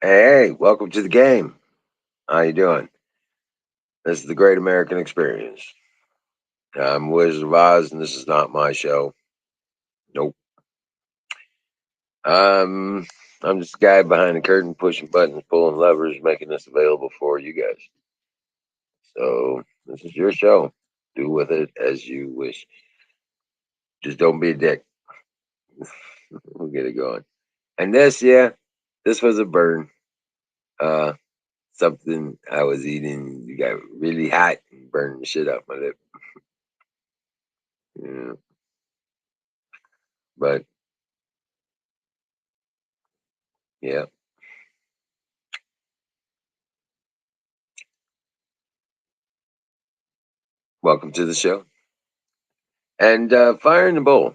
Hey, welcome to the game. How you doing? This is the Great American Experience. I'm Wizard of Oz, and this is not my show. Nope. Um, I'm just a guy behind the curtain, pushing buttons, pulling levers, making this available for you guys. So this is your show. Do with it as you wish. Just don't be a dick. We'll get it going. And this was a burn. Uh, Something I was eating. You got really hot and burned the shit out my lip. Yeah, but yeah. Welcome to the show. And fire in the bowl.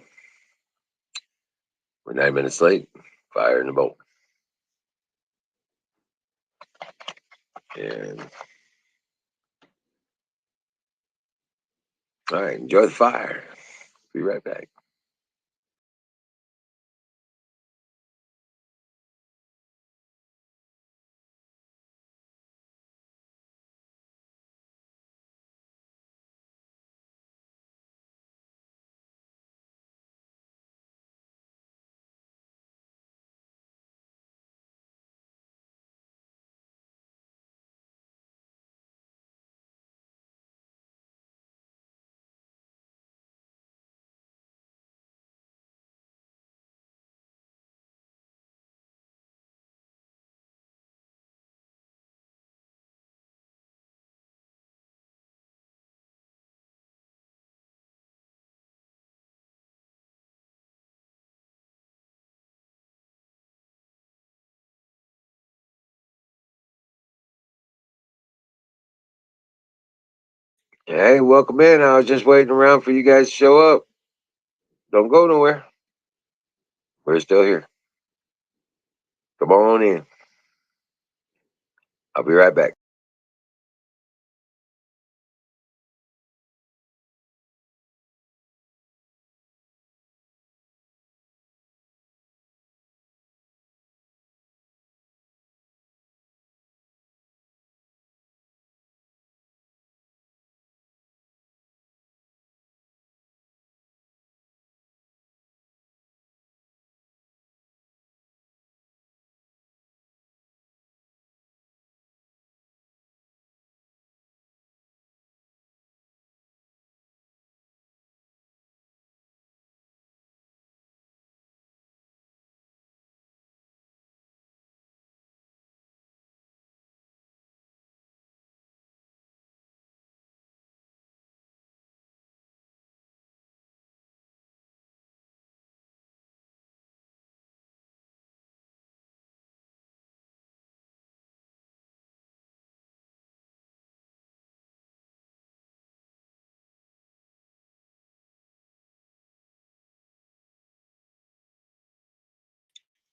We're 9 minutes late. Fire in the bowl. And all right, enjoy the fire. Be right back. Hey, welcome in. I was just waiting around for you guys to show up. Don't go nowhere. We're still here. Come on in. I'll be right back.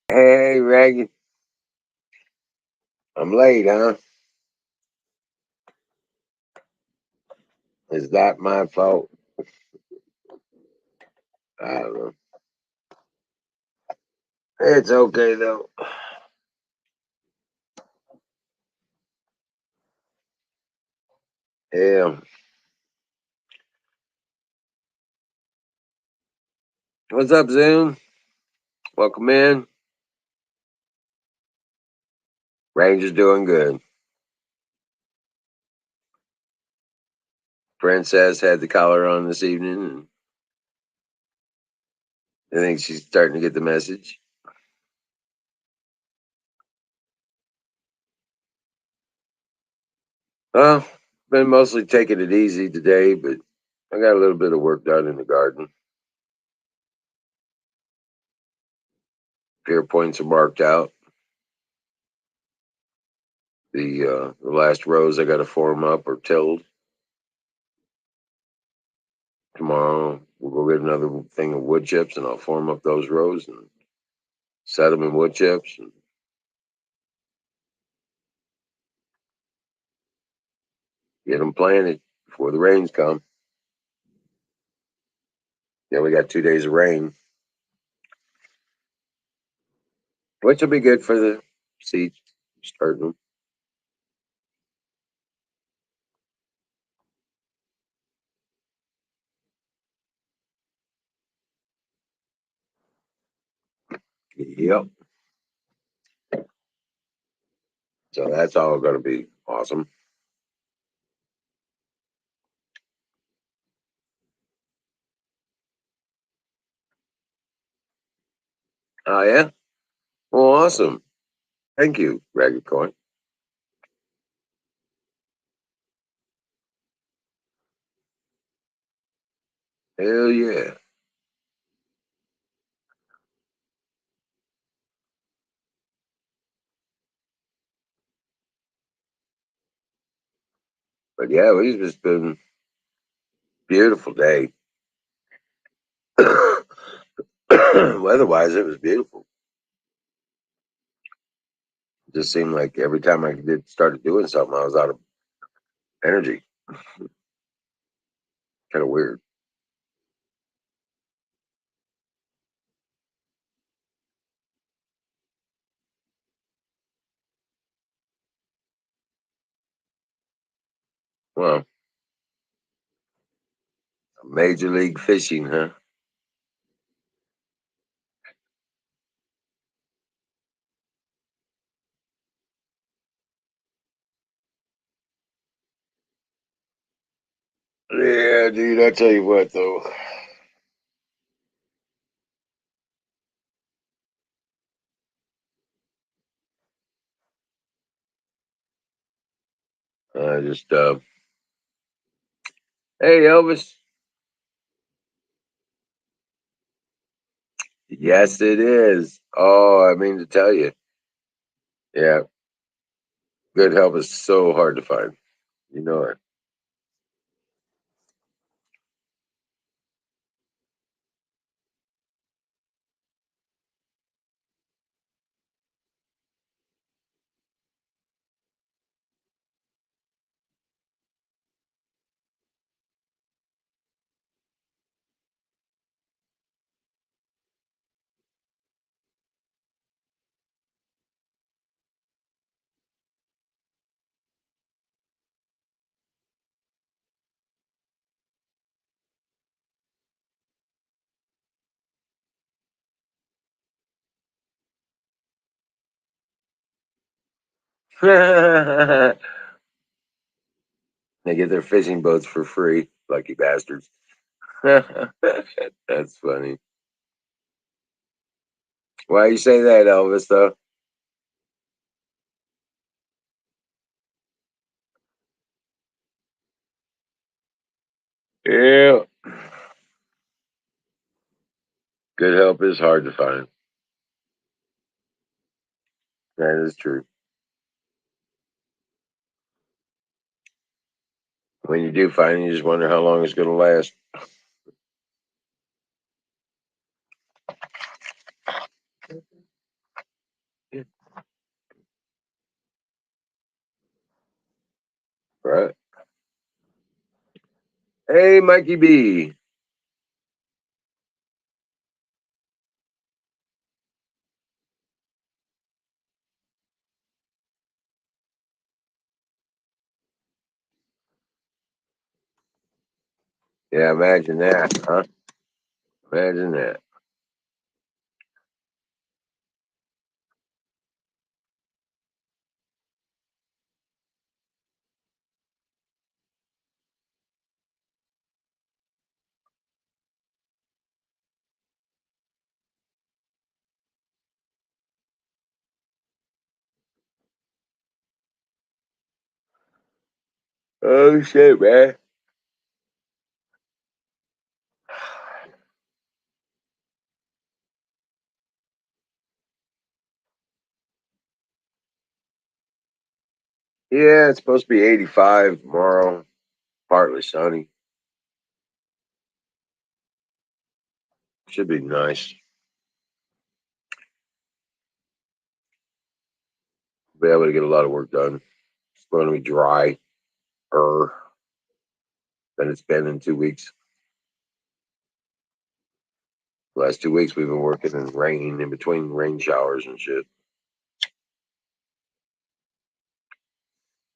Hey, Reagan. I'm late, huh? Is that my fault? I don't know. It's okay, though. Yeah. What's up, Zoom? Welcome in. Ranger's doing good. Princess had the collar on this evening, and I think she's starting to get the message. Well, been mostly taking it easy today, but I got a little bit of work done in the garden. Pier points are marked out. The last rows I got to form up are tilled. Tomorrow we'll go get another thing of wood chips, and I'll form up those rows and set them in wood chips and get them planted before the rains come. Yeah, we got 2 days of rain, which will be good for the seeds. Starting them. Yep. So that's all going to be awesome. Oh yeah. Well, awesome. Thank you, Ragged Coin. Hell yeah. But yeah, we've just been beautiful day. Weather-wise, it was beautiful. It just seemed like every time I did started doing something, I was out of energy. Kind of weird. Well, Major League Fishing, huh? Yeah, dude. I tell you what, though, just hey, Elvis. Yes, it is. Oh, I mean to tell you, yeah, good help is so hard to find. You know it. They get their fishing boats for free, lucky bastards. That's funny. Why you say that, Elvis? Though. Yeah, good help is hard to find. That is true. When you do find it, you just wonder how long it's going to last. Right? Hey, Mikey B. Yeah, imagine that, huh? Imagine that. Oh shit, man. Yeah, it's supposed to be 85 tomorrow. Partly sunny. Should be nice. Be able to get a lot of work done. It's going to be dry than it's been in 2 weeks. The last 2 weeks we've been working in rain, in between rain showers and shit.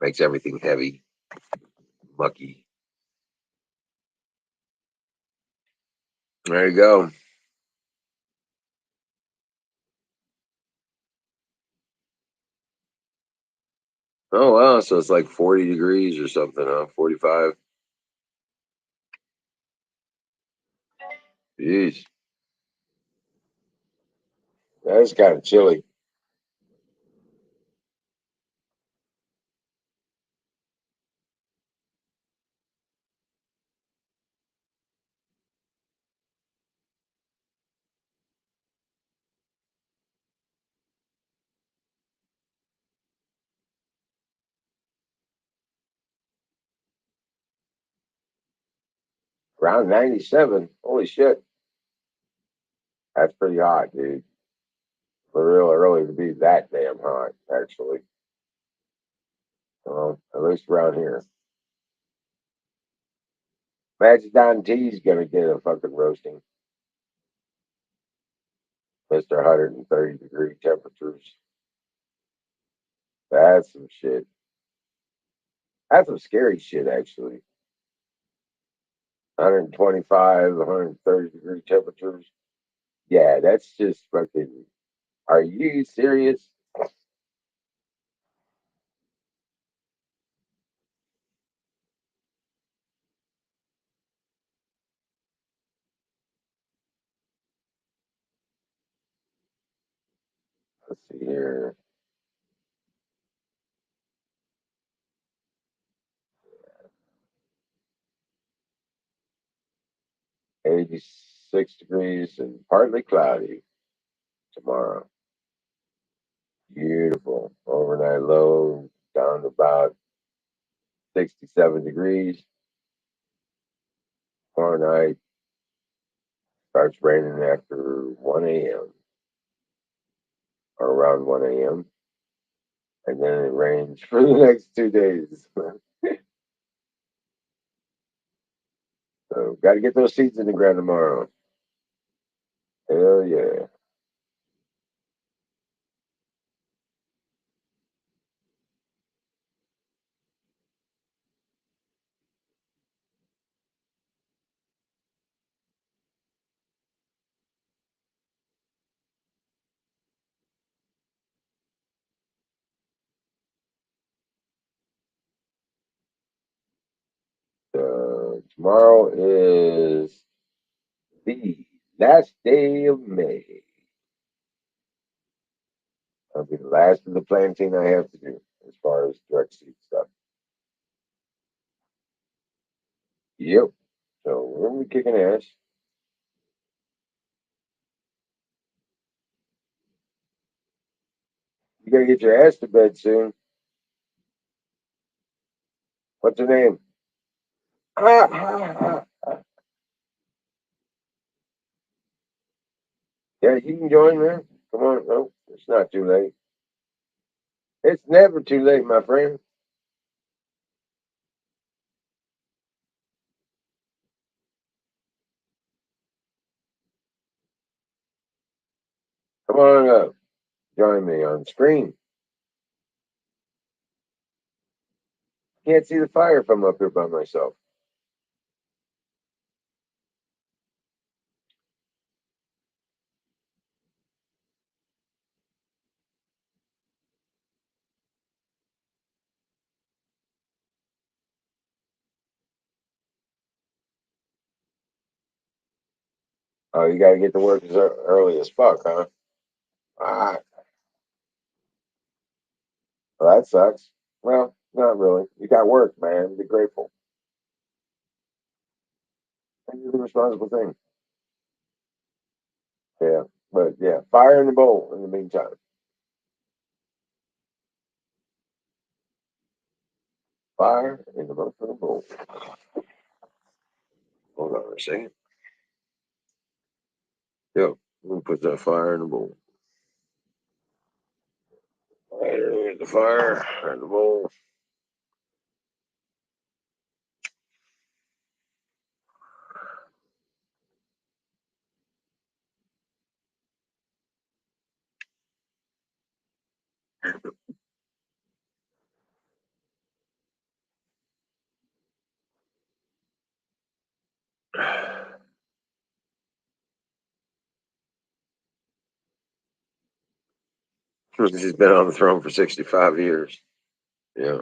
Makes everything heavy, mucky. There you go. Oh wow, so it's like 40 degrees or something, huh? 45. Jeez. That's kind of chilly. Around 97. Holy shit. That's pretty hot, dude. For real early to be that damn hot, actually. At least around here. Imagine Don T's gonna get a fucking roasting. Mr. 130 degree temperatures. That's some shit. That's some scary shit, actually. 125, 130 degree temperatures. Yeah, that's just fucking. Are you serious? Let's see here. 86 degrees and partly cloudy tomorrow. Beautiful. Overnight low down to about 67 degrees. Tomorrow night starts raining after 1 a.m. or around 1 a.m. And then it rains for the next 2 days. So got to get those seeds in the ground tomorrow. Hell yeah. Tomorrow is the last day of May. That'll be the last of the planting I have to do as far as direct seed stuff. Yep. So we're gonna be kicking ass. You gotta get your ass to bed soon. What's her name? Ah, ah, ah, ah. Yeah, you can join, man. Come on. No, it's not too late. It's never too late, my friend. Come on up. Join me on screen. Can't see the fire if I'm up here by myself. Oh, you gotta get to work as early as fuck, huh? Ah, well, that sucks. Well, not really. You got work, man. Be grateful. And do the responsible thing. Yeah. But yeah, fire in the bowl in the meantime. Fire in the motherfucking bowl. Hold on a second. Yo, I'm gonna put that fire in the bowl. Fire in the fire in the bowl. She's been on the throne for 65 years. Yeah.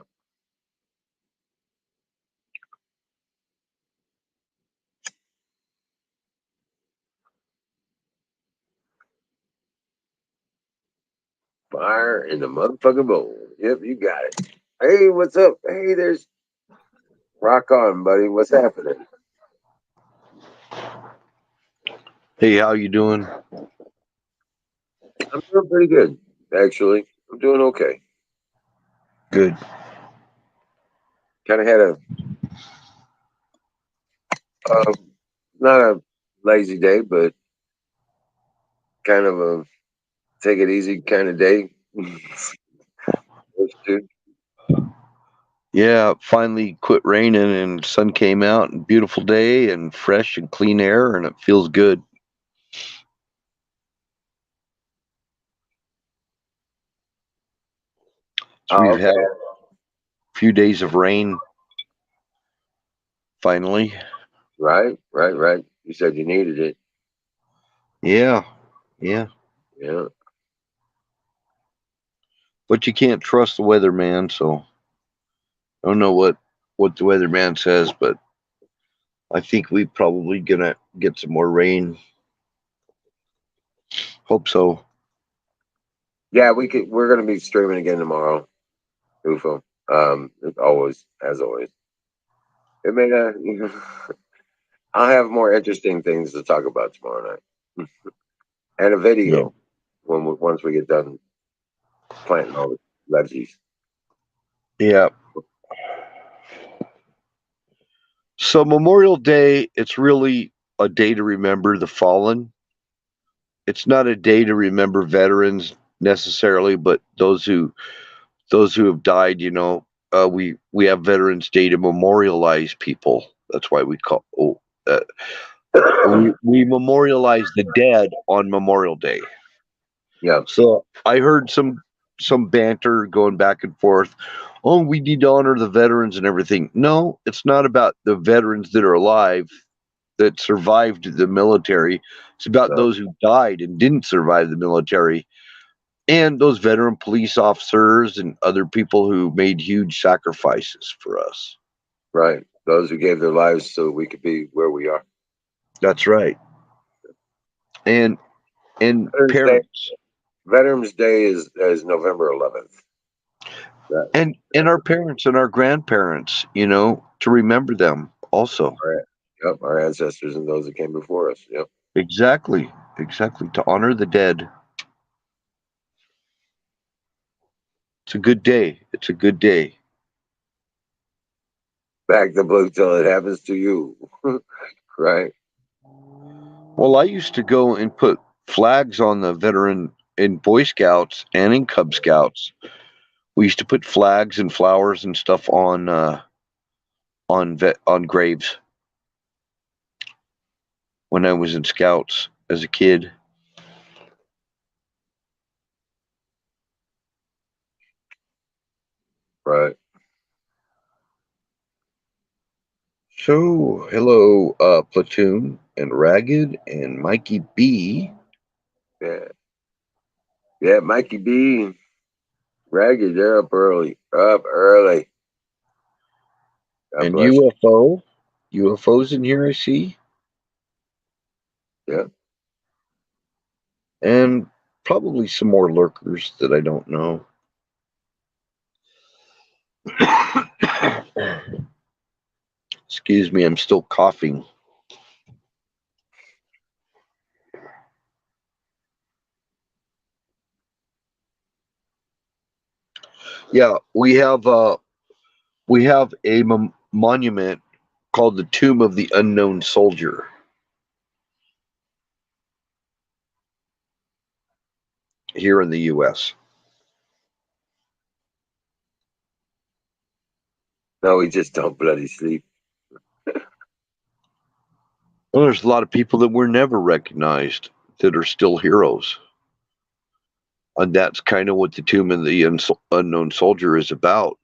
Fire in the motherfucking bowl. Yep, you got it. Hey, what's up? Hey, there's rock on, buddy. What's happening? Hey, how you doing? I'm doing pretty good, actually. I'm doing okay. Good. Kind of had a uh, not a lazy day, but kind of a take it easy kind of day. Those two. Yeah, finally quit raining and sun came out and beautiful day and fresh and clean air and it feels good. So Oh, we've had okay. a few days of rain finally. Right. You said you needed it. Yeah, yeah. Yeah. But you can't trust the weatherman, so I don't know what the weatherman says, but I think we probably gonna get some more rain. Hope so. Yeah, we're gonna be streaming again tomorrow. UFO. Always, as always. It may not. I'll have more interesting things to talk about tomorrow night, and a Yeah. video once we get done planting all the veggies. Yeah. So Memorial Day, it's really a day to remember the fallen. It's not a day to remember veterans necessarily, but those who have died. We have Veterans Day to memorialize people. That's why we call we memorialize the dead on Memorial Day. Yeah, So I heard some banter going back and forth. Oh, we need to honor the veterans and everything. No, it's not about the veterans that are alive that survived the military. It's about no, those who died and didn't survive the military, and those veteran police officers and other people who made huge sacrifices for us. right. Those who gave their lives so we could be where we are. That's right. And Veterans Day. parents Veterans Day is November 11th. That, and our parents and our grandparents, to remember them also. right. Yep, our ancestors and those that came before us. Yep. Exactly. Exactly. To honor the dead. It's a good day. It's a good day. Back the blue till it happens to you. Right. Well, I used to go and put flags on the veteran in Boy Scouts and in Cub Scouts. We used to put flags and flowers and stuff on graves when I was in Scouts as a kid. Right. So, hello, Platoon and Ragged and Mikey B Yeah. Yeah. Mikey B. Raggy, they're up early. Up early. God and bless you. UFO. UFO's in here, I see, Yeah. and probably some more lurkers that I don't know. Excuse me, I'm still coughing. Yeah, we have a monument called the Tomb of the Unknown Soldier here in the U.S. No, we just don't bloody sleep. Well, there's a lot of people that were never recognized that are still heroes, and that's kind of what the Tomb of the Unknown Soldier is about.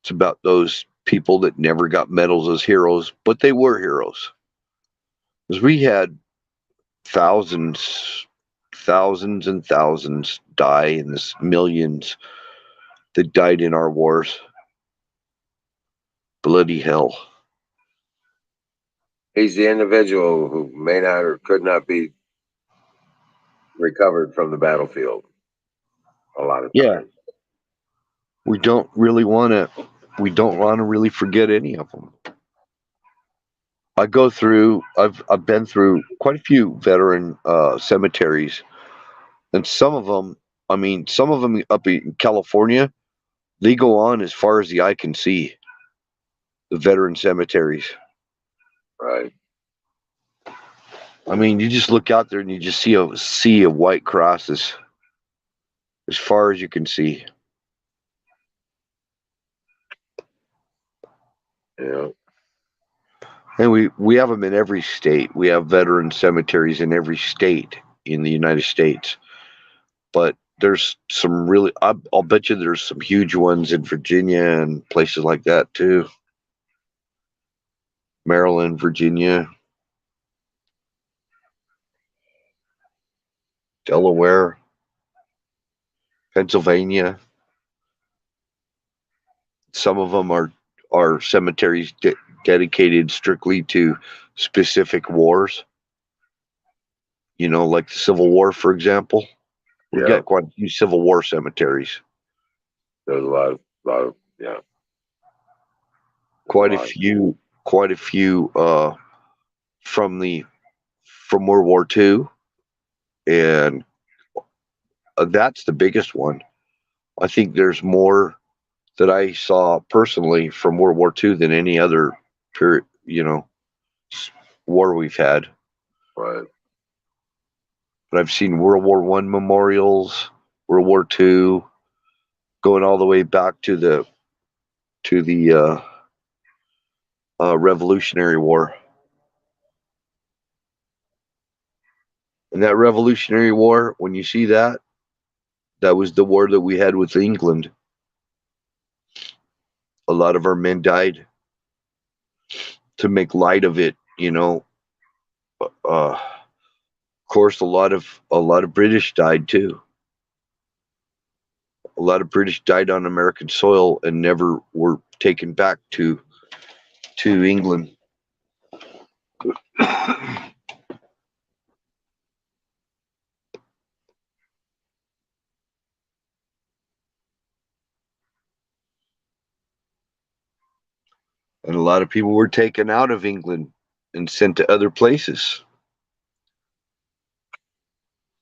It's about those people that never got medals as heroes, but they were heroes. Because we had thousands, thousands and thousands die in this millions that died in our wars. Bloody hell. He's the individual who may not or could not be recovered from the battlefield a lot of Yeah, times. we don't really want to. We don't want to really forget any of them. I go through. I've been through quite a few veteran cemeteries, and some of them. I mean, some of them up in California, they go on as far as the eye can see. The veteran cemeteries. Right. I mean, you just look out there and you just see a sea of white crosses as far as you can see. Yeah. And we have them in every state. We have veteran cemeteries in every state in the United States. But there's some really, I'll bet you there's some huge ones in Virginia and places like that too. Maryland, Virginia, Delaware, Pennsylvania. Some of them are cemeteries dedicated strictly to specific wars. You know, like the Civil War, for example. We've Yeah. got quite a few Civil War cemeteries. There's a lot of, yeah. Quite a few, from World War II, and that's the biggest one. I think there's more that I saw personally from World War II than any other period, war we've had. Right. But I've seen World War One memorials, World War II, going all the way back to the Revolutionary War. And that Revolutionary War, when you see that, that was the war that we had with England. A lot of our men died to make light of it, Of course, a lot of British died too. A lot of British died on American soil and never were taken back to England. And a lot of people were taken out of England and sent to other places.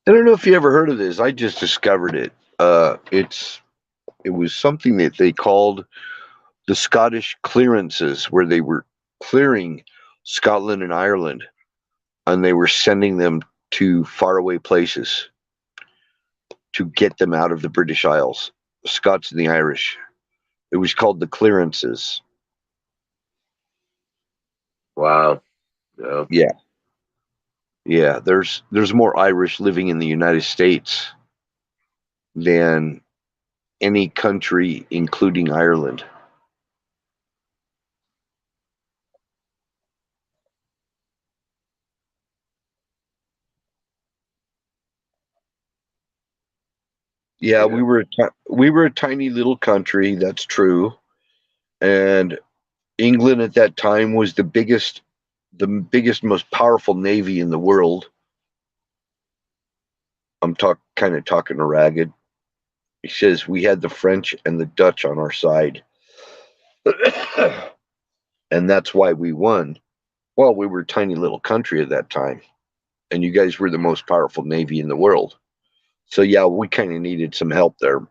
I don't know if you ever heard of this. I just discovered it. It was something that they called the Scottish clearances, where they were clearing Scotland and Ireland, and they were sending them to faraway places to get them out of the British Isles, the Scots and the Irish. It was called the clearances. Wow. Yeah. Yeah. Yeah, there's more Irish living in the United States than any country, including Ireland. Yeah, Yeah. we were a tiny little country. That's true, and England at that time was the biggest, most powerful navy in the world. I'm kind of talking to Ragged. He says we had the French and the Dutch on our side, and that's why we won. Well, we were a tiny little country at that time, and you guys were the most powerful navy in the world. So yeah, we kind of needed some help there.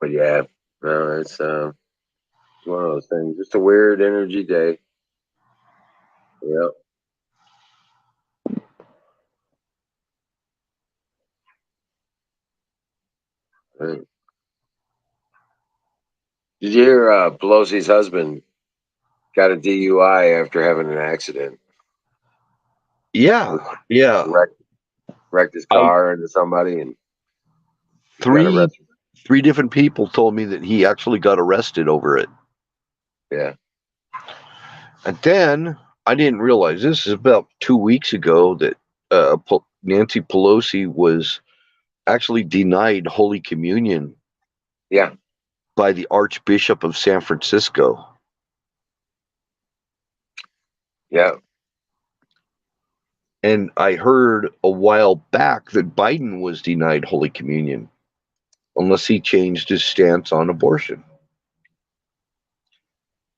But yeah, no, it's one of those things. Just a weird energy day. Yeah. Right. Did you hear Pelosi's husband got a DUI after having an accident? Yeah, yeah. Wrecked his I car into somebody and he got three arrested. 3 different people told me that he actually got arrested over it. Yeah. And then I didn't realize, this is about 2 weeks ago, that Nancy Pelosi was actually denied Holy Communion Yeah. by the Archbishop of San Francisco. Yeah. And I heard a while back that Biden was denied Holy Communion unless he changed his stance on abortion.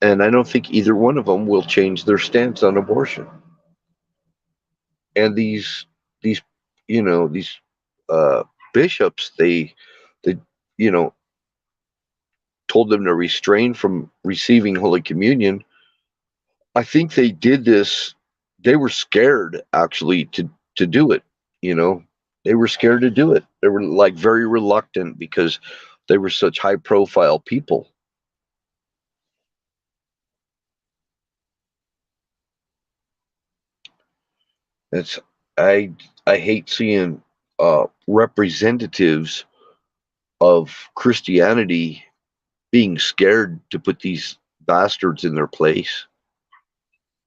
And I don't think either one of them will change their stance on abortion. And these these bishops, they you know told them to restrain from receiving Holy Communion. I think they did this. They were scared actually to do it. They were scared to do it. They were like very reluctant because they were such high profile people. It's I I hate seeing representatives of Christianity being scared to put these bastards in their place.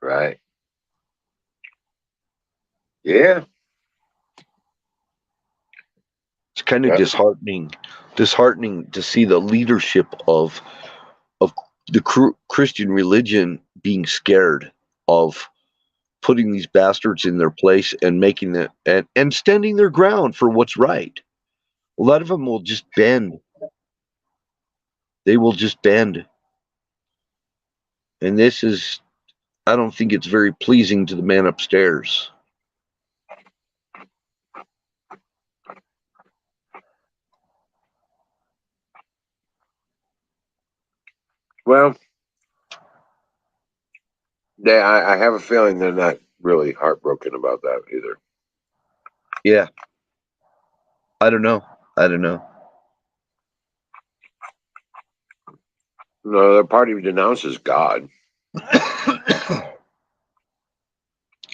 Right. Yeah. It's kind of Yeah. disheartening to see the leadership of the Christian religion being scared of putting these bastards in their place and making it and standing their ground for what's right. A lot of them will just bend. They will just bend. And this is, I don't think it's very pleasing to the man upstairs. Well, I have a feeling they're not really heartbroken about that either. Yeah, I don't know. I don't know. No, their party denounces God.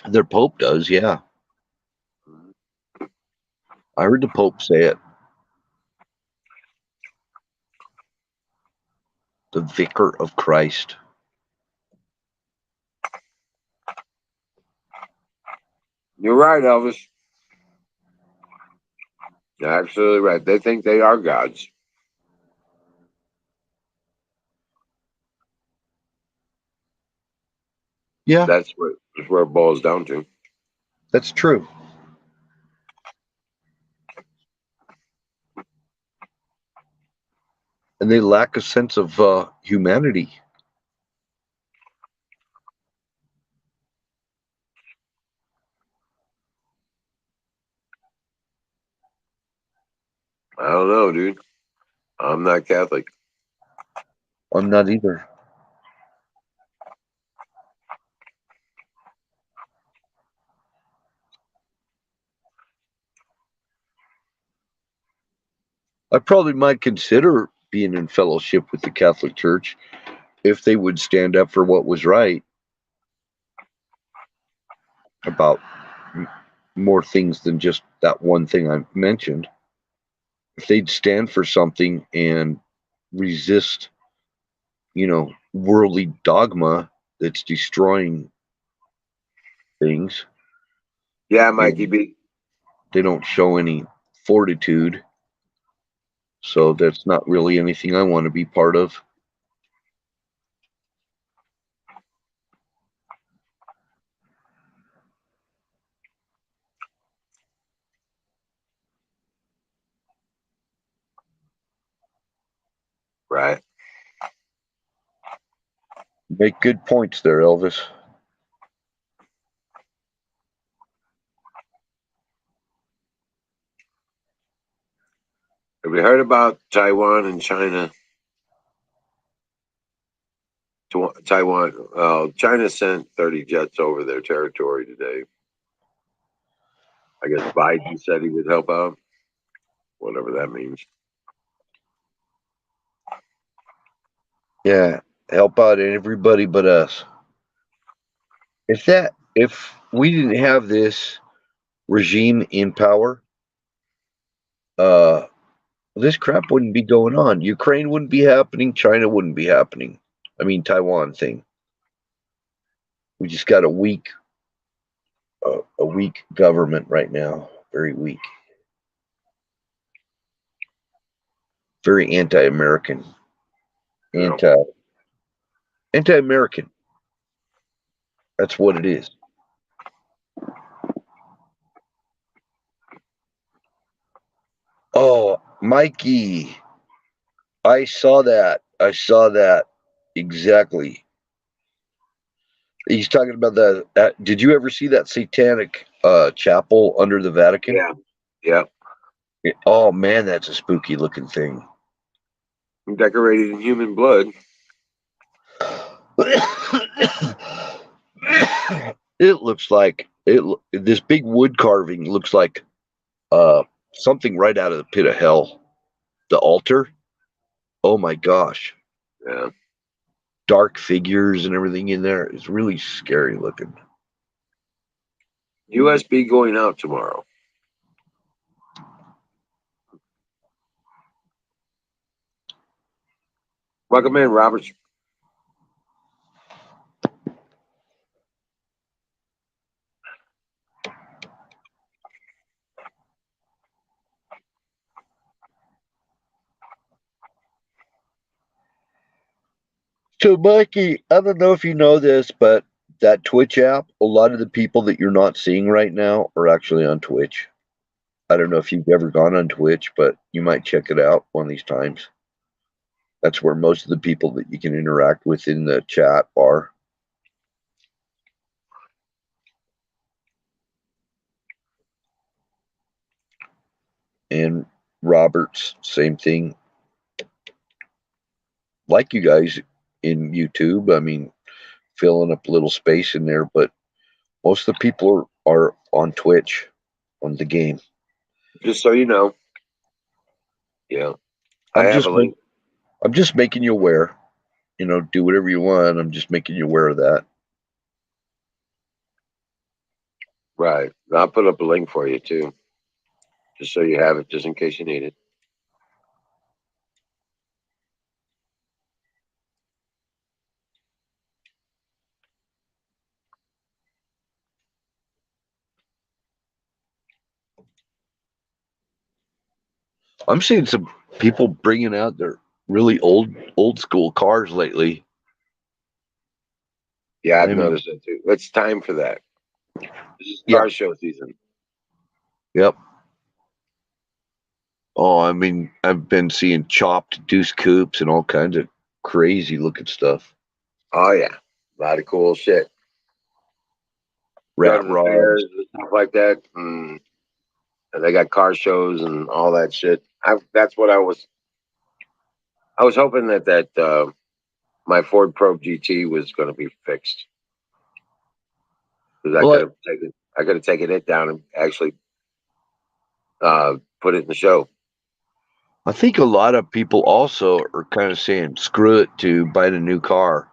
Their Pope does, yeah. I heard the Pope say it. The Vicar of Christ. You're right, Elvis. You're absolutely right. They think they are gods. Yeah, That's where it boils down to. that's true. And they lack a sense of humanity. I don't know, dude. I'm not Catholic. I'm not either. I probably might consider being in fellowship with the Catholic Church if they would stand up for what was right about more things than just that one thing I mentioned. If they'd stand for something and resist, worldly dogma that's destroying things, Yeah, Mikey and B. they don't show any fortitude. So that's not really anything I want to be part of. Right. Make good points there, Elvis. Have you heard about Taiwan and China? Taiwan. China sent 30 jets over their territory today. I guess Biden said he would help out, whatever that means. Yeah, help out everybody but us. If we didn't have this regime in power, uh, this crap wouldn't be going on. Ukraine wouldn't be happening. China wouldn't be happening. I mean, Taiwan thing. We just got a weak government right now. Very weak. Very anti-American. Anti-American. That's what it is. Oh, Mikey. I saw that. Exactly. He's talking about the. Did you ever see that satanic chapel under the Vatican? Yeah. Yeah. Oh man, that's a spooky looking thing. Decorated in human blood. It looks like this big wood carving looks like something right out of the pit of hell. The altar. Oh my gosh. Yeah. Dark figures and everything in there. It's really scary looking. USB going out tomorrow. Welcome in, Robert. So, Mikey, I don't know if you know this, but that Twitch app, a lot of the people that you're not seeing right now are actually on Twitch. I don't know if you've ever gone on Twitch, but you might check it out one of these times. That's where most of the people that you can interact with in the chat are. And Roberts, same thing. Like you guys in YouTube, I mean, filling up a little space in there, but most of the people are on Twitch on the game. Just so you know. Yeah. I have a link. I'm just making you aware. You know, do whatever you want. I'm just making you aware of that. Right. I'll put up a link for you too. Just so you have it, just in case you need it. I'm seeing some people bringing out their really old school cars lately. Yeah, I've noticed it too. It's time for that. This is car show season. Yep. Oh, I mean, I've been seeing chopped Deuce Coupes and all kinds of crazy looking stuff. Oh yeah, a lot of cool shit. Rat rods and stuff like that. And they got car shows and all that shit. That's what I was hoping that my Ford Probe GT was going to be fixed, because I could have taken it down and actually put it in the show. I think a lot of people also are kind of saying, "Screw it," to buying a new car.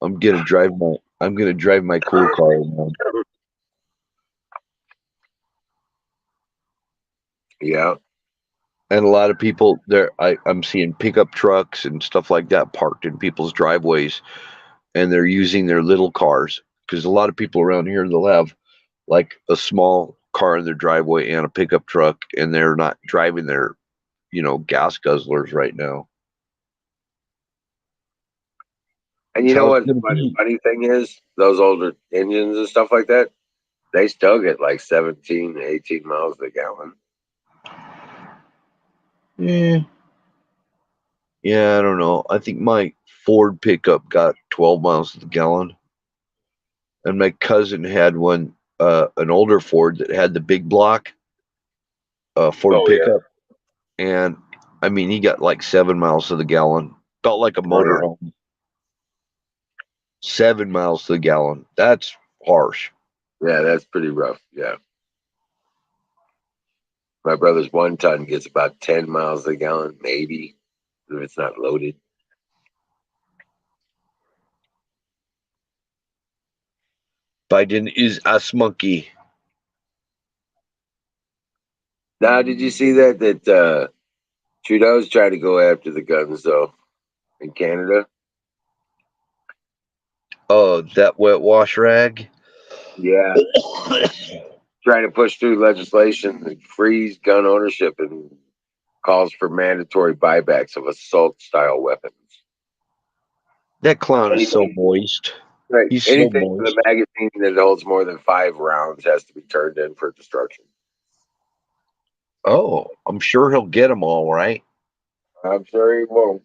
I'm gonna drive my cool car around. Yeah. And a lot of people there, I'm seeing pickup trucks and stuff like that parked in people's driveways, and they're using their little cars, because a lot of people around here, they'll have like a small car in their driveway and a pickup truck, and they're not driving their, gas guzzlers right now. And you know what the funny thing is? Those older engines and stuff like that, they still get like 17, 18 miles a gallon. Yeah, I don't know. I think my Ford pickup got 12 miles to the gallon, and my cousin had one, an older Ford that had the big block Ford pickup, and I mean, he got like 7 miles to the gallon. Felt like a motorhome. 7 miles to the gallon. That's harsh. Yeah, that's pretty rough. Yeah. My brother's 1-ton gets about 10 miles a gallon, maybe, if it's not loaded. Biden is ass monkey. Now, did you see that Trudeau's trying to go after the guns though in Canada. Oh, that wet wash rag. Yeah, trying to push through legislation that frees gun ownership and calls for mandatory buybacks of assault-style weapons. That clown is so Anything, moist. right? He's so Anything with moist. a magazine that holds more than 5 rounds has to be turned in for destruction. Oh, I'm sure he'll get them all right. I'm sure he won't.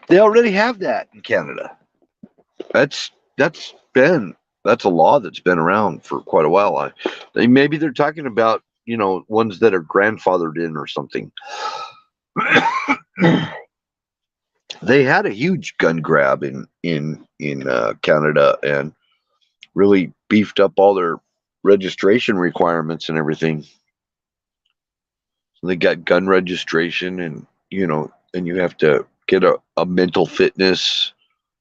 They already have that in Canada. That's that's a law that's been around for quite a while. Maybe they're talking about ones that are grandfathered in or something. They had a huge gun grab in Canada and really beefed up all their registration requirements and everything. So they got gun registration and you have to get a mental fitness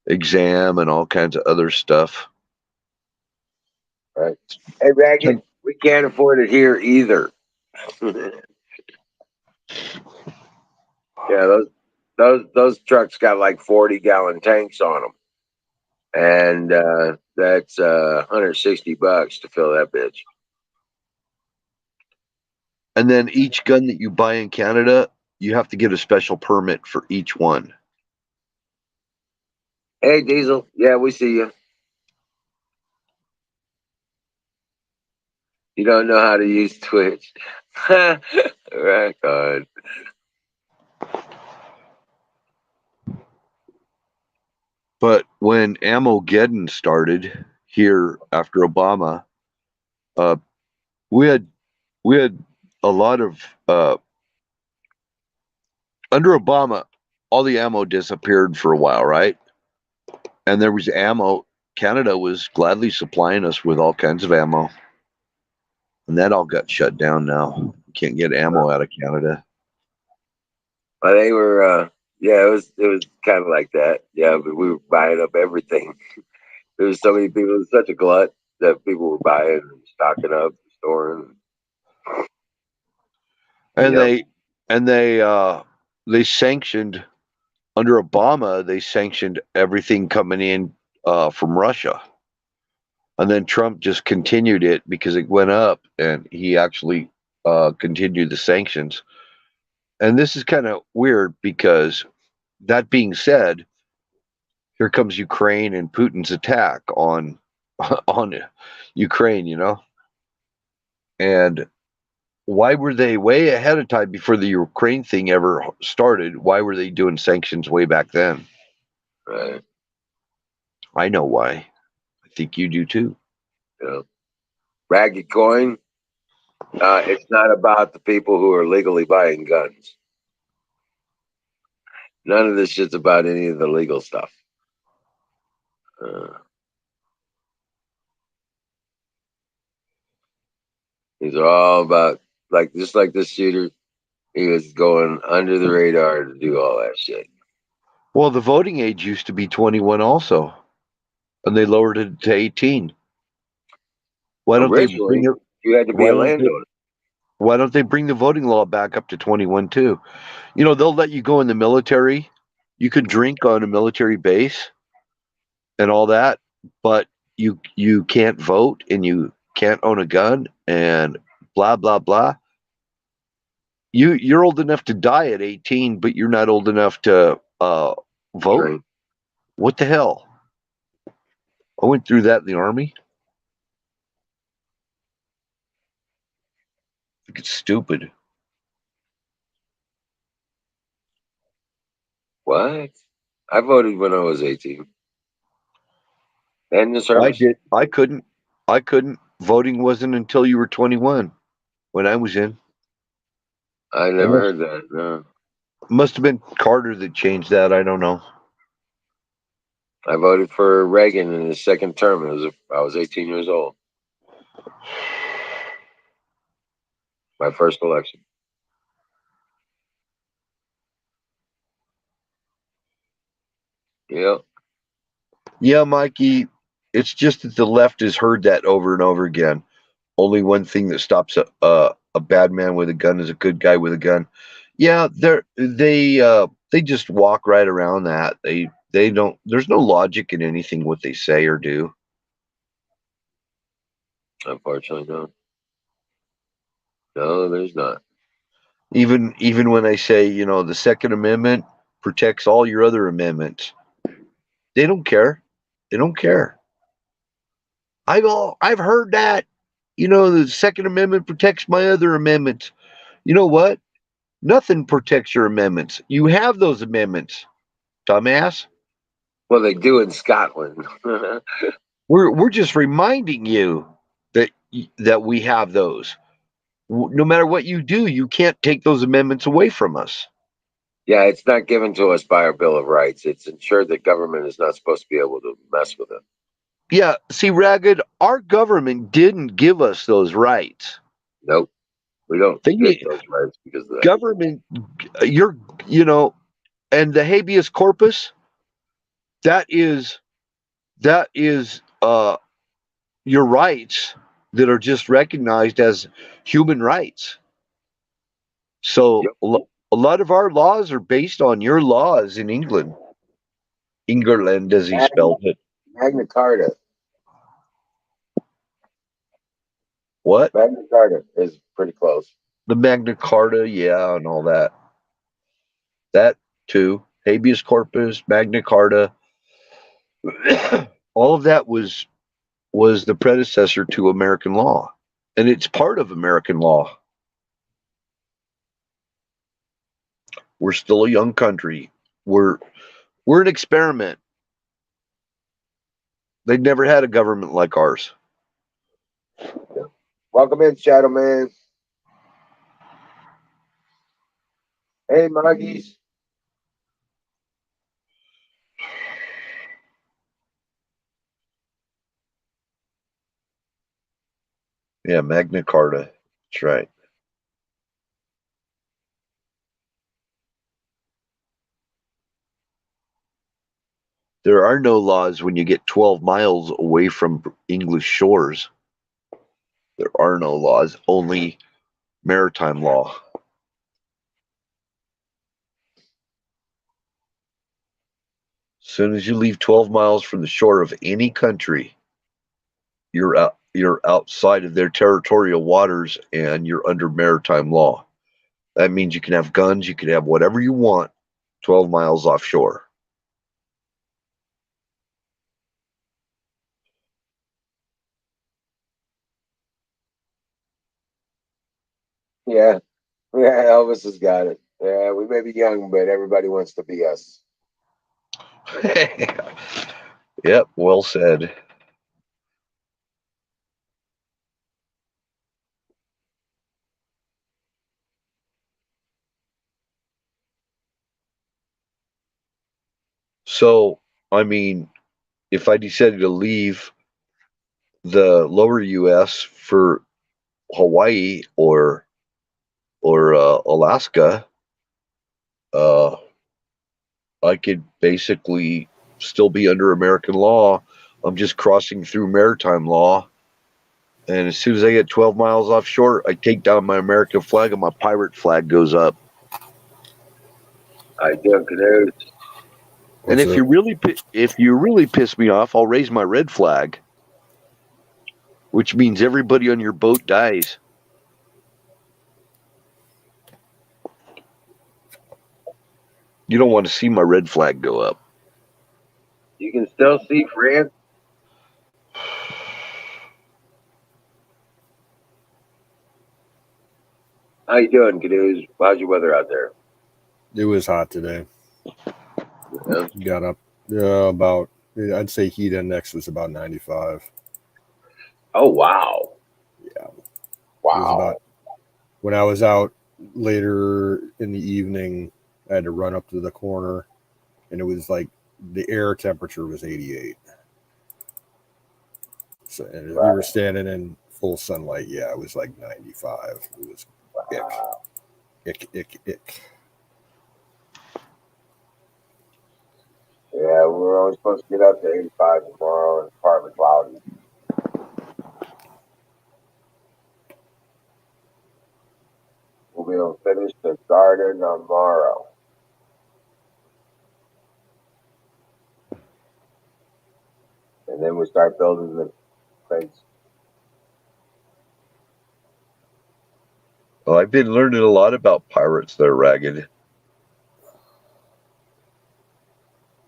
exam and all kinds of other stuff. Right? Hey, Ragged, we can't afford it here either. Yeah, those trucks got like 40-gallon tanks on them, and that's $160 to fill that bitch. And then each gun that you buy in Canada, you have to get a special permit for each one. Hey, Diesel. Yeah, we see you. You don't know how to use Twitch. Right on. But when Ammogeddon started here after Obama, uh, we had we had a lot of under Obama, all the ammo disappeared for a while, right? And there was ammo. Canada was gladly supplying us with all kinds of ammo, and that all got shut down now. You can't get ammo out of Canada. Well, they were, yeah, it was kind of like that. Yeah, but we were buying up everything. There was so many people. It was such a glut that people were buying and stocking up, storing. And Yep. they sanctioned under Obama. They sanctioned everything coming in from Russia, and then Trump just continued it because it went up, and he actually continued the sanctions. And this is kind of weird because that being said, here comes Ukraine and Putin's attack on on Ukraine, and why were they way ahead of time before the Ukraine thing ever started? Why were they doing sanctions way back then? Right. I know why. I think you do too. Yeah. Ragged coin. It's not about the people who are legally buying guns. None of this shit's about any of the legal stuff. Uh, these are all about just like this shooter. He was going under the radar to do all that shit. Well, the voting age used to be 21 also, and they lowered it to 18. Why don't they bring Originally, it? you had to be Why a don't they? landowner. Why don't they bring the voting law back up to 21 too? They'll let you go in the military. You could drink on a military base and all that, but you can't vote and you can't own a gun and blah blah blah. You're old enough to die at 18, but you're not old enough to vote. Right. What the hell? I went through that in the army. I think it's stupid. What? I voted when I was 18. And the I service? did. I couldn't. I couldn't. Voting wasn't until you were 21 when I was in. I It never heard that. No. must have been Carter that changed that. I don't know. I voted for Reagan in his second term. I was 18 years old. My first election. Yep. Yeah, Mikey. It's just that the left has heard that over and over again. Only one thing that stops a bad man with a gun is a good guy with a gun. Yeah, they just walk right around that. They don't. There's no logic in anything what they say or do. Unfortunately, no. No, there's not. Even when I say, the Second Amendment protects all your other amendments, they don't care. They don't care. I've heard that. The Second Amendment protects my other amendments. You know what? Nothing protects your amendments. You have those amendments, dumbass. Well, they do in Scotland. We're just reminding you that we have those. No matter what you do, you can't take those amendments away from us. Yeah, it's not given to us by our Bill of Rights. It's ensured that government is not supposed to be able to mess with it. Yeah, see, Ragged, our government didn't give us those rights. Nope, we don't They get those rights because of that. government, you're, and the habeas corpus, that is your rights that are just recognized as human rights. So Yep. a lot of our laws are based on your laws in England. England, as he spelled it. Magna Carta. What? Magna Carta is pretty close. The Magna Carta, yeah, and all that. That too. Habeas corpus, Magna Carta. All of that was the predecessor to American law. And it's part of American law. We're still a young country. We're an experiment. They've never had a government like ours. Welcome in, Shadow Man. Hey, Moggies. Yeah, Magna Carta. That's right. There are no laws when you get 12 miles away from English shores. There are no laws, only maritime law. As soon as you leave 12 miles from the shore of any country, you're outside of their territorial waters and you're under maritime law. That means you can have guns, you can have whatever you want 12 miles offshore. Yeah. Yeah, Elvis has got it. Yeah, we may be young, but everybody wants to be us. Yep, well said. So, I mean, if I decided to leave the lower US for Hawaii or Alaska, uh, I could basically still be under American law. I'm just crossing through maritime law. And as soon as I get 12 miles offshore, I take down my American flag and my pirate flag goes up. I do canoes. And if you really piss me off, I'll raise my red flag, which means everybody on your boat dies. You don't want to see my red flag go up. You can still see France. How you doing, canoes? How's your weather out there? It was hot today. Yeah. Got up about, I'd say heat index was about 95. Oh, wow. Yeah. Wow. When I was out later in the evening, I had to run up to the corner, and it was like the air temperature was 88. So, and if you were standing in full sunlight, yeah, it was like 95. It was ick. Yeah, we're only supposed to get up to 85 tomorrow and partly cloudy. we'll finish the garden tomorrow. And then we'll start building the fence. Well, I've been learning a lot about pirates there, Ragged.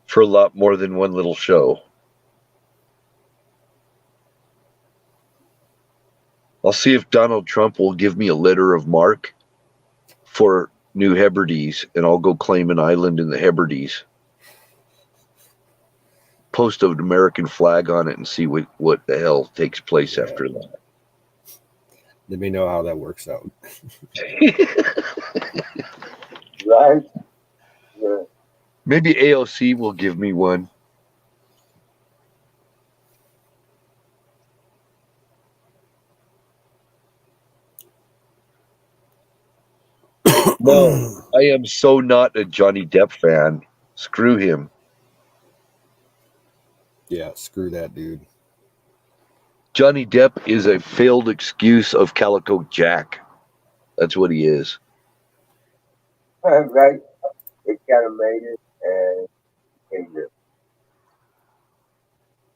For a lot more than one little show. I'll see if Donald Trump will give me a letter of marque for New Hebrides, and I'll go claim an island in the Hebrides. Post an American flag on it and see what the hell takes place after that. Let me know how that works out. Right? Yeah. Maybe AOC will give me one. No, I am so not a Johnny Depp fan. Screw him. Yeah, screw that dude. Johnny Depp is a failed excuse of Calico Jack. That's what he is. Right? It kind of made it and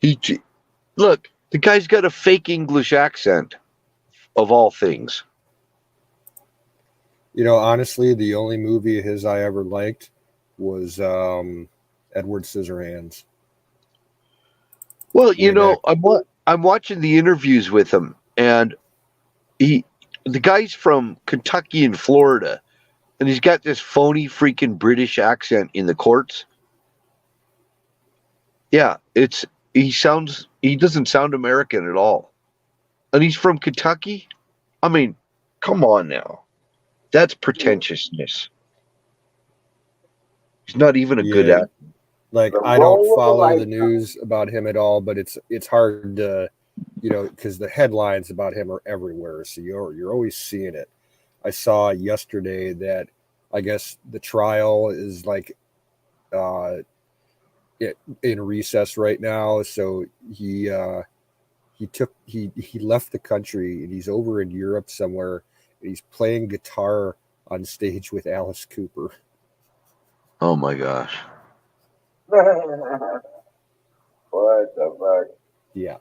changed it. Look, the guy's got a fake English accent, of all things. You know, honestly, the only movie of his I ever liked was Edward Scissorhands. Well, you know, I'm watching the interviews with him, and the guy's from Kentucky and Florida, and he's got this phony freaking British accent in the courts. Yeah, he doesn't sound American at all. And he's from Kentucky? I mean, come on now. That's pretentiousness. He's not even a good actor. Like, I don't follow the news about him at all, but it's hard to, you know, because the headlines about him are everywhere, so you're always seeing it. I saw yesterday that I guess the trial is like in recess right now, so he left the country and he's over in Europe somewhere, and he's playing guitar on stage with Alice Cooper. Oh my gosh. What the fuck? Yeah.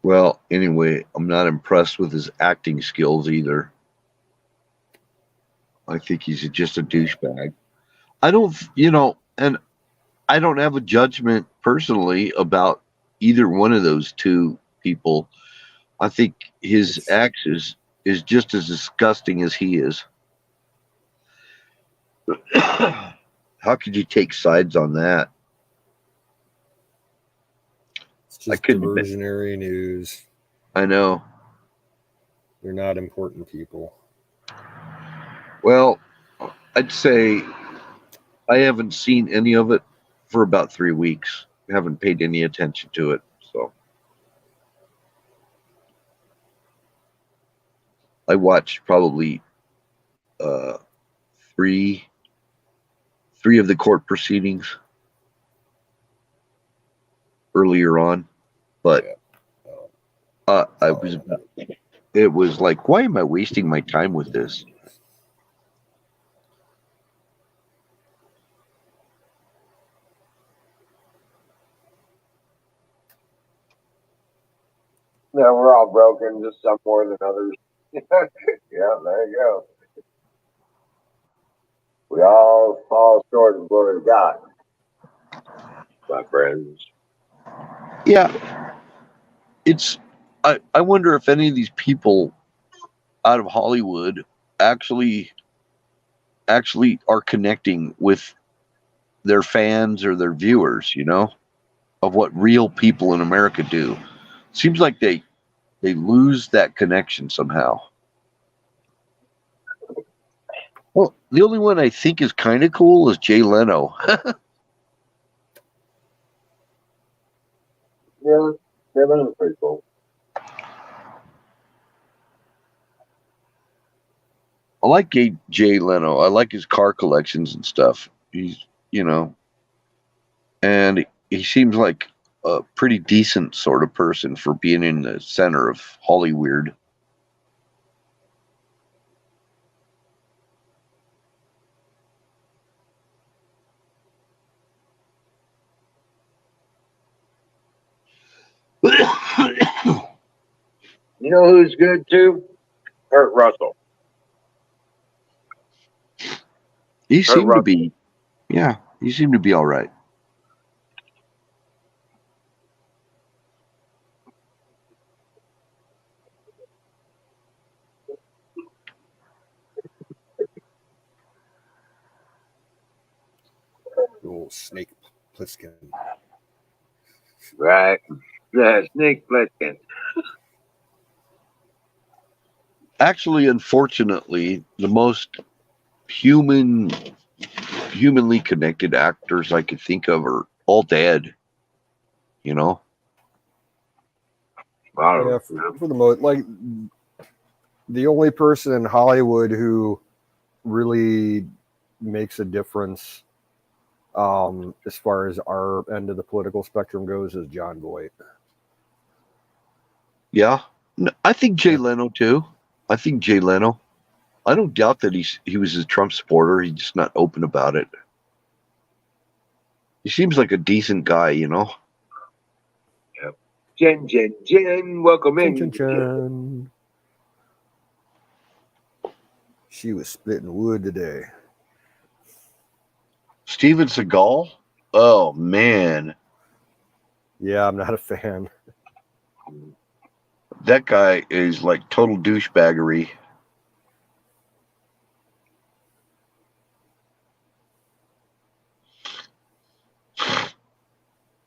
Well, anyway, I'm not impressed with his acting skills either. I think he's just a douchebag. I don't, and I don't have a judgment personally about either one of those two people. I think his acts is just as disgusting as he is. How could you take sides on that? It's just diversionary news. I know. They're not important people. Well, I'd say I haven't seen any of it for about 3 weeks. I haven't paid any attention to it. So I watched probably three of the court proceedings earlier on, but it was like, why am I wasting my time with this? Yeah, we're all broken, just some more than others. Yeah, there you go. We all fall short of the glory of God, my friends. Yeah, I wonder if any of these people out of Hollywood actually are connecting with their fans or their viewers, of what real people in America do. Seems like they lose that connection somehow. Well, the only one I think is kind of cool is Jay Leno. Yeah, Jay Leno's pretty cool. I like Jay Leno. I like his car collections and stuff. He's, and he seems like a pretty decent sort of person for being in the center of Hollywood. You know who's good too? Kurt Russell. He seemed to be, yeah, he seemed to be all right. Oh, Snake Plissken. Right. Yeah, Snake Plissken. Actually, unfortunately, the most humanly connected actors I could think of are all dead. You know? Yeah, for the most, like the only person in Hollywood who really makes a difference, as far as our end of the political spectrum goes, is John Voight. Yeah. I think Jay Leno too. I think Jay Leno. I don't doubt that he was a Trump supporter. He's just not open about it. He seems like a decent guy, you know. Yep. Jen, welcome in. Jen. She was splitting wood today. Steven Seagal? Oh man. Yeah, I'm not a fan. That guy is like total douchebaggery.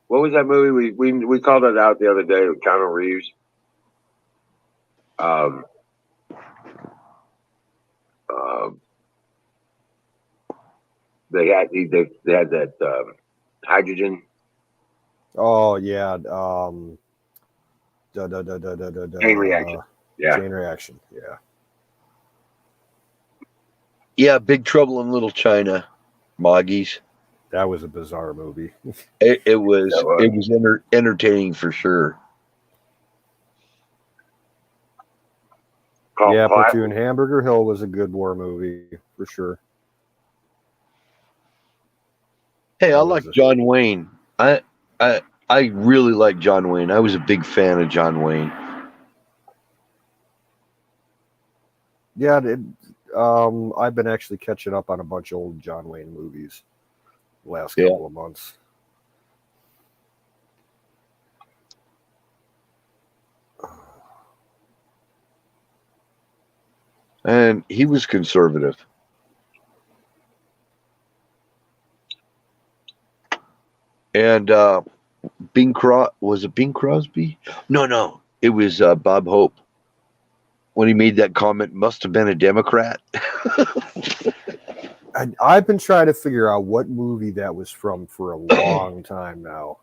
What was that movie? We called it out the other day with Keanu Reeves. They had that hydrogen. Oh yeah. Chain reaction. Yeah. Chain reaction. Yeah. Yeah, Big Trouble in Little China. Moggies. That was a bizarre movie. It was entertaining for sure. Yeah, Platoon. Hamburger Hill was a good war movie for sure. Hey, I like John Wayne. I really like John Wayne. I was a big fan of John Wayne. Yeah, I've been actually catching up on a bunch of old John Wayne movies the last couple of months. And he was conservative. And was it Bing Crosby? No. It was Bob Hope. When he made that comment, must have been a Democrat. I've been trying to figure out what movie that was from for a long time now.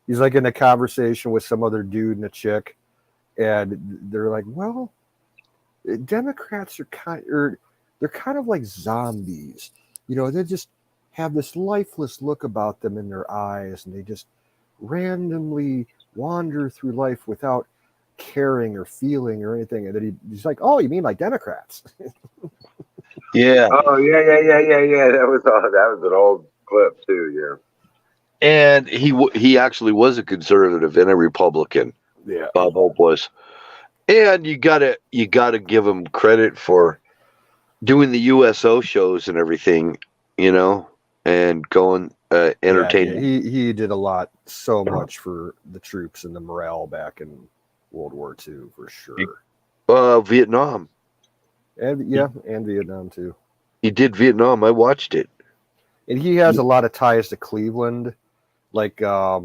He's like in a conversation with some other dude and a chick, and they're like, well, Democrats are they're kind of like zombies. You know, they just have this lifeless look about them in their eyes, and they just randomly wander through life without caring or feeling or anything. And then he's like, oh, you mean like Democrats? Yeah. Oh, yeah. That was an old clip too, yeah. And he actually was a conservative and a Republican. Yeah. Bob Hope was. And you gotta give him credit for doing the USO shows and everything, you know, and going entertaining. Yeah, he did so much for the troops and the morale back in World War II for sure. Vietnam. And Vietnam too. He did Vietnam. I watched it. And he has a lot of ties to Cleveland. Like at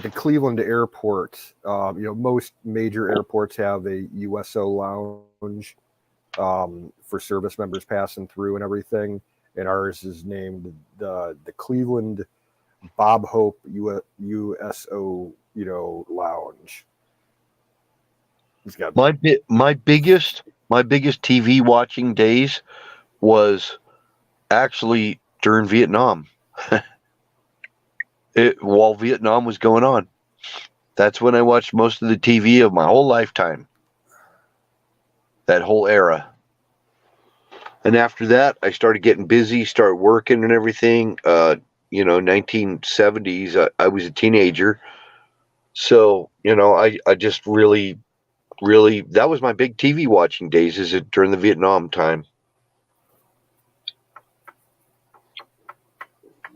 the Cleveland airport, most major airports have a USO lounge for service members passing through and everything. And ours is named the Cleveland Bob Hope USO, lounge. He's got my biggest TV watching days was actually during Vietnam. While Vietnam was going on. That's when I watched most of the TV of my whole lifetime. That whole era. And after that, I started getting busy, started working and everything. 1970s, I was a teenager. So, I just really, that was my big TV watching days, is it during the Vietnam time.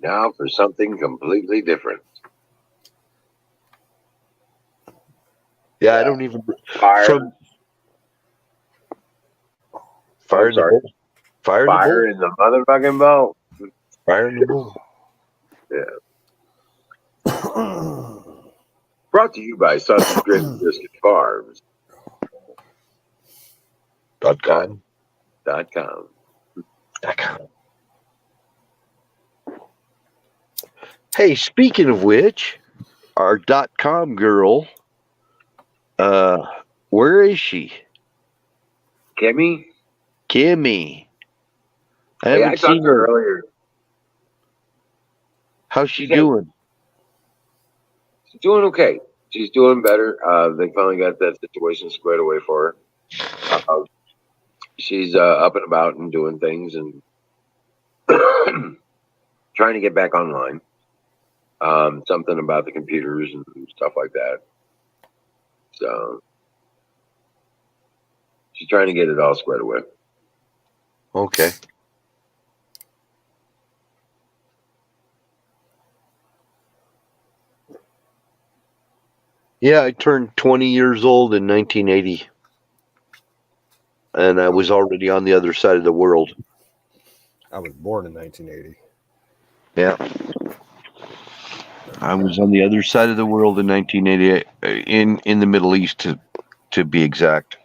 Now for something completely different. Yeah, I don't even. Fire. Fire in the bowl. Fire in the bowl. Fire in the motherfucking bowl. Fire in the bowl. Yeah. Brought to you by Sausage Grit and Biscuit Farms. .com. .com. Hey, speaking of which, our .com girl, where is she? Kimmy? Kimmy. I Hey, haven't I talked seen to her her. earlier. How's she doing? She's doing okay. She's doing better. They finally got that situation squared away for her. She's up and about and doing things and trying to get back online. Something about the computers and stuff like that. So she's trying to get it all squared away. Okay. Yeah, I turned 20 years old in 1980. And I was already on the other side of the world. I was born in 1980. Yeah. I was on the other side of the world in 1988, in the Middle East, to be exact.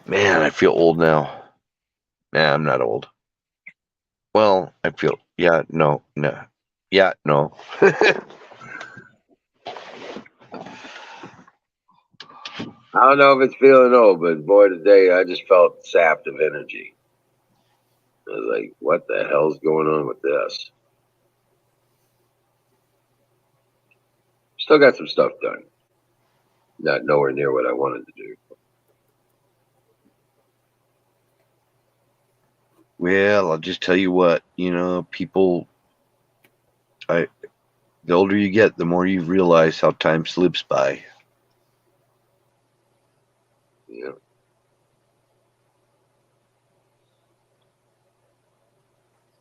Man, I feel old now. Nah, I'm not old. Well, I feel, yeah, no. Yeah, no. I don't know if it's feeling old, but boy, today I just felt sapped of energy. I was like, what the hell's going on with this? Still got some stuff done. Not nowhere near what I wanted to do. Well, I'll just tell you what, people, the older you get, the more you realize how time slips by. Yeah.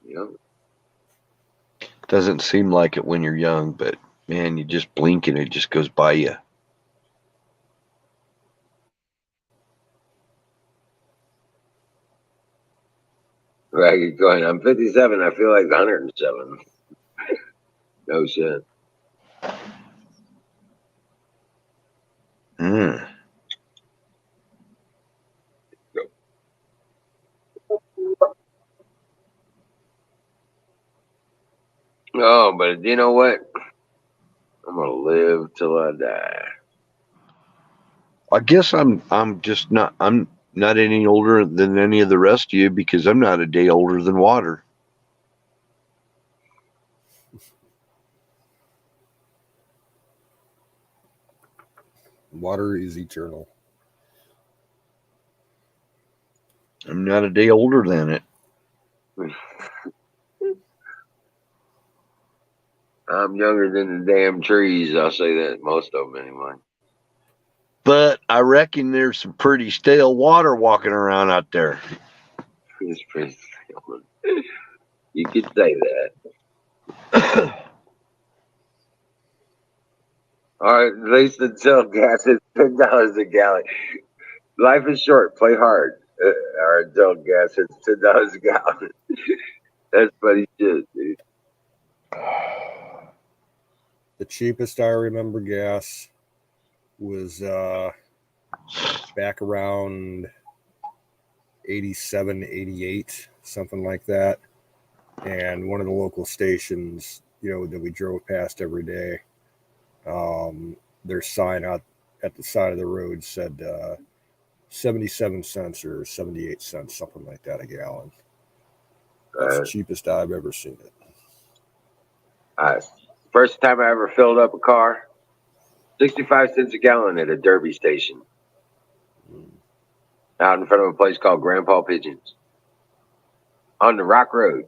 Yeah. Doesn't seem like it when you're young, but man, you just blink and it just goes by you. Right, you're going, I'm 57. I feel like 107. No shit. Mm. Oh, but you know what? I'm gonna live till I die. I guess I'm not any older than any of the rest of you because I'm not a day older than water. Water is eternal. I'm not a day older than it. I'm younger than the damn trees. I'll say that. Most of them, anyway. But I reckon there's some pretty stale water walking around out there. It's pretty. You could say that. All right, at least until gas is $10 a gallon. Life is short. Play hard. Or until gas is $10 a gallon. That's funny shit, dude. The cheapest I remember gas was back around 87, 88, something like that. And one of the local stations, that we drove past every day, their sign out at the side of the road said 77 cents or 78 cents, something like that a gallon. That's the cheapest I've ever seen it. First time I ever filled up a car, 65 cents a gallon at a Derby station. Out in front of a place called Grandpa Pigeons. On the Rock Road.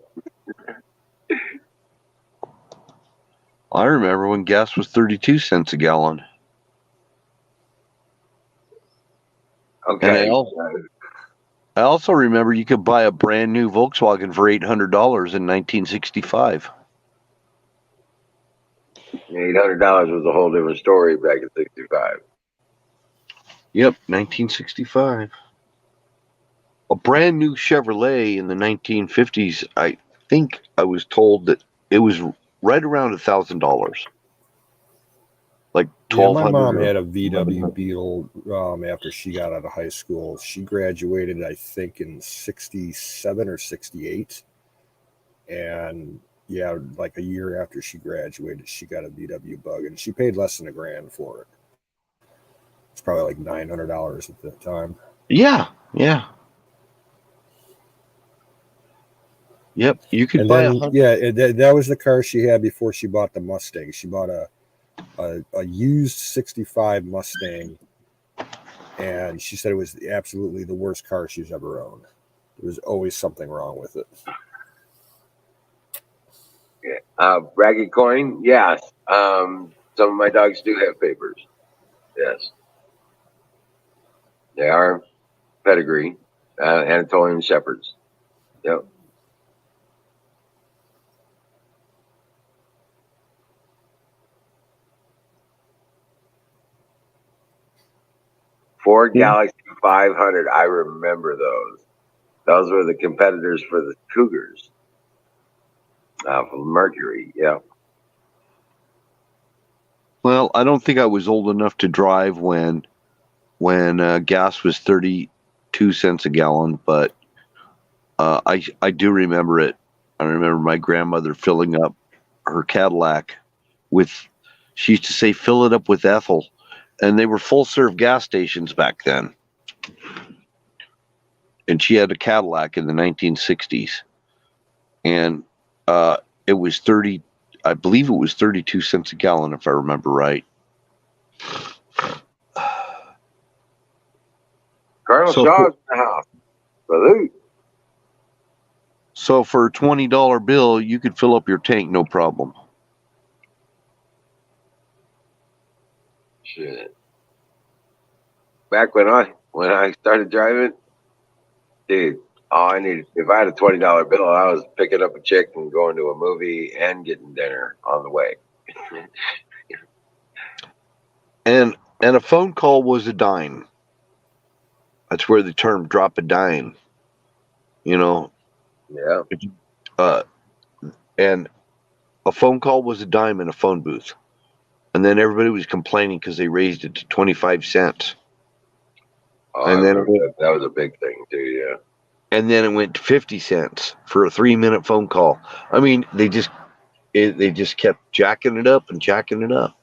I remember when gas was 32 cents a gallon. Okay. I also remember you could buy a brand new Volkswagen for $800 in 1965. $800 was a whole different story back in 65. Yep, 1965. A brand new Chevrolet in the 1950s, I think I was told that it was right around $1,000. Like $1,200. My mom had a VW Beetle after she got out of high school. She graduated, I think, in 67 or 68. And yeah, like a year after she graduated, she got a VW Bug, and she paid less than $1,000 for it. It's probably like $900 at that time. Yeah. Yep, you could buy that was the car she had before she bought the Mustang. She bought a used 65 Mustang, and she said it was absolutely the worst car she's ever owned. There was always something wrong with it. Ragged coin, yes. Some of my dogs do have papers. Yes. They are pedigree, Anatolian Shepherds. Yep. Ford Galaxy 500, I remember those. Those were the competitors for the Cougars. From Mercury, yeah. Well, I don't think I was old enough to drive when gas was 32 cents a gallon, but I do remember it. I remember my grandmother filling up her Cadillac with, she used to say, fill it up with Ethel. And they were full-serve gas stations back then. And she had a Cadillac in the 1960s. And it was I believe it was 32 cents a gallon, if I remember right. Colonel Shaw's in the house. Salute. So for a $20 bill, you could fill up your tank, no problem. Shit. Back when I started driving, dude, all I needed, if I had a $20 bill, I was picking up a chick and going to a movie and getting dinner on the way. And a phone call was a dime. That's where the term drop a dime, you know. Yeah. And a phone call was a dime in a phone booth. And then everybody was complaining because they raised it to 25 cents. Oh, and then that was a big thing too, yeah. And then it went to 50 cents for a 3-minute phone call. I mean, they just kept jacking it up and jacking it up.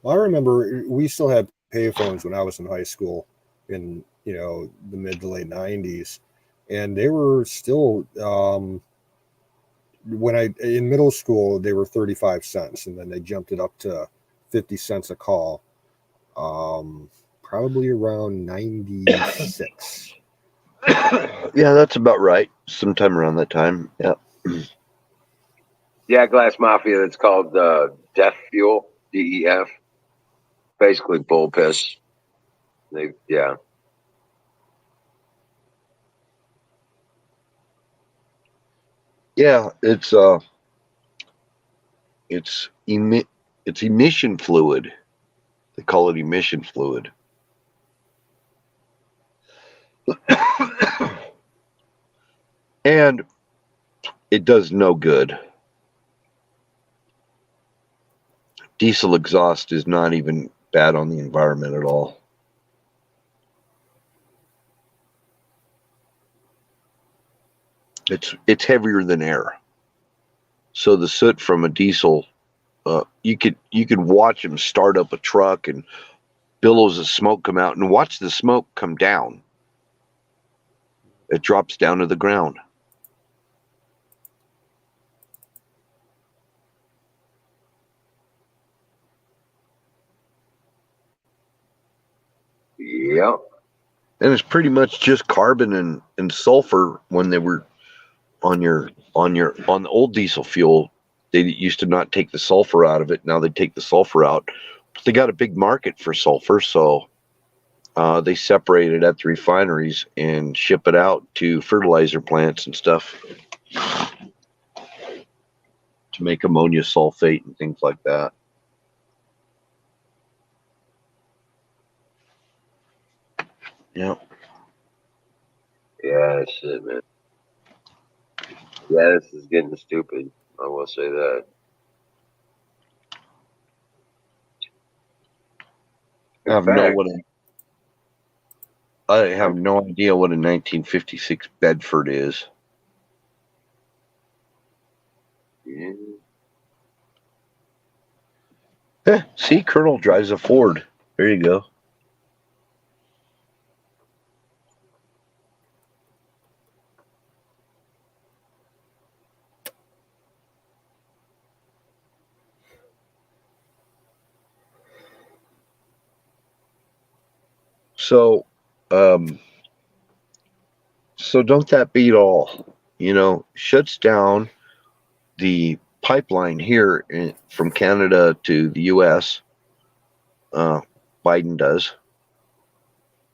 Well, I remember we still had payphones when I was in high school in, the mid to late 90s. And they were still, in middle school, they were 35 cents. And then they jumped it up to 50 cents a call. Probably around 96. Yeah, that's about right. Sometime around that time. Yeah. Yeah, Glass Mafia. That's called Death Fuel, DEF. Basically bull piss. Yeah. Yeah, it's emission fluid. They call it emission fluid. And it does no good. Diesel exhaust is not even bad on the environment at all. It's heavier than air. So the soot from a diesel, you could watch them start up a truck and billows of smoke come out, and watch the smoke come down. It drops down to the ground. Yep. And it's pretty much just carbon and sulfur when they were on the old diesel fuel. They used to not take the sulfur out of it. Now they take the sulfur out. But they got a big market for sulfur, so they separate it at the refineries and ship it out to fertilizer plants and stuff to make ammonia sulfate and things like that. Yeah. Yeah, shit, man. Yeah, this is getting stupid. I will say that. I have no idea what a 1956 Bedford is. Yeah. See, Colonel drives a Ford. There you go. So, so don't that beat all? Shuts down the pipeline here from Canada to the U.S. Biden does,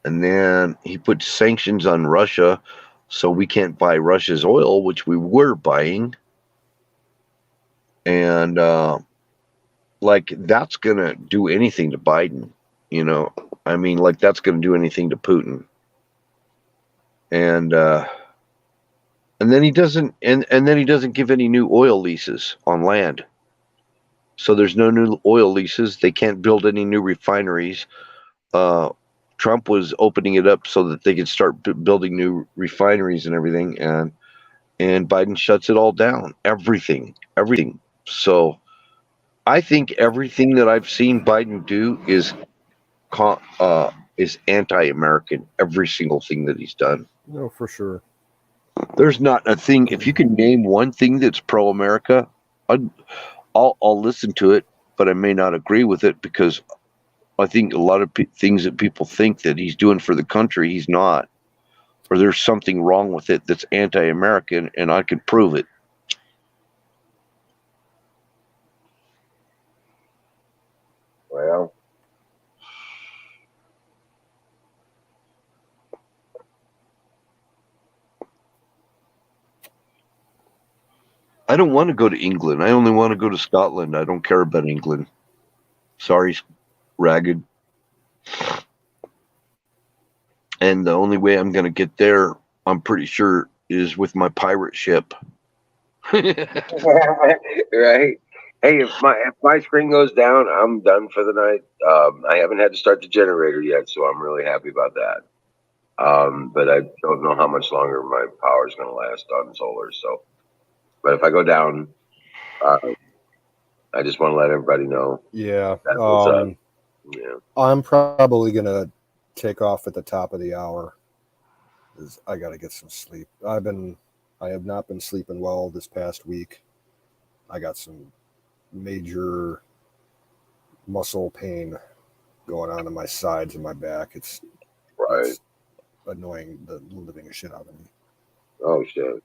and then he puts sanctions on Russia, so we can't buy Russia's oil, which we were buying, and like that's gonna do anything to Biden. I mean, like that's gonna do anything to Putin, and then he doesn't, and then he doesn't give any new oil leases on land. So there's no new oil leases. They can't build any new refineries. Trump was opening it up so that they could start building new refineries and everything, and Biden shuts it all down. Everything. So I think everything that I've seen Biden do is anti-American. Every single thing that he's done. No, for sure. There's not a thing. If you can name one thing that's pro-America, I'll listen to it, but I may not agree with it because I think a lot of things that people think that he's doing for the country, he's not, or there's something wrong with it that's anti-American, and I can prove it. Well, I don't want to go to England. I only want to go to Scotland. I don't care about England. Sorry, Ragged. And the only way I'm going to get there, I'm pretty sure, is with my pirate ship. right. Hey, if my screen goes down, I'm done for the night. I haven't had to start the generator yet, so I'm really happy about that. But I don't know how much longer my power is going to last on solar. So, but if I go down, I just want to let everybody know. Yeah. That's what's up. Yeah. I'm probably gonna take off at the top of the hour. 'Cause I got to get some sleep. I have not been sleeping well this past week. I got some major muscle pain going on in my sides and my back. It's annoying the living shit out of me. Oh shit.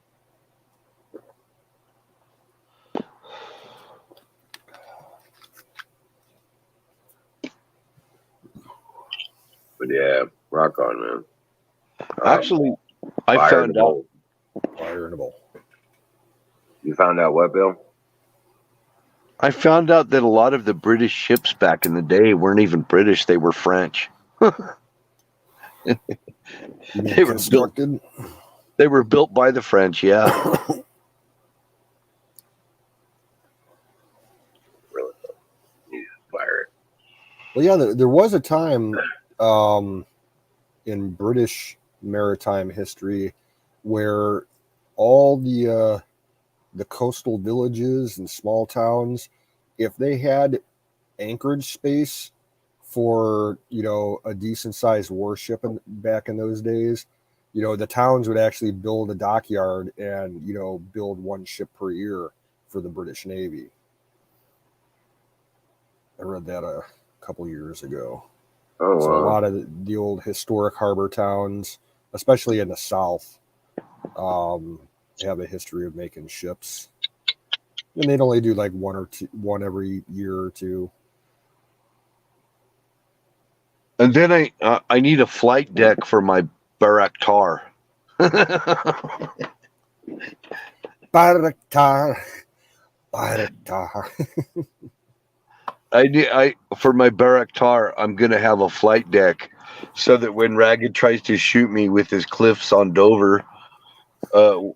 But yeah, rock on, man. Actually, I found out. Fire in a bowl. You found out what, Bill? I found out that a lot of the British ships back in the day weren't even British; they were French. They were constructed. They were built by the French, yeah. Really? You fire it. Well, yeah, there was a time in British maritime history where all the coastal villages and small towns, if they had anchorage space for, a decent sized warship back in those days, the towns would actually build a dockyard and, build one ship per year for the British Navy. I read that a couple years ago. Oh, So a wow. lot of the old historic harbor towns, especially in the South, have a history of making ships. And they'd only do like one every year or two. And then I need a flight deck for my Bayraktar. Bayraktar. For my Bayraktar, I'm gonna have a flight deck so that when Ragged tries to shoot me with his cliffs on Dover,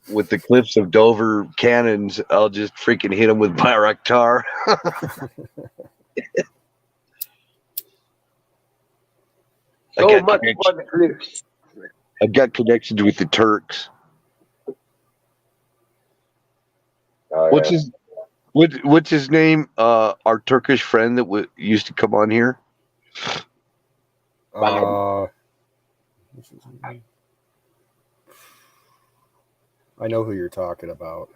with the cliffs of Dover cannons, I'll just freaking hit him with Bayraktar. So much fun to cruise. I've got connections with the Turks. Oh, What's yeah. what's his name? Our Turkish friend that used to come on here. I know who you're talking about.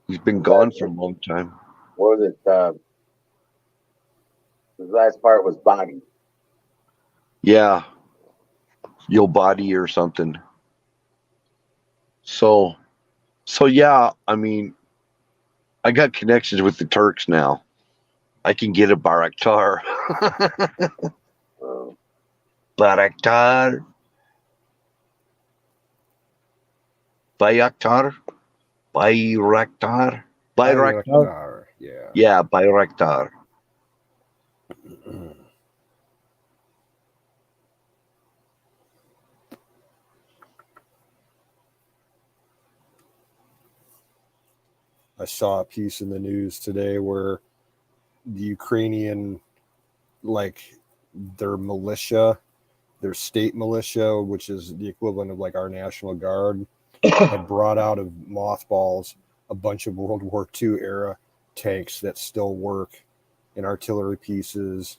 He's been gone for a long time. What was it? The last part was body. Yeah, Yo Body or something. So yeah. I mean, I got connections with the Turks now. I can get a Bayraktar. Bayraktar. Bayraktar. Bayraktar. Bayraktar. Yeah. Yeah, Bayraktar. I saw a piece in the news today where the Ukrainian, like their militia, their state militia, which is the equivalent of like our National Guard, had brought out of mothballs a bunch of World War II era tanks that still work, and artillery pieces,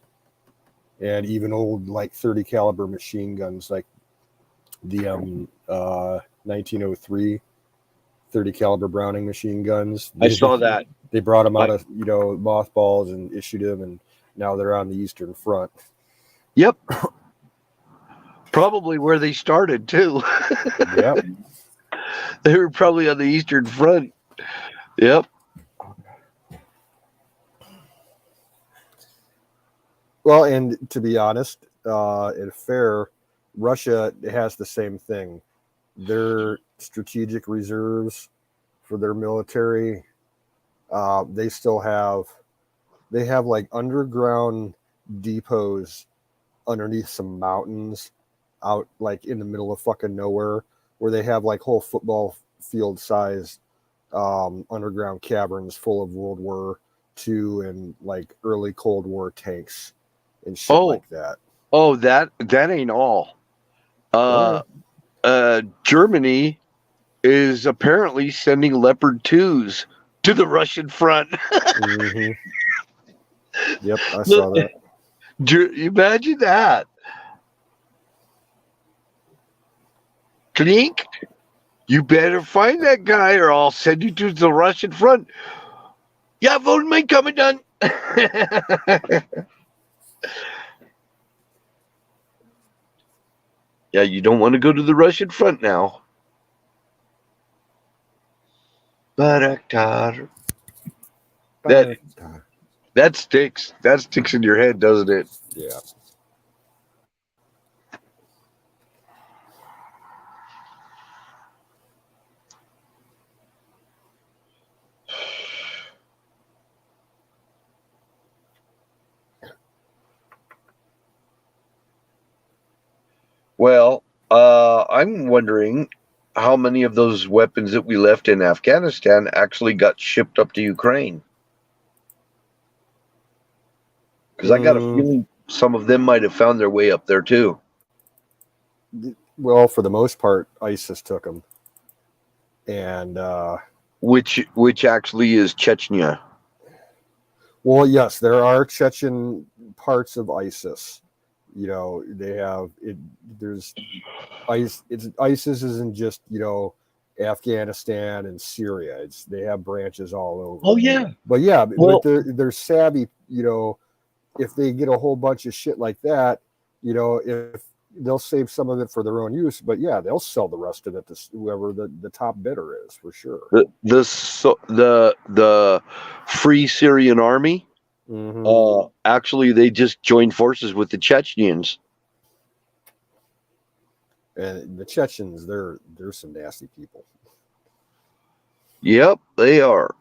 and even old like 30 caliber machine guns, like the 1903 30 caliber Browning machine guns. I saw that. They brought them out of mothballs and issued them, and now they're on the Eastern Front. Yep. Probably where they started too. Yep. They were probably on the Eastern Front. Yep. Well, and to be honest, and fair, Russia has the same thing. Their strategic reserves for their military, they have like underground depots underneath some mountains out like in the middle of fucking nowhere, where they have like whole football field size underground caverns full of World War II and like early Cold War tanks and shit like that. Oh, that ain't all. Germany is apparently sending Leopard 2s to the Russian front. Mm-hmm. Yep, I saw that. Imagine that. Klink, you better find that guy or I'll send you to the Russian front. Ja, wollen mein Kommandant. Yeah, you don't want to go to the Russian front now. Bayraktar. That sticks. That sticks in your head, doesn't it? Yeah. Well, I'm wondering how many of those weapons that we left in Afghanistan actually got shipped up to Ukraine. Because I got a feeling some of them might have found their way up there too. Well, for the most part, ISIS took them, and which actually is Chechnya. Well, yes, there are Chechen parts of ISIS. You know, they have it. There's ISIS isn't just, you know, Afghanistan and Syria. They have branches all over. Oh yeah. But yeah, Well, but they're savvy. You know, if they get a whole bunch of shit like that, you know, if they'll save some of it for their own use, but yeah, they'll sell the rest of it to whoever the top bidder is, for sure. the Free Syrian Army, actually, they just joined forces with the Chechens. And the Chechens, they're some nasty people. Yep, they are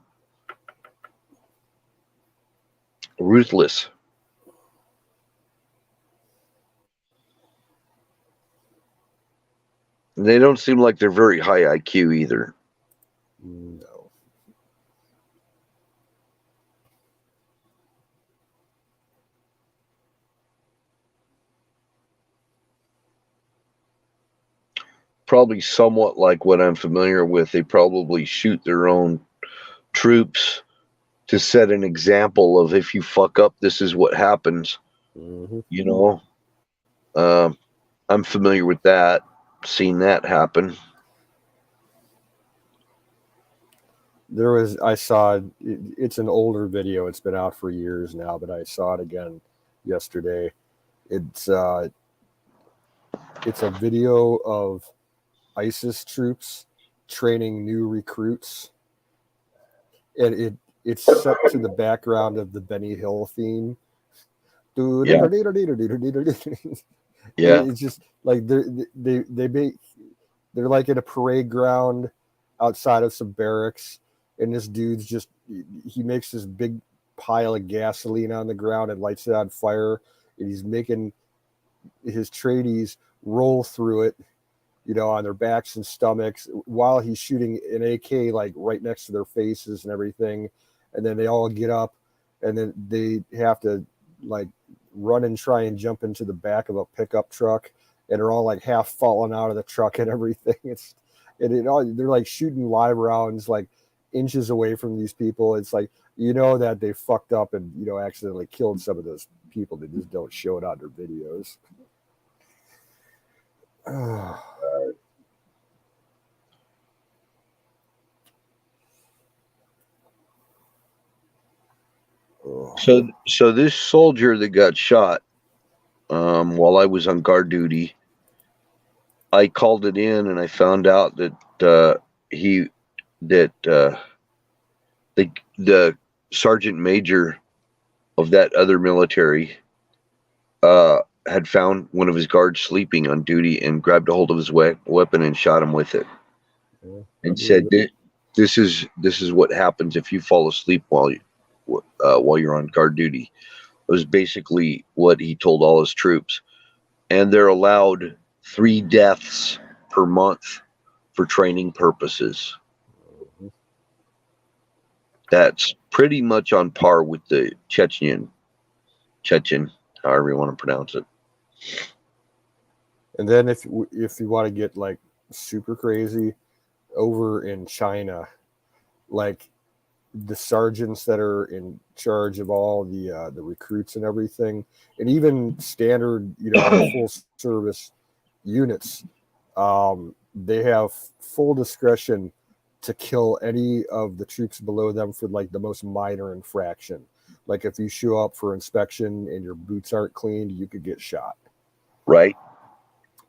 ruthless. They don't seem like they're very high IQ either. No. Probably somewhat like what I'm familiar with. They probably shoot their own troops to set an example of, if you fuck up, this is what happens. You know, I'm familiar with that. Seen that happen. I saw it's an older video. It's been out for years now, but I saw it again yesterday. It's a video of ISIS troops training new recruits, and it's set to the background of the Benny Hill theme. Yeah. Yeah. It's just like they're like in a parade ground outside of some barracks, and this dude's just, he makes this big pile of gasoline on the ground and lights it on fire, and he's making his tradies roll through it, you know, on their backs and stomachs, while he's shooting an AK like right next to their faces and everything. And then they all get up, and then they have to like run and try and jump into the back of a pickup truck, and they're all like half falling out of the truck and everything. They're like shooting live rounds like inches away from these people. It's like, you know, that they fucked up and, you know, accidentally killed some of those people. They just don't show it on their videos. So this soldier that got shot while I was on guard duty, I called it in, and I found out that the sergeant major of that other military had found one of his guards sleeping on duty and grabbed a hold of his weapon and shot him with it, and said, "This is what happens if you fall asleep while you're on guard duty." It was basically what he told all his troops, and they're allowed 3 deaths per month for training purposes. That's pretty much on par with the Chechen, however you want to pronounce it. And then if you want to get like super crazy, over in China, like the sergeants that are in charge of all the recruits and everything, and even standard, you know, full service units, they have full discretion to kill any of the troops below them for like the most minor infraction. Like if you show up for inspection and your boots aren't cleaned, you could get shot. Right.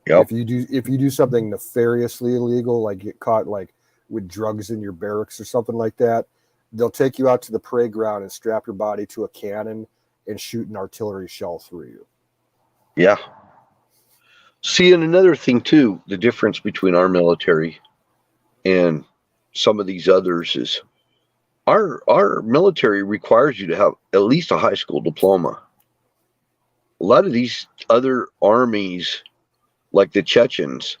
Yep. If you do something nefariously illegal, like get caught like with drugs in your barracks or something like that, they'll take you out to the parade ground and strap your body to a cannon and shoot an artillery shell through you. Yeah. See, and another thing too, the difference between our military and some of these others is our military requires you to have at least a high school diploma. A lot of these other armies, like the Chechens,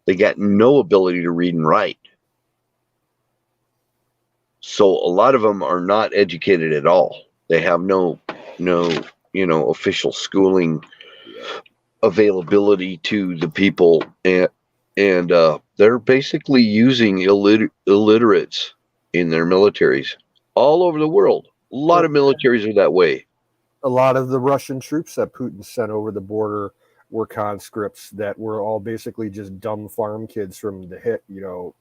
they got no ability to read and write. So a lot of them are not educated at all. They have no, official schooling availability to the people, and they're basically using illiterates in their militaries all over the world. A lot of militaries are that way. a lot of the Russian troops that Putin sent over the border were conscripts that were all basically just dumb farm kids from the hit, the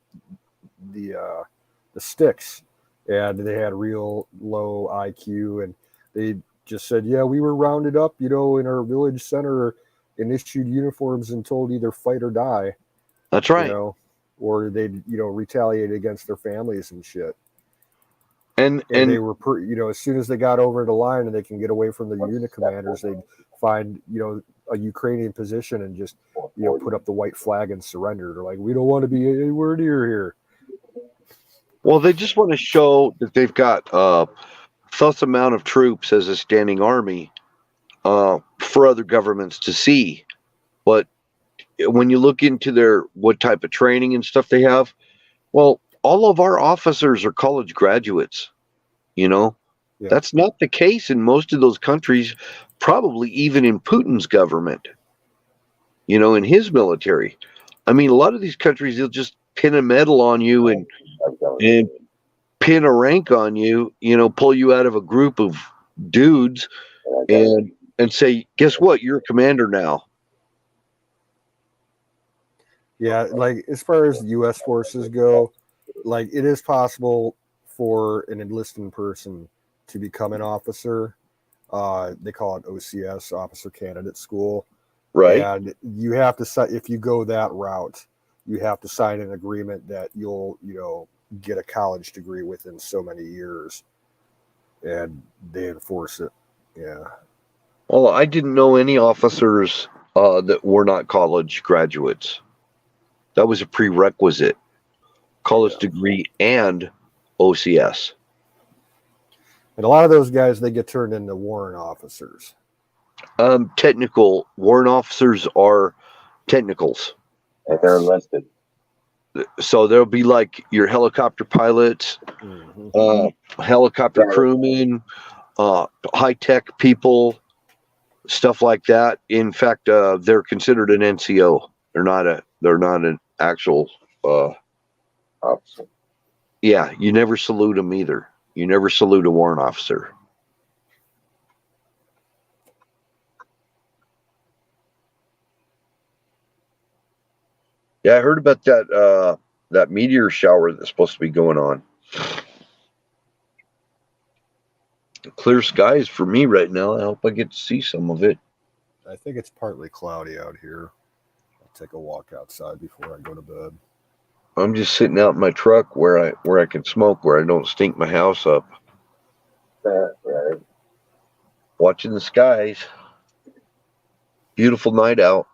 sticks, and they had real low IQ, and they just said, "Yeah, we were rounded up, in our village center, and issued uniforms and told either fight or die." That's right. Or they'd retaliate against their families and shit. And they were, as soon as they got over the line and they can get away from the unit commanders, they'd find, a Ukrainian position and just, put up the white flag and surrender. They're like, we don't want to be anywhere near here. Well, they just want to show that they've got such amount of troops as a standing army for other governments to see. But when you look into what type of training and stuff they have, well, all of our officers are college graduates. Yeah. That's not the case in most of those countries, probably even in Putin's government, in his military. I mean, a lot of these countries, they'll just pin a medal on you and pin a rank on you, pull you out of a group of dudes and say, guess what? You're a commander now. Yeah, like as far as U.S. forces go, like it is possible for an enlisted person to become an officer. They call it OCS, Officer Candidate School. Right. And you have to, if you go that route, you have to sign an agreement that you'll, get a college degree within so many years, and they enforce it. Yeah. Well, I didn't know any officers that were not college graduates. That was a prerequisite, college degree and OCS. And a lot of those guys, they get turned into warrant officers. Technical warrant officers are technicals. And they're enlisted. So there'll be like your helicopter pilots, helicopter crewmen, high-tech people, stuff like that. In fact, they're considered an NCO. They're not an actual officer. Yeah, you never salute them either. You never salute a warrant officer. Yeah, I heard about that meteor shower that's supposed to be going on. Clear skies for me right now. I hope I get to see some of it. I think it's partly cloudy out here. I'll take a walk outside before I go to bed. I'm just sitting out in my truck where I can smoke, where I don't stink my house up. Right. Watching the skies. Beautiful night out.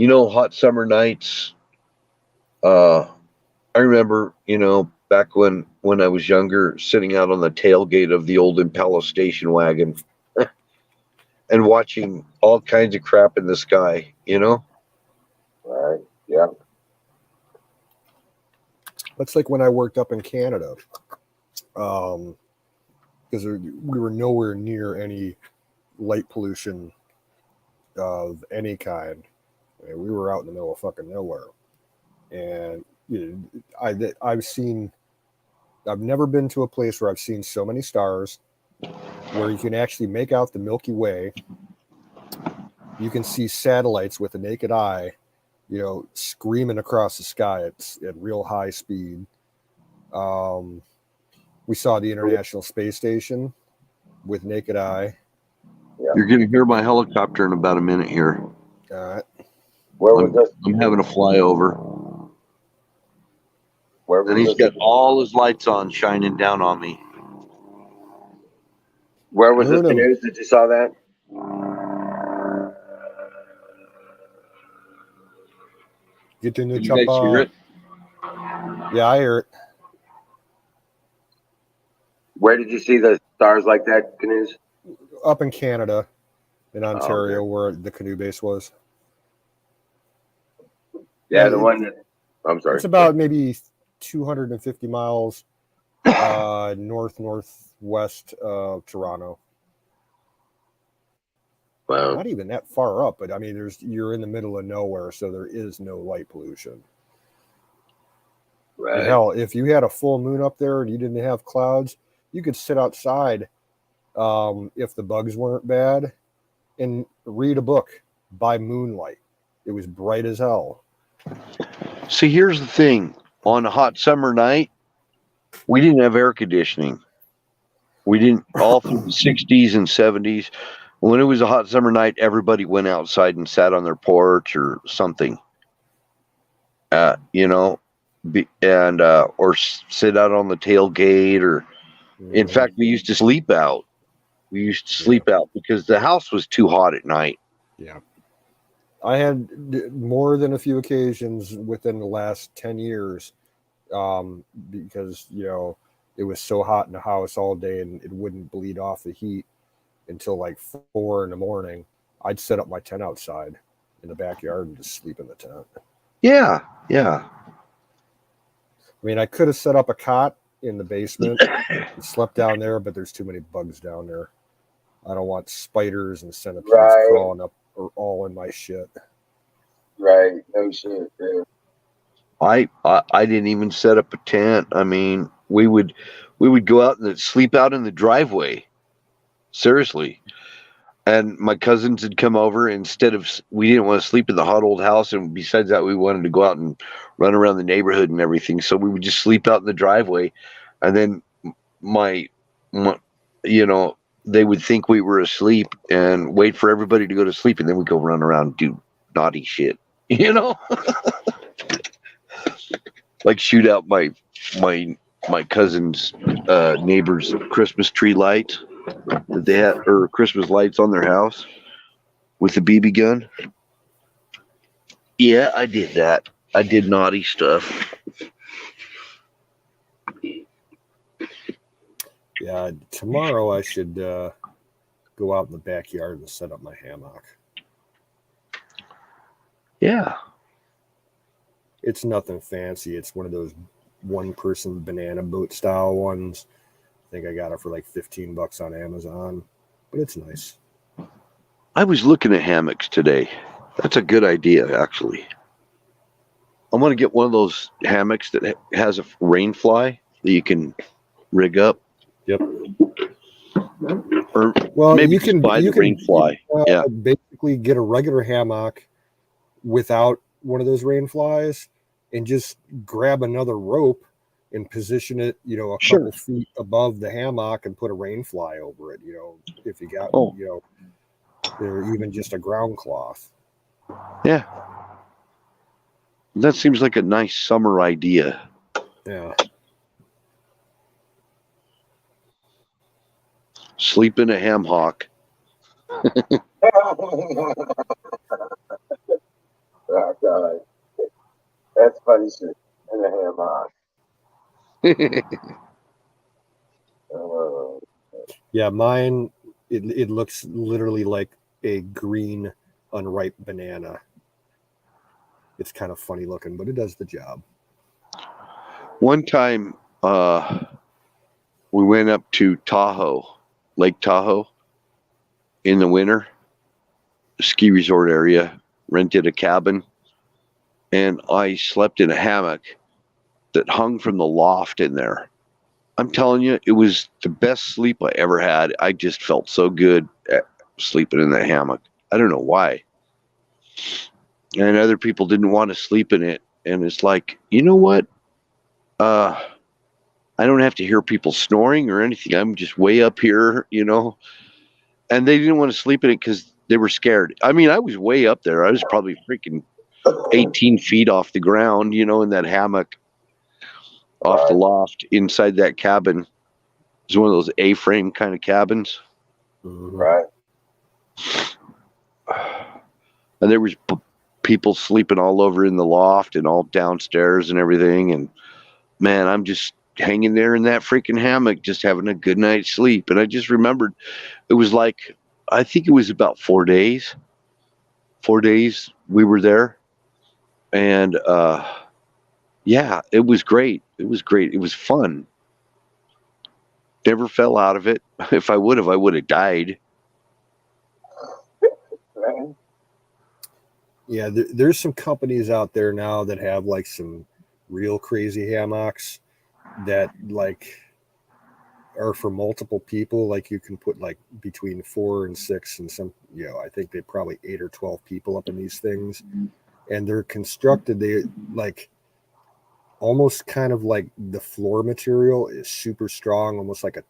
Hot summer nights. I remember, back when I was younger, sitting out on the tailgate of the old Impala station wagon and watching all kinds of crap in the sky, Right. Yeah. That's like when I worked up in Canada, because we were nowhere near any light pollution of any kind. I mean, we were out in the middle of fucking nowhere, and I've never been to a place where I've seen so many stars, where you can actually make out the Milky Way. You can see satellites with the naked eye, screaming across the sky at real high speed. We saw the International Space Station with naked eye. Yeah. You're going to hear my helicopter in about a minute here. All right. Where was this? I'm having a flyover. Where was And he's this? got all his lights on shining down on me. Where was this Heard him. news that you saw that? Get in the Did you guys hear it? Yeah, I hear it. Where did you see the stars like that, Canoes? Up in Canada, in Ontario, okay. where the canoe base was. Yeah, the one that. I'm sorry. It's about maybe 250 miles northwest of Toronto. Wow. Not even that far up, but I mean, you're in the middle of nowhere, so there is no light pollution. Right. Hell, if you had a full moon up there and you didn't have clouds, you could sit outside if the bugs weren't bad and read a book by moonlight. It was bright as hell. See, here's the thing. On a hot summer night, we didn't have air conditioning. We didn't, all through the 60s and 70s. When it was a hot summer night, everybody went outside and sat on their porch or something. You know, or sit out on the tailgate, or in fact, we used to sleep out. We used to sleep out because the house was too hot at night. Yeah. I had more than a few occasions within the last 10 years because, you know, it was so hot in the house all day and it wouldn't bleed off the heat until like 4 in the morning. I'd set up my tent outside in the backyard and just sleep in the tent. Yeah, yeah. I mean, I could have set up a cot in the basement and slept down there, but there's too many bugs down there. I don't want spiders and centipedes crawling up or all in my shit. Right. No shit, dude. I didn't even set up a tent. I mean, we would go out and sleep out in the driveway. Seriously. And my cousins had come over. Instead of, we didn't want to sleep in the hot old house, and besides that, we wanted to go out and run around the neighborhood and everything. So we would just sleep out in the driveway, and then my you know, they would think we were asleep and wait for everybody to go to sleep, and then we'd go run around and do naughty shit, you know. Like shoot out my cousin's neighbor's Christmas tree light that they had, or Christmas lights on their house with the BB gun. Yeah, I did that. I did naughty stuff. Yeah, tomorrow I should go out in the backyard and set up my hammock. Yeah. It's nothing fancy. It's one of those one-person banana boat style ones. I think I got it for like $15 on Amazon, but it's nice. I was looking at hammocks today. That's a good idea, actually. I'm going to get one of those hammocks that has a rain fly that you can rig up. Yep. Or well, maybe you can buy the rain fly. Yeah. Basically get a regular hammock without one of those rain flies and just grab another rope and position it, you know, a couple feet above the hammock and put a rain fly over it, you know, if you got, you know, or even just a ground cloth. Yeah. That seems like a nice summer idea. Yeah. Sleep in a ham hock. Oh, God. That's funny shit. In a hammock. Yeah, mine, it looks literally like a green unripe banana. It's kind of funny looking, but it does the job. One time we went up to Tahoe, Lake Tahoe, in the winter, ski resort area, rented a cabin, and I slept in a hammock that hung from the loft in there. I'm telling you, it was the best sleep I ever had. I just felt so good at sleeping in that hammock. I don't know why. And other people didn't want to sleep in it. And it's like, you know what? I don't have to hear people snoring or anything. I'm just way up here, you know. And they didn't want to sleep in it because they were scared. I mean, I was way up there. I was probably freaking 18 feet off the ground, you know, in that hammock off the loft inside that cabin. It was one of those A-frame kind of cabins. Right. And there was people sleeping all over in the loft and all downstairs and everything. And man, I'm just hanging there in that freaking hammock, just having a good night's sleep. And I just remembered it was like, I think it was about 4 days. 4 days we were there. And yeah, it was great. It was great. It was fun. Never fell out of it. If I would have died. Right. Yeah, there's some companies out there now that have like some real crazy hammocks that like are for multiple people. Like you can put like between 4 and 6 and some, I think they probably 8 or 12 people up in these things. And they're constructed, they like almost kind of like the floor material is super strong, almost like a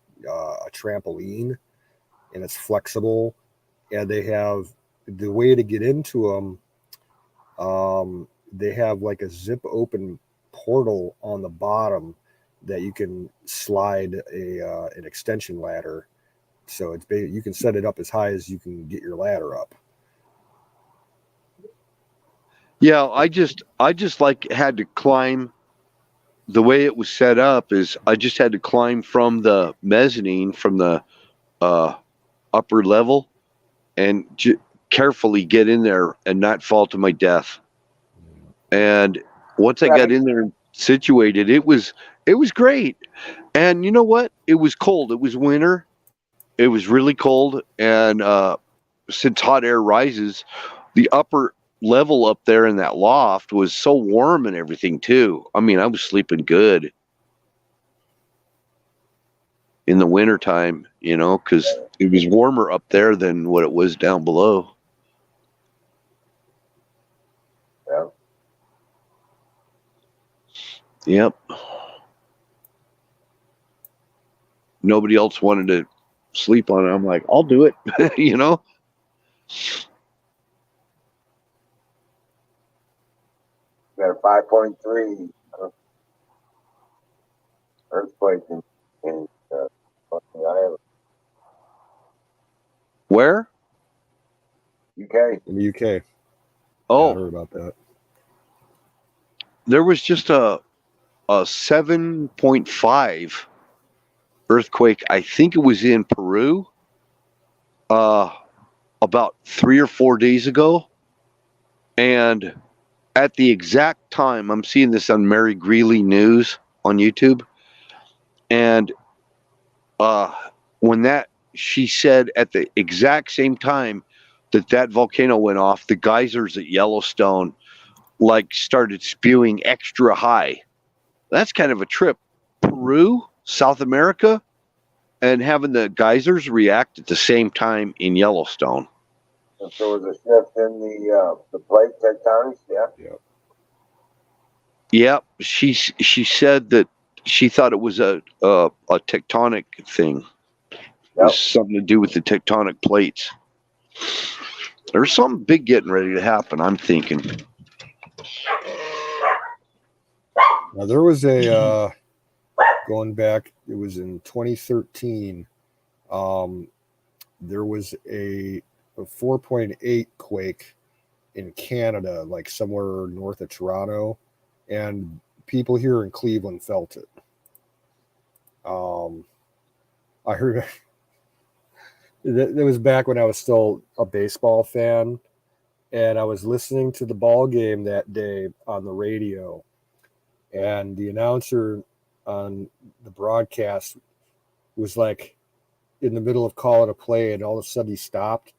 trampoline, and it's flexible. And they have the way to get into them. They have like a zip open portal on the bottom that you can slide an extension ladder. So you can set it up as high as you can get your ladder up. Yeah, I just like had to climb. The way it was set up is I just had to climb from the mezzanine, from the upper level, and carefully get in there and not fall to my death. And once I got in there and situated, it was great. And you know what? It was cold. It was winter. It was really cold. And since hot air rises, the upper level up there in that loft was so warm and everything too. I mean, I was sleeping good in the wintertime, because it was warmer up there than what it was down below. Yeah. Yep. Nobody else wanted to sleep on it. I'm like, I'll do it, Got a 5.3 earthquake in Iowa. Where? UK. In the UK. Oh, I heard about that. There was just a 7.5 earthquake. I think it was in Peru about 3 or 4 days ago. And at the exact time, I'm seeing this on Mary Greeley News on YouTube. And she said at the exact same time that volcano went off, the geysers at Yellowstone started spewing extra high. That's kind of a trip. Peru, South America, and having the geysers react at the same time in Yellowstone. So was a shift in the plate tectonics, yeah. Yep, she said that she thought it was a tectonic thing. It was something to do with the tectonic plates. There's something big getting ready to happen, I'm thinking. Now there was going back, it was in 2013. There was a 4.8 quake in Canada, like somewhere north of Toronto, and people here in Cleveland felt it. I heard it was back when I was still a baseball fan, and I was listening to the ball game that day on the radio, and the announcer on the broadcast was like in the middle of calling a play, and all of a sudden he stopped.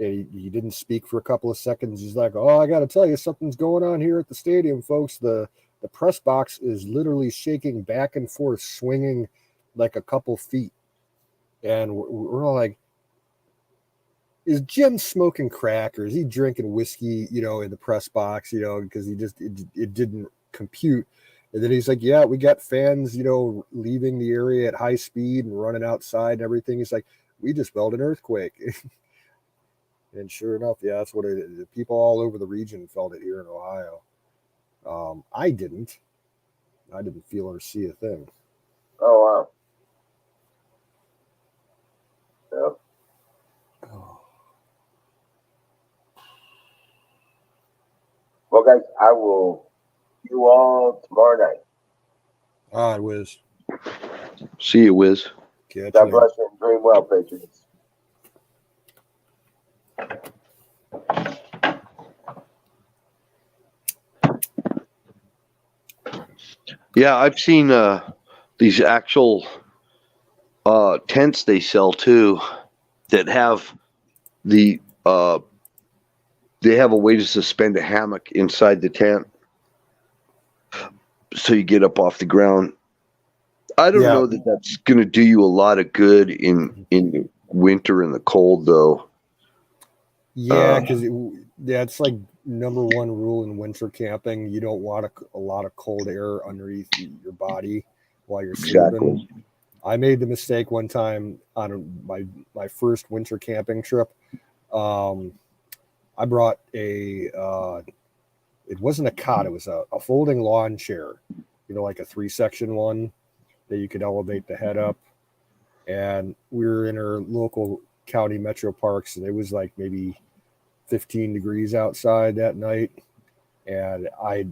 And he didn't speak for a couple of seconds. He's like, "Oh, I got to tell you, something's going on here at the stadium, folks. The press box is literally shaking back and forth, swinging like a couple feet." And we're all like, "Is Jim smoking crack, or is he drinking whiskey, in the press box, because it didn't compute." And then he's like, "Yeah, we got fans, leaving the area at high speed and running outside and everything." He's like, "We just felt an earthquake." And sure enough, yeah, that's what it is. People all over the region felt it here in Ohio. I didn't feel or see a thing. Oh, wow. Yeah. Oh. Well, guys, I will see you all tomorrow night. All right, Wiz. See you, Wiz. God bless you and dream well, Patriots. Yeah, I've seen these actual tents they sell too that have they have a way to suspend a hammock inside the tent so you get up off the ground. I don't Yeah. know that that's going to do you a lot of good in the winter and the cold, though. Yeah, because it's like number one rule in winter camping. You don't want a lot of cold air underneath your body while you're sleeping. Exactly. I made the mistake one time on my first winter camping trip. I brought it wasn't a cot, it was a folding lawn chair, like a 3-section one that you could elevate the head up. And we were in our local county metro parks, and it was like maybe 15 degrees outside that night. And I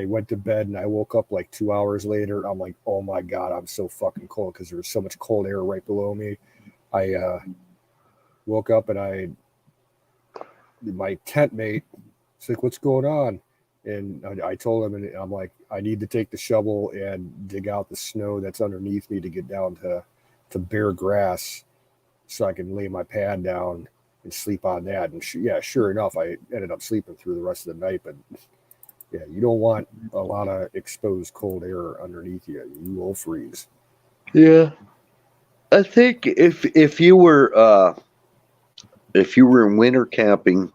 went to bed and I woke up like 2 hours later. I'm like, oh my God, I'm so fucking cold because there was so much cold air right below me. I woke up and my tent mate, it's like, what's going on? And I told him, and I'm like, I need to take the shovel and dig out the snow that's underneath me to get down to bare grass so I can lay my pad down and sleep on that. And sure enough, I ended up sleeping through the rest of the night. But yeah, you don't want a lot of exposed cold air underneath you. You will freeze. Yeah, I think if you were in winter camping,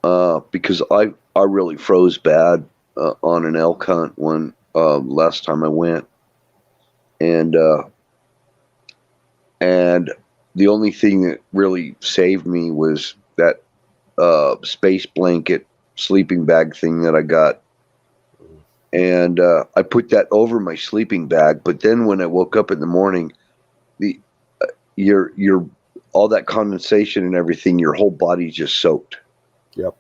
because I really froze bad on an elk hunt one last time I went, and the only thing that really saved me was that space blanket sleeping bag thing that I got. And I put that over my sleeping bag. But then when I woke up in the morning, your all that condensation and everything, your whole body's just soaked. Yep.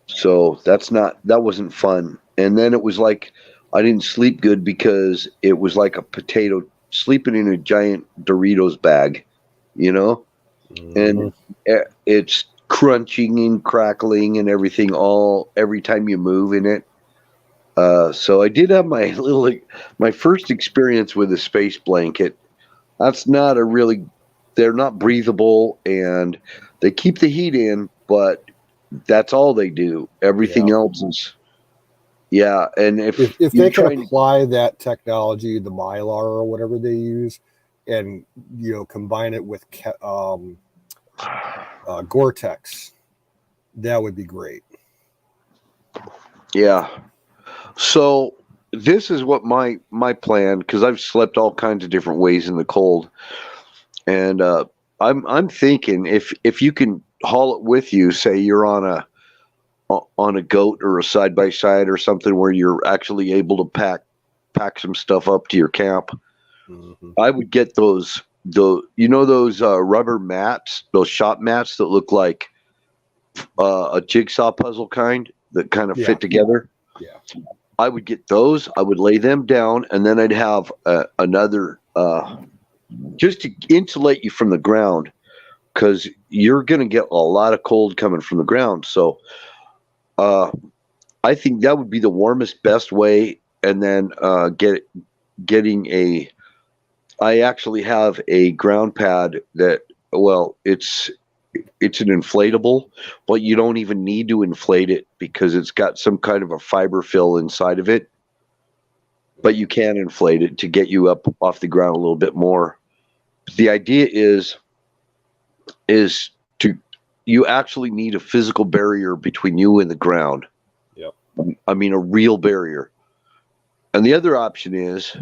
So that wasn't fun. And then it was like I didn't sleep good because it was like a potato sleeping in a giant Doritos bag, and it's crunching and crackling and everything every time you move in it. So I did have my first experience with a space blanket. That's not they're not breathable and they keep the heat in, but that's all they do. Everything else is, yeah. And if they can apply that technology, the Mylar or whatever they use, and combine it with Gore-Tex, that would be great. Yeah. So this is what my plan, because I've slept all kinds of different ways in the cold, and I'm thinking if you can haul it with you, say you're on a goat or a side by side or something where you're actually able to pack some stuff up to your camp. Mm-hmm. I would get those rubber mats, those shop mats that look like a jigsaw puzzle kind that kind of fit together. Yeah. I would get those. I would lay them down, and then I'd have another just to insulate you from the ground, because you're going to get a lot of cold coming from the ground. So I think that would be the warmest, best way. And then I actually have a ground pad that, well, it's an inflatable, but you don't even need to inflate it because it's got some kind of a fiber fill inside of it. But you can inflate it to get you up off the ground a little bit more. The idea is you actually need a physical barrier between you and the ground. Yep. I mean, a real barrier. And the other option is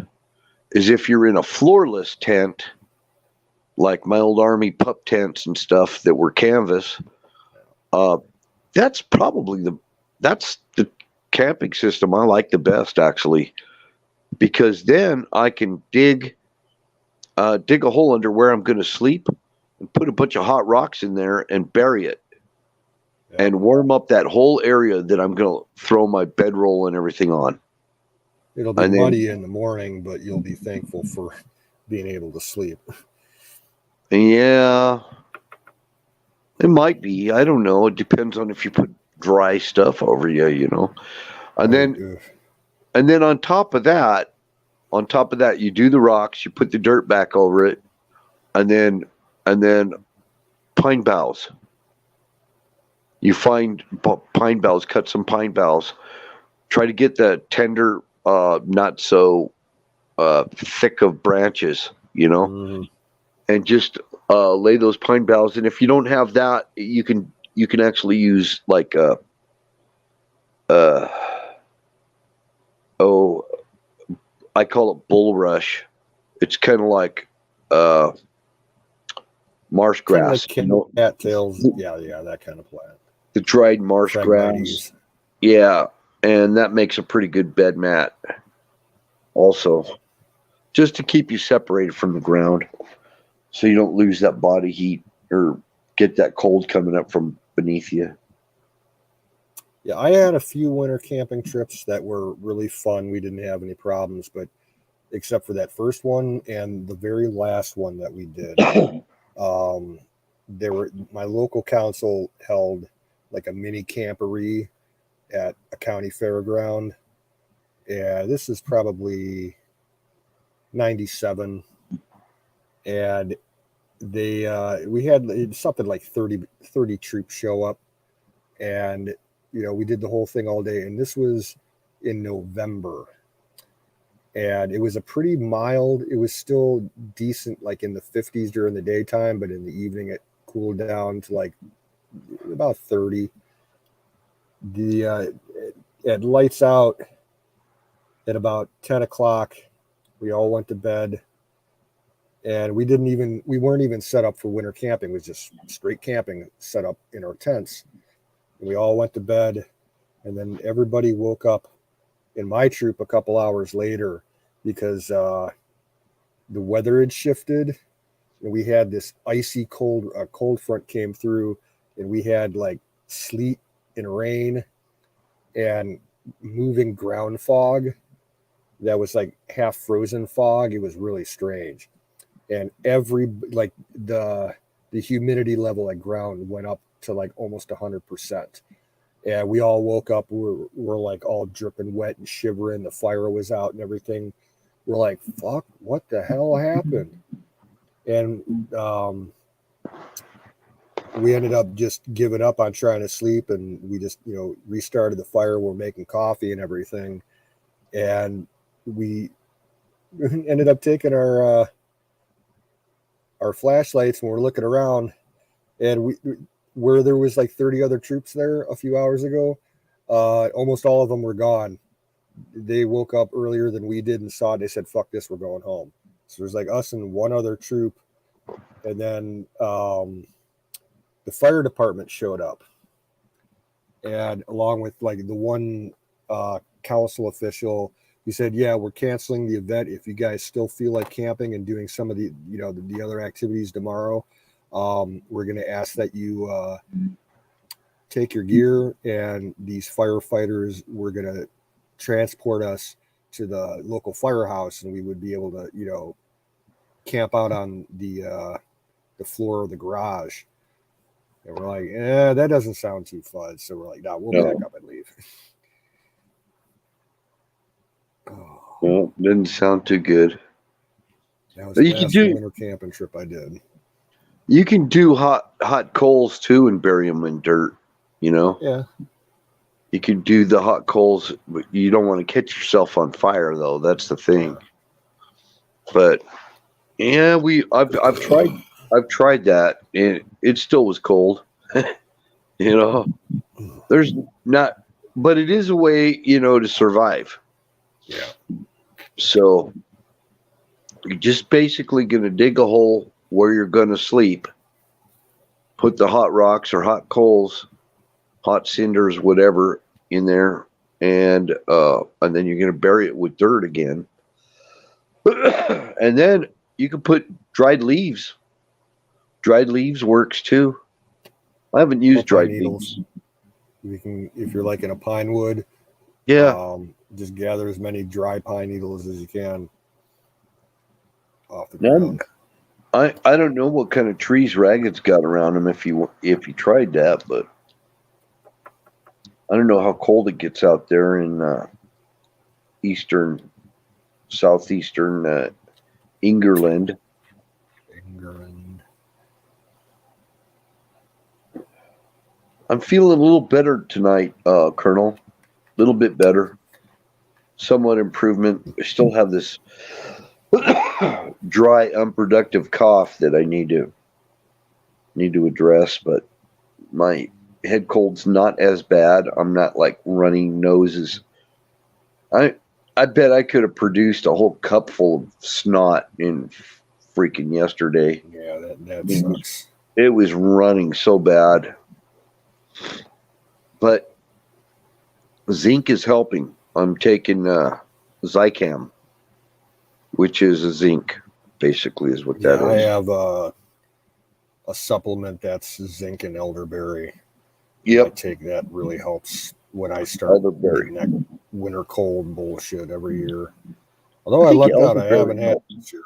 if you're in a floorless tent, like my old Army pup tents and stuff that were canvas, that's probably the camping system I like the best, actually, because then I can dig a hole under where I'm going to sleep and put a bunch of hot rocks in there and bury it and warm up that whole area that I'm going to throw my bedroll and everything on. It'll be muddy in the morning, but you'll be thankful for being able to sleep. Yeah, it might be. I don't know. It depends on if you put dry stuff over you, And then on top of that, you do the rocks, you put the dirt back over it, and then pine boughs. You find pine boughs, cut some pine boughs. Try to get the tender, not so thick of branches, you know, Mhm. and just lay those pine boughs. And if you don't have that, you can actually use like oh, I call it bulrush. It's kind of like marsh Kind of grass, like you know, cattails. Yeah, that kind of plant. the dried marsh grass. Phragmites. Yeah, and that makes a pretty good bed mat. Also, just to keep you separated from the ground, so you don't lose that body heat or get that cold coming up from beneath you. Yeah, I had a few winter camping trips that were really fun. We didn't have any problems, but except for that first one and the very last one that we did, there were my local council held like a mini camporee at a county fairground. Yeah, this is probably 97, and they we had something like 30 troops show up, and we did the whole thing all day, and this was in November, and it was a pretty mild, it was still decent, like in the 50s during the daytime, but in the evening it cooled down to like about 30. It lights out at about 10 o'clock. We all went to bed, and we weren't even set up for winter camping. It was just straight camping set up in our tents. And we all went to bed, and then everybody woke up in my troop a couple hours later because the weather had shifted, and we had this icy cold front came through, and we had like sleet and rain and moving ground fog that was like half frozen fog. It was really strange, and like the humidity level at ground went up to like almost 100%. And we all woke up. We're like all dripping wet and shivering. The fire was out and everything. We're like, fuck, what the hell happened? And we ended up just giving up on trying to sleep, and we just restarted the fire. We're making coffee and everything, and we ended up taking our flashlights, and we're looking around, and we where there was like 30 other troops there a few hours ago, almost all of them were gone. They woke up earlier than we did and saw it. They said, fuck this, we're going home. So there's like us and one other troop, and then the fire department showed up, and along with like the one council official, he said, yeah, we're canceling the event. If you guys still feel like camping and doing some of the the other activities tomorrow, we're going to ask that you take your gear, and these firefighters were going to transport us to the local firehouse, and we would be able to camp out on the floor of the garage. And we're like, that doesn't sound too fun. So we're like, nah, we'll pack up and leave. Well, didn't sound too good. That was the last winter camping trip I did. You can do hot coals too and bury them in dirt, Yeah. You can do the hot coals, but you don't want to catch yourself on fire though. That's the thing. But yeah, I've tried that, and it still was cold. There's not, but it is a way, to survive. Yeah. So you're just basically going to dig a hole where you're going to sleep, put the hot rocks or hot coals, hot cinders, whatever in there, and then you're going to bury it with dirt again. And then you can put dried leaves. Dried leaves works too. I haven't used dried leaves. You can, if you're like in a pine wood, just gather as many dry pine needles as you can off the ground. I don't know what kind of trees Ragged's got around them if you tried that, but I don't know how cold it gets out there in southeastern England. I'm feeling a little better tonight, Colonel. A little bit better. Somewhat improvement. I still have this dry, unproductive cough that I need to address, but my head cold's not as bad. I'm not like running noses. I bet I could have produced a whole cup full of snot in freaking yesterday. Yeah, that sucks. It was running so bad. But zinc is helping. I'm taking Zicam, which is a zinc, basically, is what that I is. have a supplement that's zinc and elderberry. I Yep, take that, really helps when I start elderberry. getting that winter cold bullshit every year. Although I think lucked out, I elderberry haven't had helps. it this year.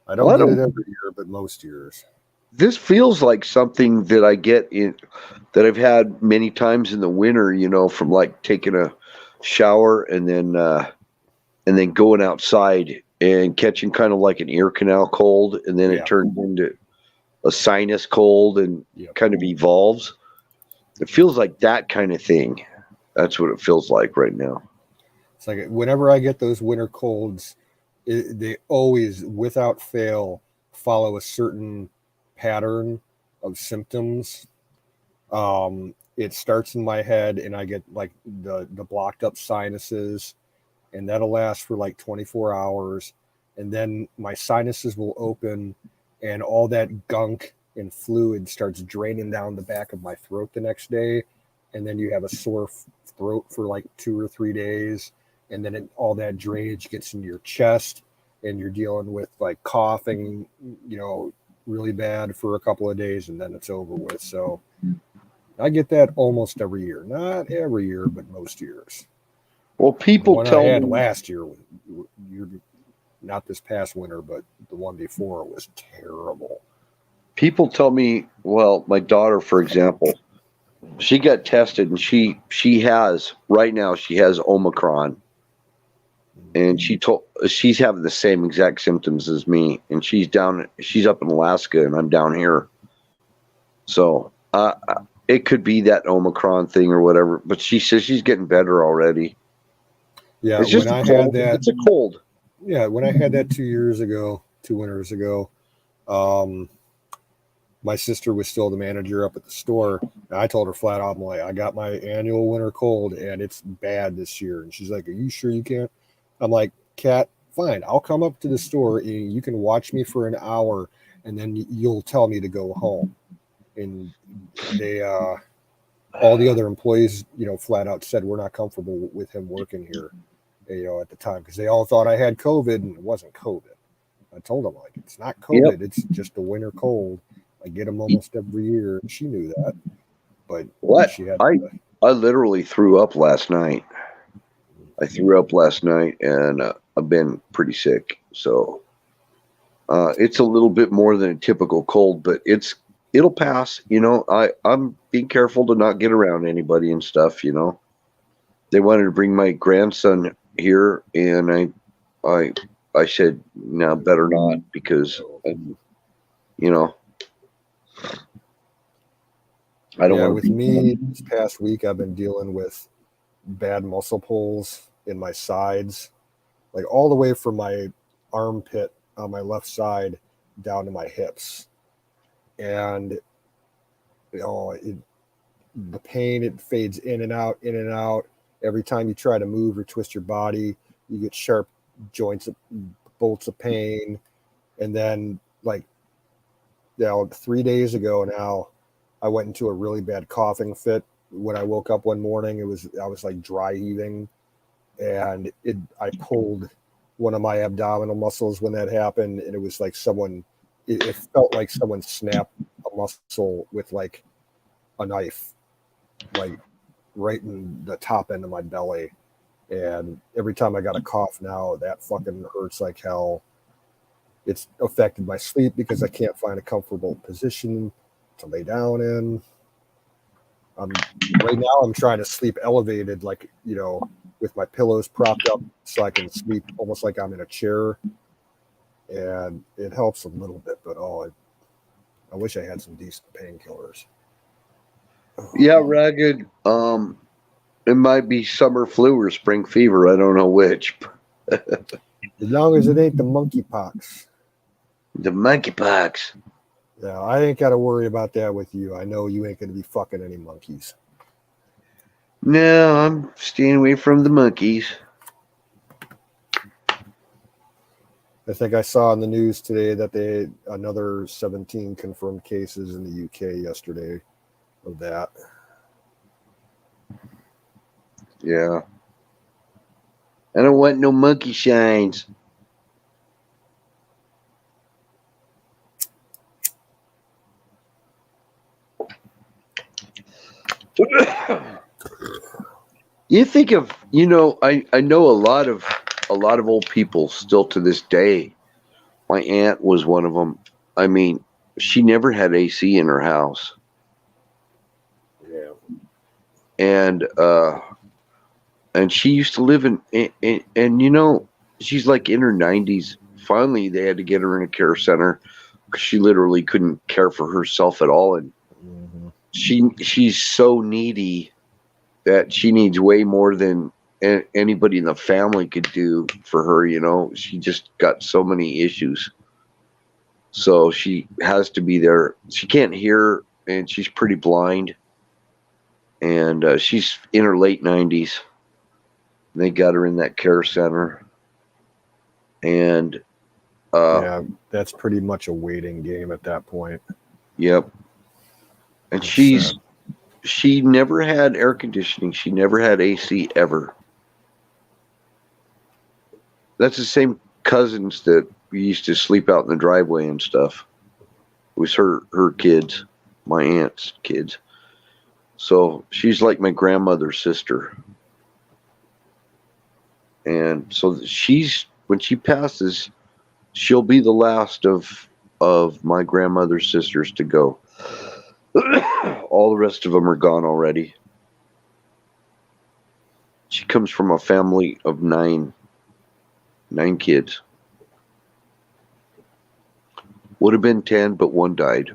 I don't Well, I get it don't- every year, but most years. This feels like something that I get in that I've had many times in the winter, from like taking a shower and then going outside and catching kind of like an ear canal cold, and then Yeah. it turns into a sinus cold and Yep. kind of evolves. It feels like that kind of thing. That's what it feels like right now. It's like whenever I get those winter colds, they always, without fail, follow a certain pattern of symptoms. It starts in my head, and I get like the blocked up sinuses, and that'll last for like 24 hours, and then my sinuses will open, and all that gunk and fluid starts draining down the back of my throat the next day, and then you have a sore throat for like 2 or 3 days, and then all that drainage gets into your chest, and you're dealing with like coughing, really bad for a couple of days, and then it's over with. So I get that almost every year. Not every year, but most years. Well, The people one I tell had me last year, not this past winter, but the one before, was terrible. well, my daughter, for example, she got tested and she has right now she has Omicron, and she's having the same exact symptoms as me, and she's up in Alaska and I'm down here. So it could be that Omicron thing or whatever, but she says she's getting better already. Yeah, It's just when a I cold. had that, It's a cold. yeah, when I had that 2 winters ago, my sister was still the manager up at the store, and I told her flat out, I'm like, I got my annual winter cold, and it's bad this year. And she's like, are you sure you can't? I'm like, Kat, fine, I'll come up to the store, and you can watch me for an hour, and then you'll tell me to go home. And they, all the other employees, flat out said we're not comfortable with him working here, at the time, because they all thought I had COVID, and it wasn't COVID. I told them, like, it's not COVID, it's just a winter cold. I get them almost every year. She knew that, but What? she had. I literally threw up last night. And I've been pretty sick. So it's a little bit more than a typical cold, but it'll pass. I'm being careful to not get around anybody and stuff. They wanted to bring my grandson here, and I said, no, better not, because I don't want to. With me this past week, I've been dealing with bad muscle pulls in my sides, like all the way from my armpit on my left side down to my hips, and the pain, it fades in and out, in and out. Every time you try to move or twist your body, you get sharp joints, bolts of pain, and then 3 days ago now, I went into a really bad coughing fit. When I woke up one morning, I was like dry heaving, and I pulled one of my abdominal muscles when that happened, and it was like it felt like someone snapped a muscle with like a knife, like right in the top end of my belly. And every time I got a cough now, that fucking hurts like hell. It's affected my sleep because I can't find a comfortable position to lay down in. Right now I'm trying to sleep elevated, like, with my pillows propped up so I can sleep almost like I'm in a chair, and it helps a little bit, but I wish I had some decent painkillers. Yeah, Ragged. It might be summer flu or spring fever. I don't know which. As long as it ain't the monkeypox. The monkeypox. Yeah, I ain't got to worry about that with you. I know you ain't going to be fucking any monkeys. No, I'm staying away from the monkeys. I think I saw in the news today that they had another 17 confirmed cases in the UK yesterday of that. Yeah. I don't want no monkey shines. You think of, I know a lot of old people still to this day. My aunt was one of them. I mean, she never had AC in her house. Yeah. And she used to live in she's like in her 90s. Finally, they had to get her in a care center because she literally couldn't care for herself at all. And Mm-hmm. she's so needy that she needs way more than anybody in the family could do for her. She just got so many issues. So she has to be there. She can't hear, and she's pretty blind. And she's in her late 90s. They got her in that care center. And Yeah, that's pretty much a waiting game at that point. yep. And she never had air conditioning. She never had AC ever. That's the same cousins that we used to sleep out in the driveway and stuff. It was her kids, my aunt's kids. So she's like my grandmother's sister. And so when she passes, she'll be the last of my grandmother's sisters to go. All the rest of them are gone already. She comes from a family of nine kids. Would have been 10, but one died.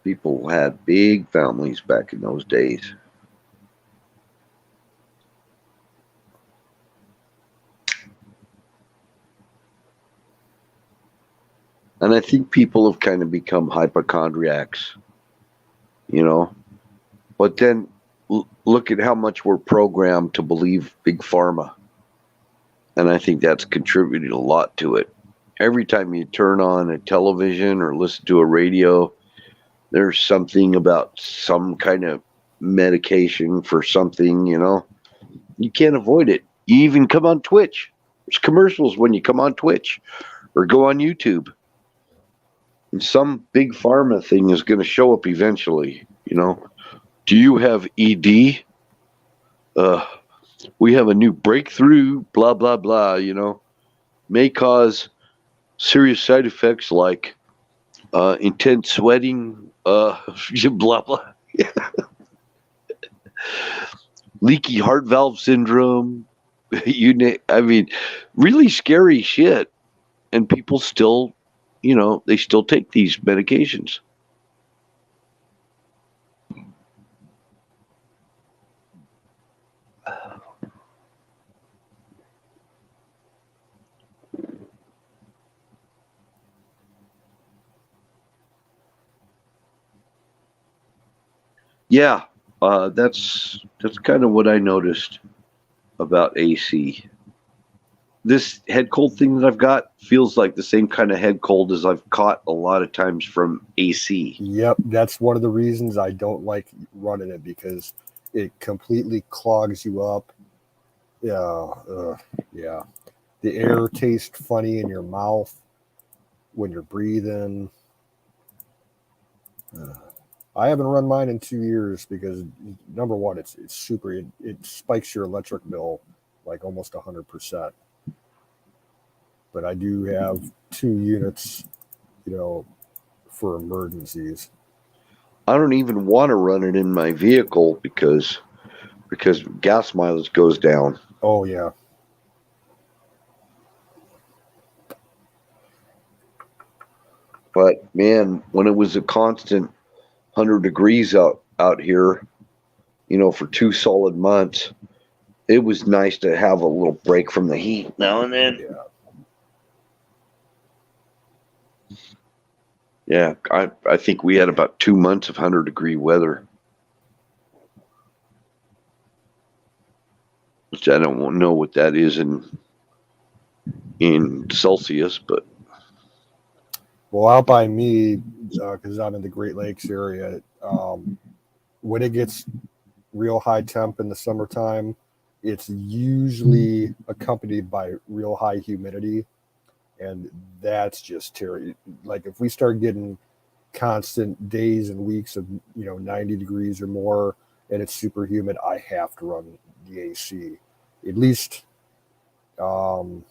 People had big families back in those days. And I think people have kind of become hypochondriacs, But then look at how much we're programmed to believe Big Pharma. And I think that's contributed a lot to it. Every time you turn on a television or listen to a radio, there's something about some kind of medication for something, You can't avoid it. You even come on Twitch. There's commercials when you come on Twitch or go on YouTube. And some big pharma thing is going to show up eventually, Do you have ED? We have a new breakthrough, blah, blah, blah, May cause serious side effects like intense sweating, blah, blah. Leaky heart valve syndrome. Really scary shit. And people still, they still take these medications. Yeah, that's kind of what I noticed about AC. This head cold thing that I've got feels like the same kind of head cold as I've caught a lot of times from AC. Yep, that's one of the reasons I don't like running it, because it completely clogs you up. Yeah. The air tastes funny in your mouth when you're breathing. I haven't run mine in 2 years because, number one, it's super. It spikes your electric bill like almost 100%. But I do have 2 units, for emergencies. I don't even want to run it in my vehicle because gas mileage goes down. Oh yeah. But man, when it was a constant 100 degrees out here, for 2 solid months, it was nice to have a little break from the heat now and then. Yeah, I think we had about 2 months of 100-degree weather. Which I don't know what that is in Celsius, but Well, out by me, because I'm in the Great Lakes area, when it gets real high temp in the summertime, it's usually accompanied by real high humidity, and that's just terrible. Like if we start getting constant days and weeks of 90 degrees or more, and it's super humid, I have to run the AC. At least I'll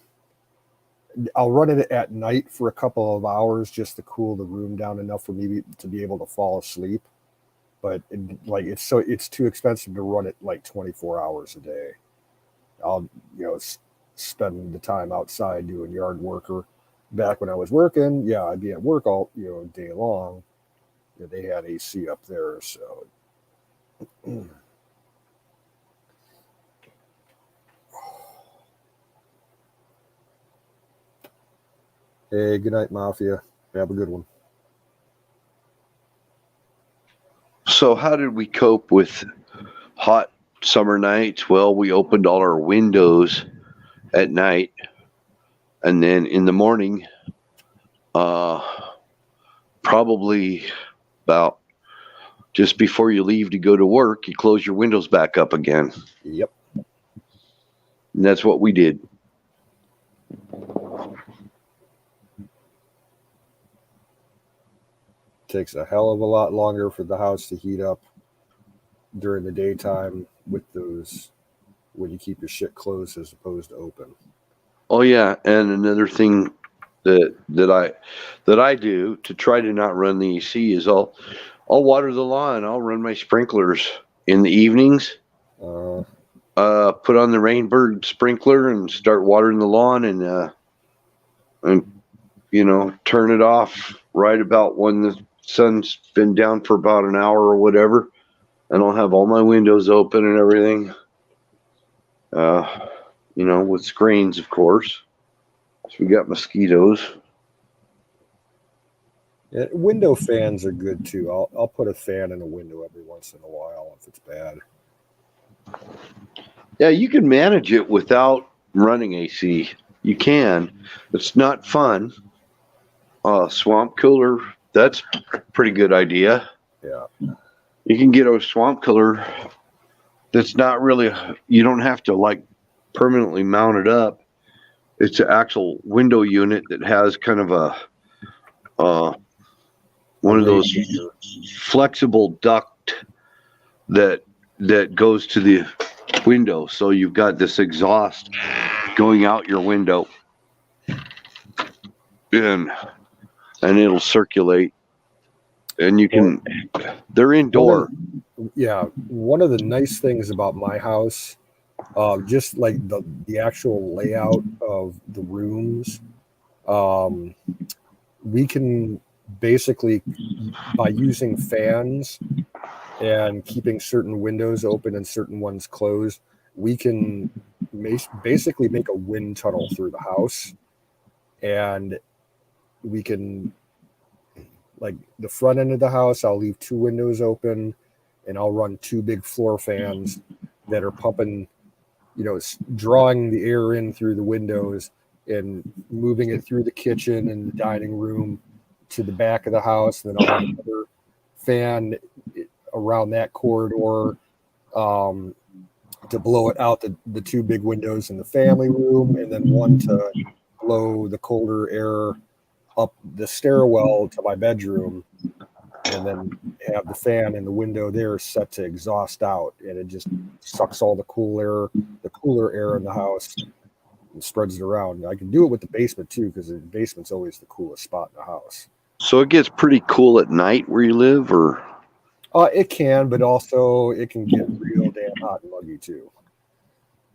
run it at night for a couple of hours just to cool the room down enough for me to be able to fall asleep. But it's too expensive to run it like 24 hours a day. I'll spend the time outside doing yard work, or back when I was working, I'd be at work all day long. They had AC up there, so. Hey, good night, Mafia. Have a good one. So how did we cope with hot summer nights? Well, we opened all our windows at night, and then in the morning, probably about just before you leave to go to work, you close your windows back up again. Yep. And that's what we did. Takes a hell of a lot longer for the house to heat up during the daytime with those when you keep your shit closed as opposed to open. Oh yeah, and another thing that I do to try to not run the AC is I'll water the lawn. I'll run my sprinklers in the evenings. Put on the Rainbird sprinkler and start watering the lawn, and turn it off right about when the sun's been down for about an hour or whatever, and I'll have all my windows open and everything. With screens, of course. So we got mosquitoes. Yeah, window fans are good too. I'll put a fan in a window every once in a while if it's bad. Yeah, you can manage it without running AC. You can. It's not fun. Swamp cooler, that's a pretty good idea. Yeah. You can get a swamp cooler that's not really, you don't have to permanently mount it up. It's an actual window unit that has kind of one of those flexible duct that goes to the window. So you've got this exhaust going out your window, and it'll circulate, and you can, they're indoor. One of the nice things about my house, just like the actual layout of the rooms, we can basically, by using fans and keeping certain windows open and certain ones closed, we can basically make a wind tunnel through the house. And we can, like the front end of the house, I'll leave 2 windows open, and I'll run 2 big floor fans that are pumping, drawing the air in through the windows and moving it through the kitchen and the dining room to the back of the house. And then I'll have another fan around that corridor to blow it out the 2 big windows in the family room, and then one to blow the colder air up the stairwell to my bedroom, and then have the fan in the window there set to exhaust out, and it just sucks all the cooler air in the house and spreads it around. I can do it with the basement too, because the basement's always the coolest spot in the house. So it gets pretty cool at night where you live, or? It can, but also it can get real damn hot and muggy too.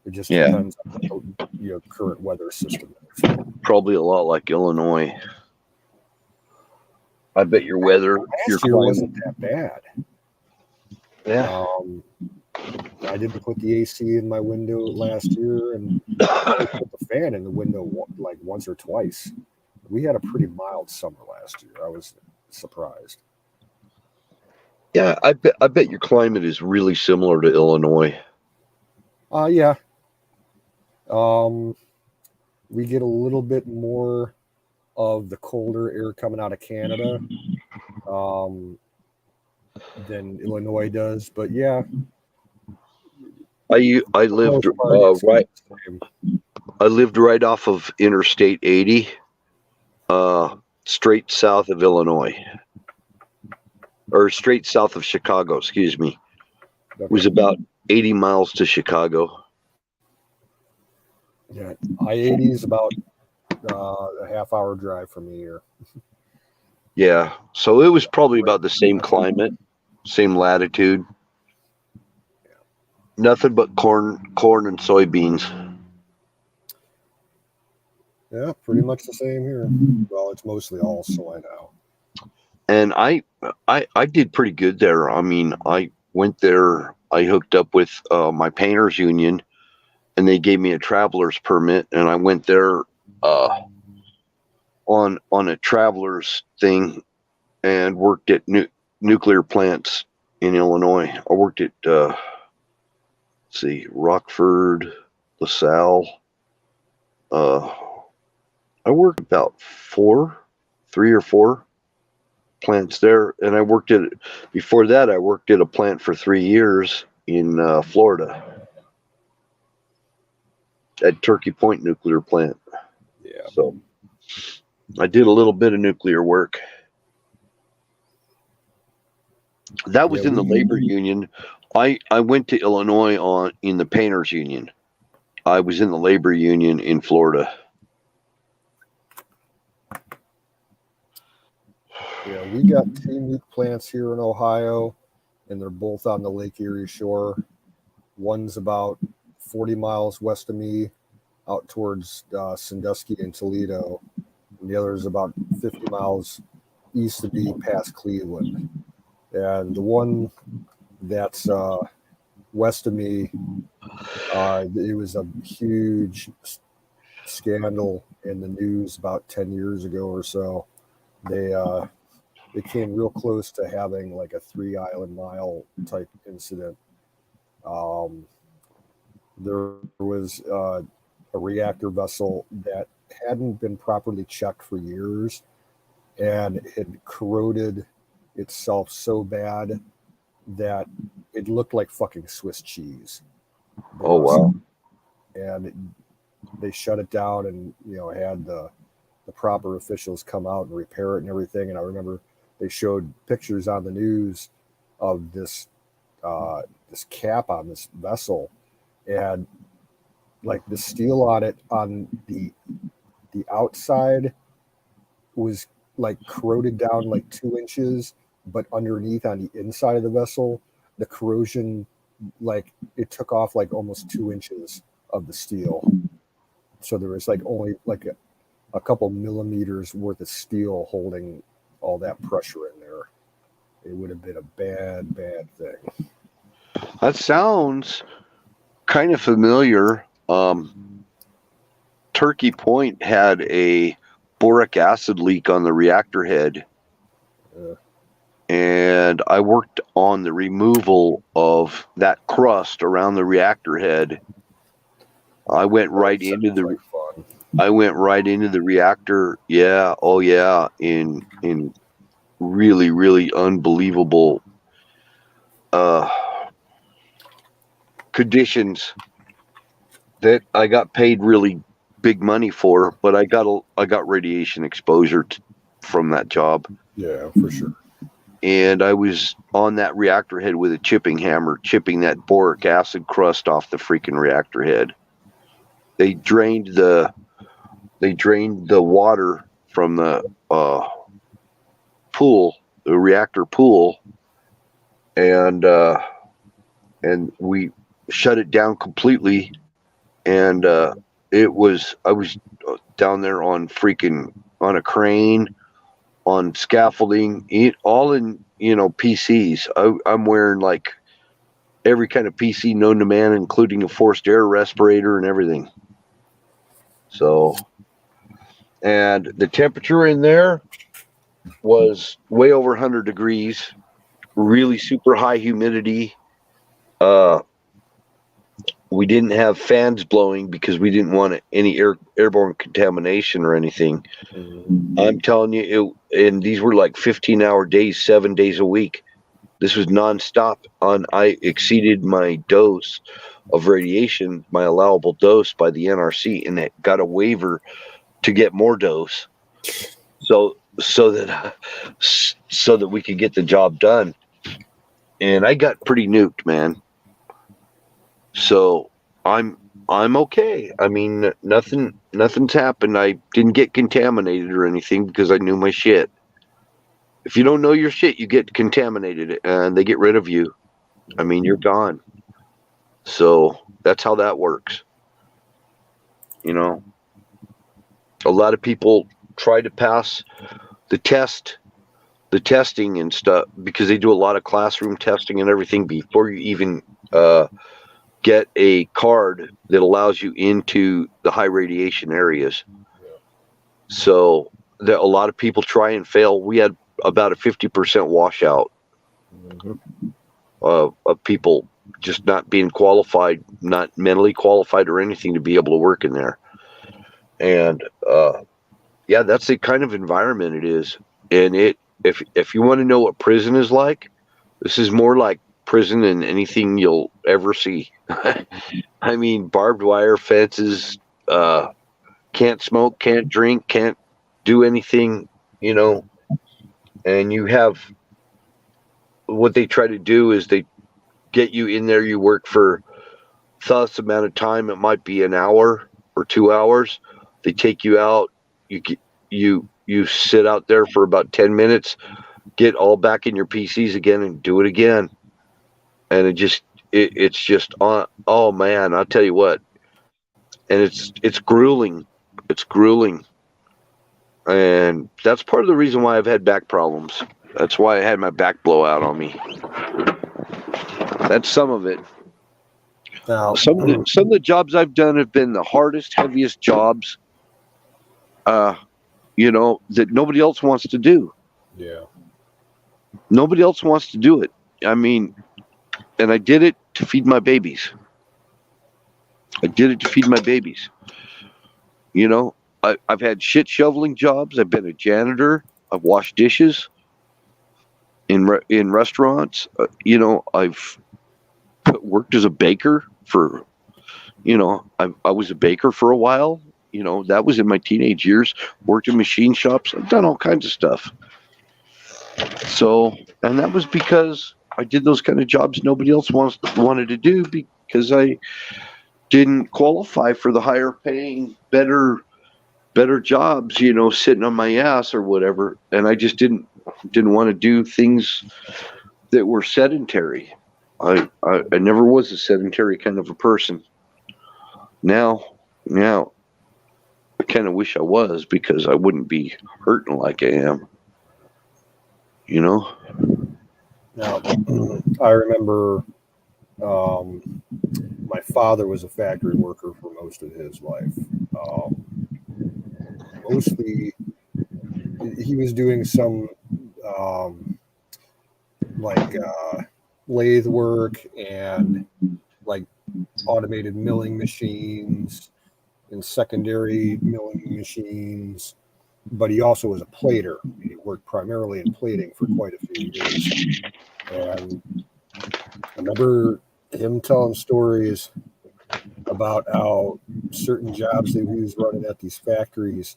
It just depends on the current weather system. Probably a lot like Illinois. I bet your weather, your Last year climate. wasn't that bad. Yeah. I didn't put the AC in my window last year, and I put the fan in the window like once or twice. We had a pretty mild summer last year. I was surprised. Yeah, I bet your climate is really similar to Illinois. Yeah. We get a little bit more of the colder air coming out of Canada than Illinois does, but yeah, I for the lived most part, it's right. the same. I lived right off of Interstate 80, straight south of Illinois, or straight south of Chicago. Excuse me. It was about 80 miles to Chicago. Yeah, I-80 is about a half-hour drive from me here. Yeah, so it was probably about the same climate, same latitude. Nothing but corn and soybeans. Yeah, pretty much the same here. Well, it's mostly all soy now. And I did pretty good there. I mean, I went there. I hooked up with my painters union, and they gave me a traveler's permit, and I went there on a traveler's thing and worked at nuclear plants in Illinois. I worked at Rockford, LaSalle. I worked about 3 or 4 plants there, and I worked at, before that I worked at a plant for 3 years in Florida at Turkey Point nuclear plant. Yeah. So I did a little bit of nuclear work. That was in the labor union. I went to Illinois in the painters union. I was in the labor union in Florida. Yeah, we got 2 nuke plants here in Ohio, and they're both on the Lake Erie shore. One's about 40 miles west of me, out towards Sandusky and Toledo, and the other is about 50 miles east of me, past Cleveland. And the one that's west of me, it was a huge scandal in the news about 10 years ago or so. They came real close to having like a 3 island mile type incident. There was a reactor vessel that hadn't been properly checked for years, and it had corroded itself so bad that it looked like fucking Swiss cheese. Oh wow! And they shut it down, and had the proper officials come out and repair it and everything. And I remember they showed pictures on the news of this cap on this vessel, and like the steel on it on the outside was like corroded down like 2 inches, but underneath on the inside of the vessel, the corrosion, like it took off like almost 2 inches of the steel. So there was like only like a couple millimeters worth of steel holding all that pressure in there. It would have been a bad thing. That sounds kind of familiar. Turkey Point had a boric acid leak on the reactor head, and I worked on the removal of that crust around the reactor head. I went right into the reactor. Yeah, oh yeah, in really, really unbelievable conditions that I got paid really big money for, but I got radiation exposure from that job. Yeah, for sure. And I was on that reactor head with a chipping hammer, chipping that boric acid crust off the freaking reactor head. They drained the water from the pool, the reactor pool, and we shut it down completely. And I was down there on a crane on scaffolding, all in, PCs. I'm wearing like every kind of PC known to man, including a forced air respirator and everything. So, and the temperature in there was way over 100 degrees, really super high humidity. We didn't have fans blowing because we didn't want any airborne contamination or anything. I'm telling you, and these were like 15-hour days, 7 days a week. This was nonstop. I exceeded my dose of radiation, my allowable dose by the NRC, and it got a waiver to get more dose, so that we could get the job done. And I got pretty nuked, man. So I'm okay. I mean, nothing's happened. I didn't get contaminated or anything because I knew my shit. If you don't know your shit, you get contaminated and they get rid of you. I mean, you're gone. So that's how that works. A lot of people try to pass the testing and stuff, because they do a lot of classroom testing and everything before you even get a card that allows you into the high radiation areas. So a lot of people try and fail. We had about a 50% washout of people just not being qualified, not mentally qualified or anything to be able to work in there. And that's the kind of environment it is. And if you want to know what prison is like, this is more like prison than anything you'll ever see. I mean, barbed wire fences, can't smoke, can't drink, can't do anything, and you have, what they try to do is they get you in there, you work for thus amount of time, it might be an hour or 2 hours. They take you out, you sit out there for about 10 minutes, get all back in your PCs again and do it again. And it's just on. Oh man, I'll tell you what. And it's grueling. It's grueling. And that's part of the reason why I've had back problems. That's why I had my back blow out on me. That's some of it. Now, Some of the jobs I've done have been the hardest, heaviest jobs, that nobody else wants to do. Yeah. Nobody else wants to do it. I mean, and I did it to feed my babies. I've had shit shoveling jobs. I've been a janitor. I've washed dishes in restaurants. I've worked as a baker for, I was a baker for a while. That was in my teenage years. Worked in machine shops. I've done all kinds of stuff. So, and that was because I did those kind of jobs nobody else wanted to do, because I didn't qualify for the higher paying, better jobs, sitting on my ass or whatever. And I just didn't want to do things that were sedentary. I never was a sedentary kind of a person. Now I kind of wish I was, because I wouldn't be hurting like I am. Now, I remember my father was a factory worker for most of his life. Mostly, he was doing some lathe work and like automated milling machines and secondary milling machines. But he also was a plater. He worked primarily in plating for quite a few years. And I remember him telling stories about how certain jobs that he was running at these factories,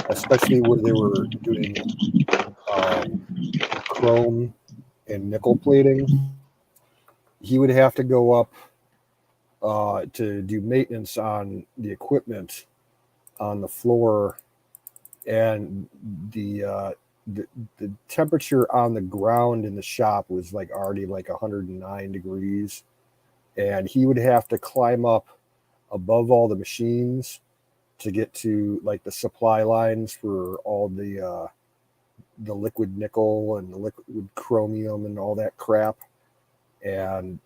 especially where they were doing chrome and nickel plating, he would have to go up to do maintenance on the equipment on the floor, and the temperature on the ground in the shop was already 109 degrees, and he would have to climb up above all the machines to get to like the supply lines for all the liquid nickel and the liquid chromium and all that crap. And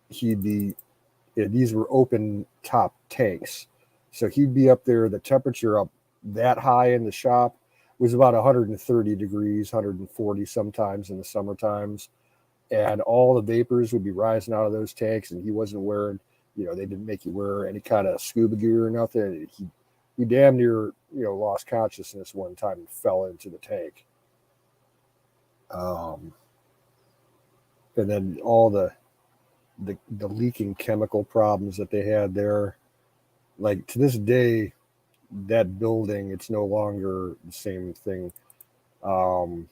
these were open top tanks. So he'd be up there, the temperature up that high in the shop was about 130 degrees, 140 sometimes in the summer times. And all the vapors would be rising out of those tanks, and he wasn't wearing, they didn't make you wear any kind of scuba gear or nothing. He damn near, lost consciousness one time and fell into the tank. And then all the leaking chemical problems that they had there, like to this day, that building, it's no longer the same thing. You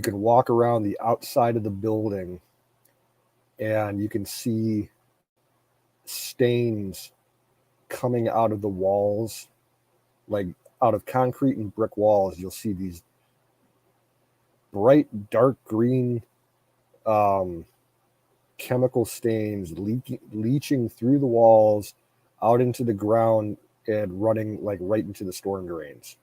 can walk around the outside of the building and you can see stains coming out of the walls, like out of concrete and brick walls. You'll see these bright dark green chemical stains leaching through the walls out into the ground and running like right into the storm drains.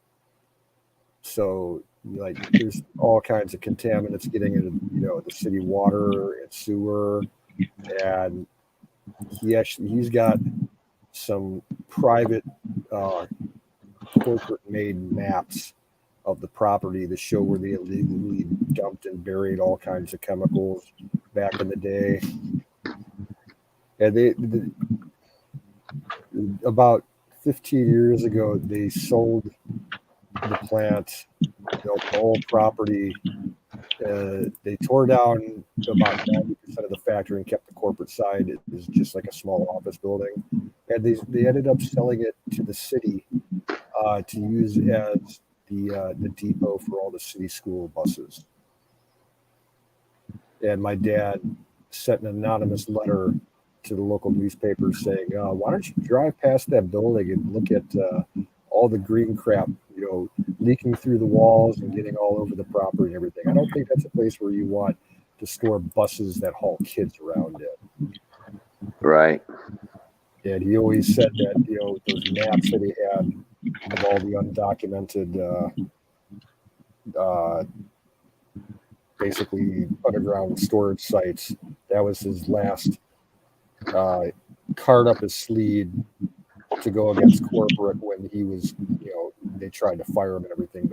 So like there's all kinds of contaminants getting into the city water and sewer. And he's got some private corporate made maps of the property that show where they illegally dumped and buried all kinds of chemicals back in the day. And about 15 years ago, they sold the plant, the whole property. They tore down about 90% of the factory and kept the corporate side. It was just like a small office building. And they ended up selling it to the city to use as the depot for all the city school buses. And my dad sent an anonymous letter to the local newspaper saying, why don't you drive past that building and look at all the green crap, leaking through the walls and getting all over the property and everything. I don't think that's a place where you want to store buses that haul kids around it. Right. And he always said that, those maps that he had of all the undocumented, basically underground storage sites, that was his last card up his sleeve to go against corporate when he was, they tried to fire him and everything.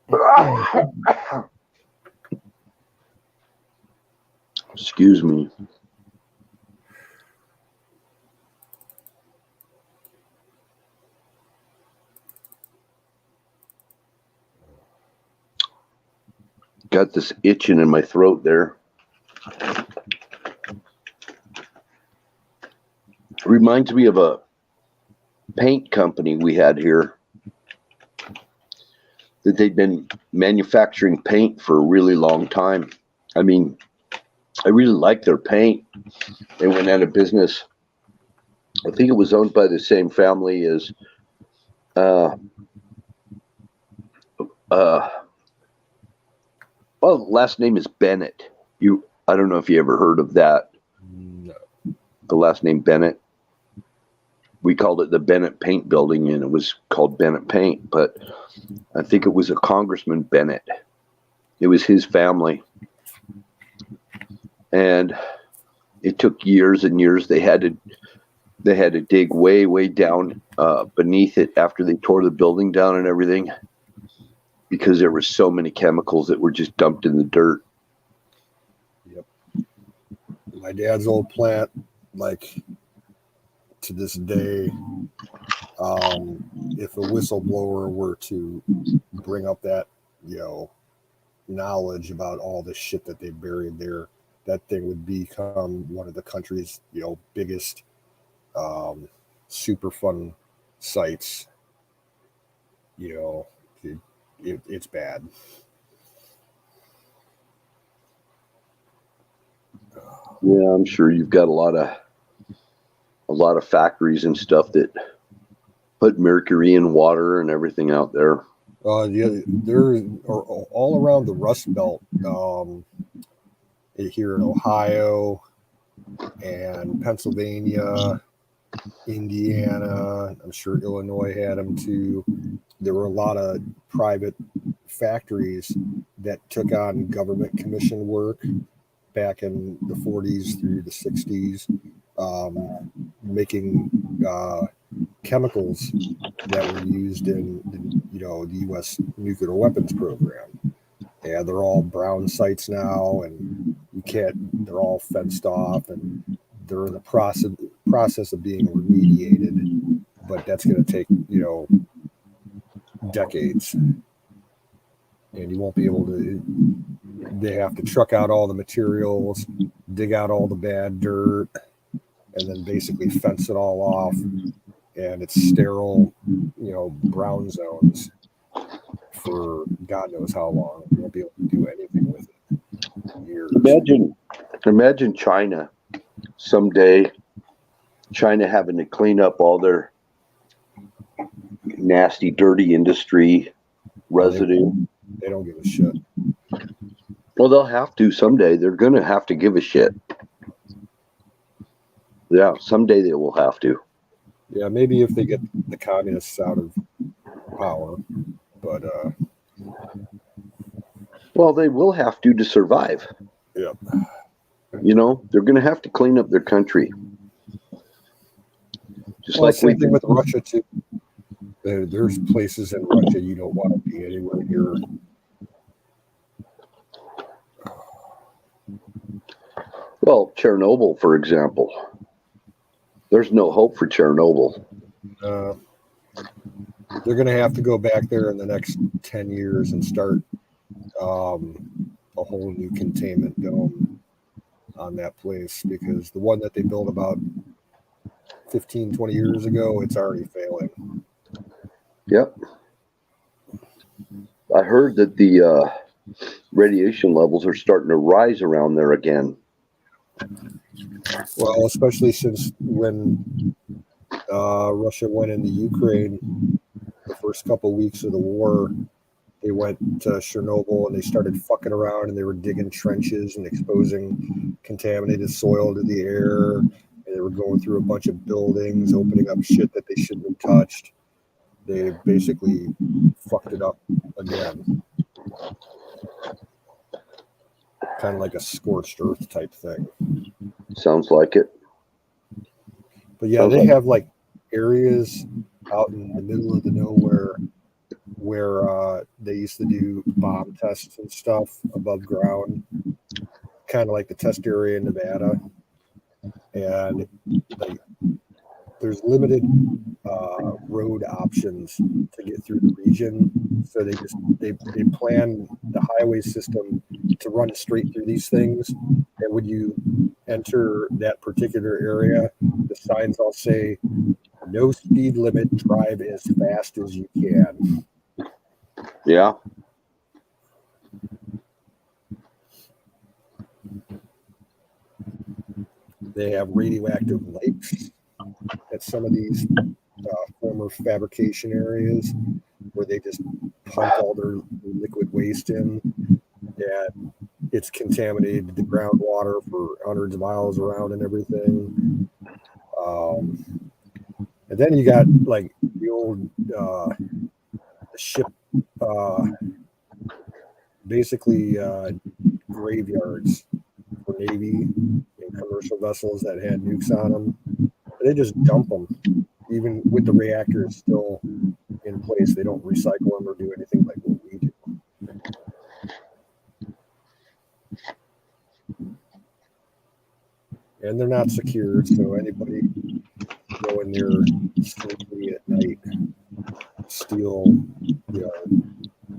But Excuse me. Got this itching in my throat there. Reminds me of a paint company we had here that they'd been manufacturing paint for a really long time. I mean, I really liked their paint. They went out of business. I think it was owned by the same family as last name is Bennett. I don't know if you ever heard of that. no. The last name Bennett. We called it the Bennett Paint Building, and it was called Bennett Paint, but I think it was a Congressman Bennett. It was his family. And it took years and years. They had to dig way, way down beneath it after they tore the building down and everything, because there were so many chemicals that were just dumped in the dirt. Yep. My dad's old plant, like to this day, if a whistleblower were to bring up that, knowledge about all the shit that they buried there, that thing would become one of the country's, biggest super fun sites. It's bad. Yeah, I'm sure you've got a lot of factories and stuff that put mercury in water and everything out there. There are all around the Rust Belt, here in Ohio and Pennsylvania Indiana. I'm sure Illinois had them too. There were a lot of private factories that took on government commission work back in the 40s through the 60s, making chemicals that were used in the U.S. nuclear weapons program. Yeah, they're all brown sites now, and you can't. They're all fenced off, and they're in the process of being remediated. But that's going to take decades, and you won't be able to. They have to truck out all the materials, dig out all the bad dirt, and then basically fence it all off, and it's sterile, brown zones for God knows how long. You won't be able to do anything with it. Years. Imagine China someday. China having to clean up all their nasty, dirty industry residue. They don't give a shit. Well, they'll have to someday. They're going to have to give a shit. Yeah, someday they will have to. Yeah, maybe if they get the communists out of power, but well, they will have to survive. Yeah, they're going to have to clean up their country. Just like same thing with Russia too. There's places in Russia you don't want to be anywhere near. Well, Chernobyl, for example. There's no hope for Chernobyl. They're going to have to go back there in the next 10 years and start a whole new containment dome on that place, because the one that they built about 15, 20 years ago, it's already failing. Yep. I heard that the radiation levels are starting to rise around there again. Well, especially since when Russia went into Ukraine, the first couple of weeks of the war, they went to Chernobyl and they started fucking around, and they were digging trenches and exposing contaminated soil to the air. And they were going through a bunch of buildings, opening up shit that they shouldn't have touched. They basically fucked it up again. Kind of like a scorched earth type thing. Sounds like it. But yeah, they have like areas out in the middle of the nowhere where they used to do bomb tests and stuff above ground, kind of like the test area in Nevada. And there's limited road options to get through the region, so they plan the highway system to run straight through these things. And when you enter that particular area, the signs all say no speed limit, drive as fast as you can. Yeah. They have radioactive lakes at some of these former fabrication areas where they just pump all their liquid waste in, and it's contaminated the groundwater for hundreds of miles around and everything. And then you got like the old ship, basically graveyards for Navy and commercial vessels that had nukes on them. They just dump them, even with the reactors still in place. They don't recycle them or do anything like what we do. And they're not secured, so anybody going there sneakily at night steal,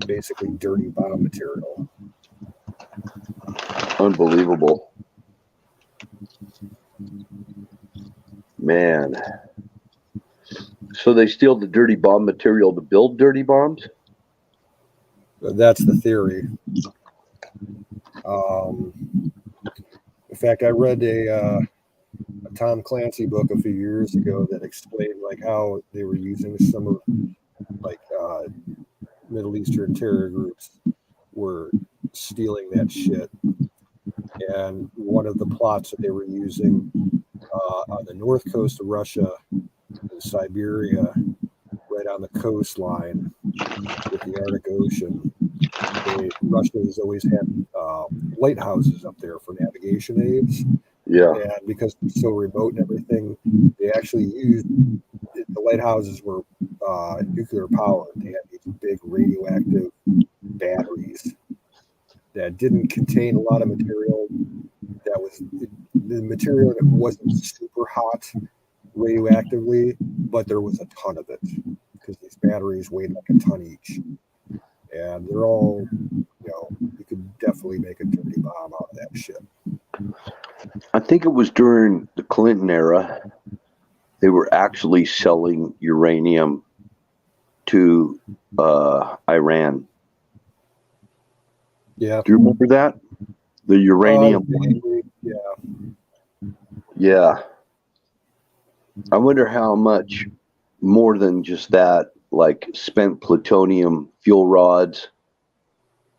basically dirty bomb material. Unbelievable. Man. So they steal the dirty bomb material to build dirty bombs? That's the theory. In fact, I read a Tom Clancy book a few years ago that explained like how they were using some of like Middle Eastern terror groups were stealing that shit. And one of the plots that they were using on the north coast of Russia, in Siberia, right on the coastline with the Arctic Ocean. Russia has always had lighthouses up there for navigation aids. Yeah. And because it's so remote and everything, they actually used the lighthouses were nuclear powered. They had these big radioactive batteries that didn't contain a lot of material. That was the material that wasn't super hot radioactively, but there was a ton of it because these batteries weighed like a ton each. And they're all, you could definitely make a dirty bomb out of that shit. I think it was during the Clinton era, they were actually selling uranium to Iran. Yeah. Do you remember that? The uranium. Yeah. Yeah. I wonder how much more than just that, like spent plutonium fuel rods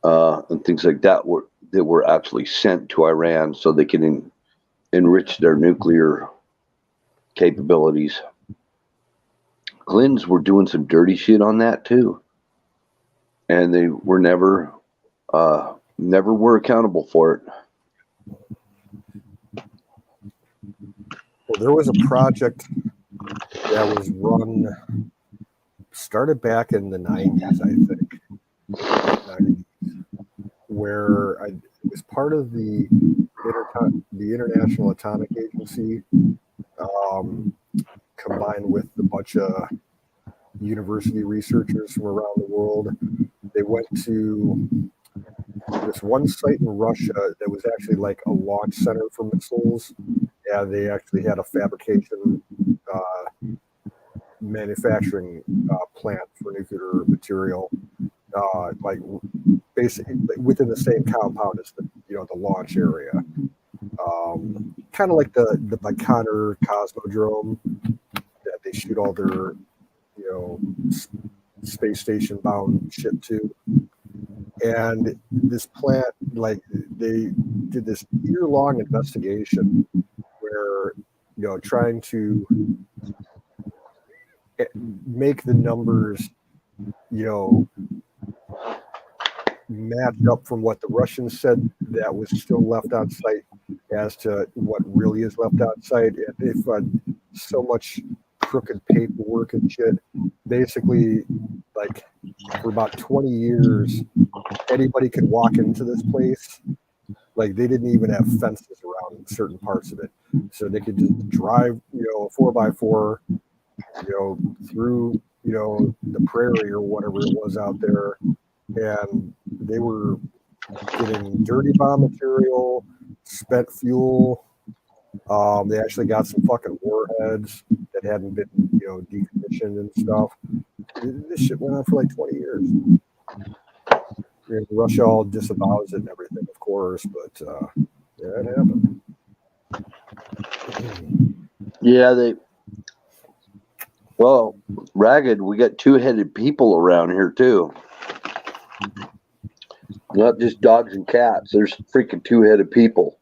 and things like that were actually sent to Iran so they can enrich their nuclear capabilities. Clintons were doing some dirty shit on that too, and they were never were accountable for it. Well, there was a project that was started back in the 90s, I think, where it was part of the International Atomic Agency, combined with a bunch of university researchers from around the world. They went to this one site in Russia that was actually like a launch center for missiles. Yeah, they actually had a fabrication manufacturing plant for nuclear material, like basically within the same compound as the launch area. Kind of like the Baikonur Cosmodrome that they shoot all their space station bound shit to. And this plant, like, they did this year-long investigation where, trying to make the numbers, match up from what the Russians said that was still left on site as to what really is left on site. And they've so much crooked paperwork and shit. Basically, like, for about 20 years, anybody could walk into this place. Like, they didn't even have fences around certain parts of it, so they could just drive, a 4x4, through, the prairie or whatever it was out there, and they were getting dirty bomb material, spent fuel. They actually got some fucking warheads that hadn't been, decommissioned and stuff. This shit went on for like 20 years. And Russia all disavows it and everything, of course, but yeah, it happened. Yeah, Ragged, we got two-headed people around here too. Not just dogs and cats. There's freaking two-headed people.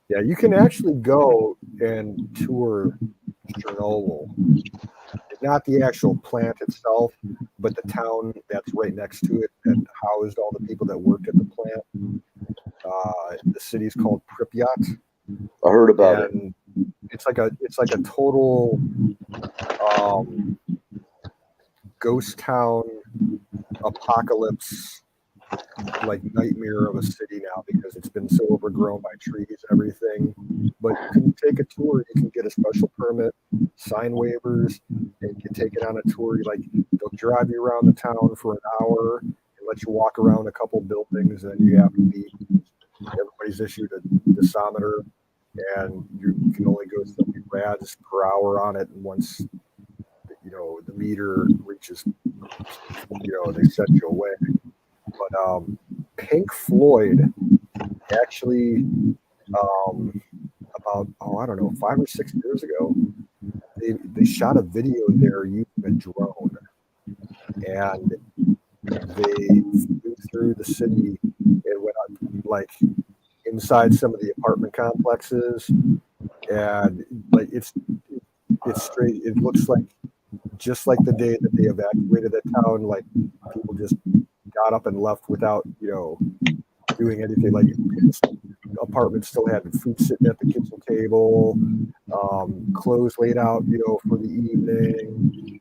Yeah, you can actually go and tour Chernobyl. Not the actual plant itself, but the town that's right next to it that housed all the people that worked at the plant. The city's called Pripyat. I heard about it. It's like a total ghost town apocalypse, like nightmare of a city now, because it's been so overgrown by trees and everything. But you can take a tour. You can get a special permit, sign waivers, and get taken on a tour. They'll drive you around the town for an hour and let you walk around a couple buildings, and you have to be. Everybody's issued a decimeter, and you can only go 70 rads per hour on it. And once the meter reaches, they set you away. But Pink Floyd actually, about 5 or 6 years ago, they shot a video there using a drone, and they flew through the city and went like inside some of the apartment complexes, and like it's straight. It looks like just like the day that they evacuated the town, like people just got up and left without, doing anything. Like people's apartments still had food sitting at the kitchen table, clothes laid out, for the evening,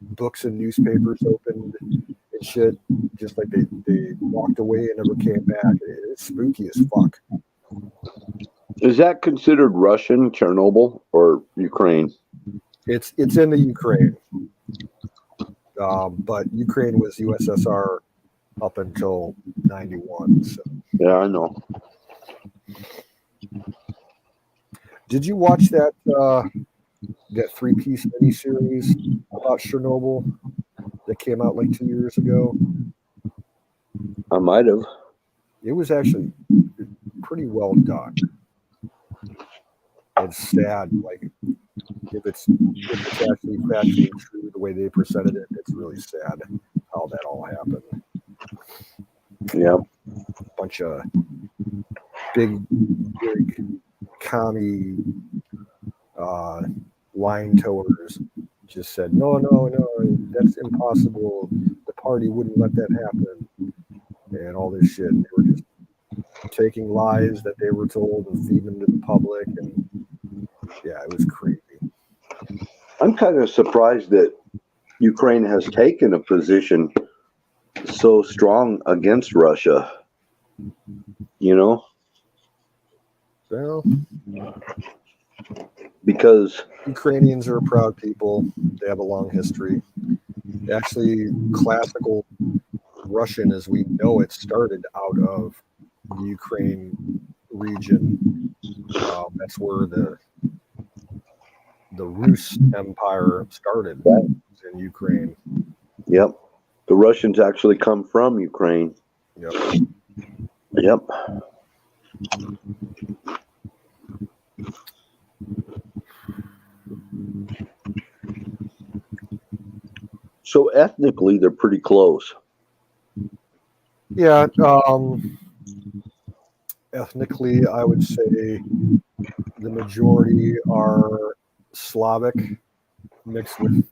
books and newspapers opened and shit. Just like they walked away and never came back. It's spooky as fuck. Is that considered Russian, Chernobyl, or Ukraine? It's in the Ukraine, but Ukraine was USSR up until '91. So. Yeah, I know. Did you watch that 3-piece miniseries about Chernobyl that came out like 2 years ago? I might have. It was actually pretty well done. It's sad, like if it's actually factually true the way they presented it, it's really sad how that all happened. Yeah. Bunch of big commie line towers just said, no, that's impossible. The party wouldn't let that happen. And all this shit. They were just taking lies that they were told and feeding them to the public. And yeah, it was crazy. I'm kind of surprised that Ukraine has taken a position so strong against Russia. Well, because Ukrainians are a proud people. They have a long history. Actually, classical Russian, as we know it, started out of the Ukraine region. That's where the Rus Empire started, in Ukraine. Yep. The Russians actually come from Ukraine. Yep. So ethnically, they're pretty close. Yeah. Ethnically, I would say the majority are Slavic, mixed with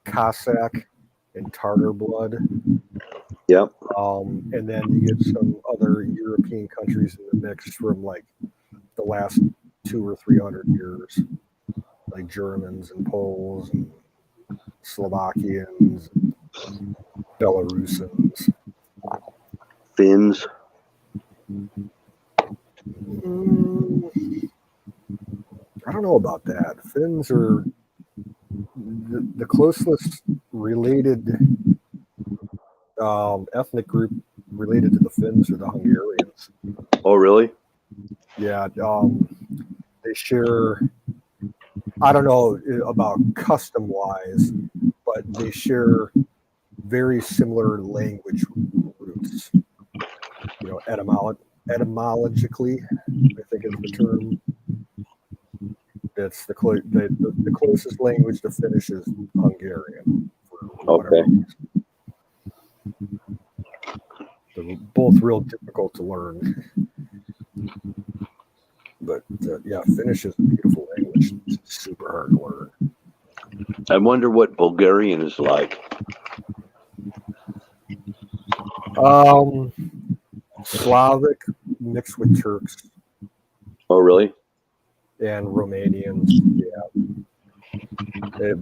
Cossack and Tartar blood. Yep. And then you get some other European countries in the mix from like the last 200 or 300 years, like Germans and Poles and Slovakians, and Belarusians, Finns. I don't know about that. Finns are the closest related ethnic group related to the Finns are the Hungarians. Oh, really? Yeah, they share. I don't know about custom-wise, but they share very similar language roots. Etymologically, I think is the term. That's the closest language to Finnish is Hungarian. Okay. They're both real difficult to learn. But yeah, Finnish is a beautiful language. It's super hard to learn. I wonder what Bulgarian is like. Slavic mixed with Turks. Oh, really? And Romanians. Yeah.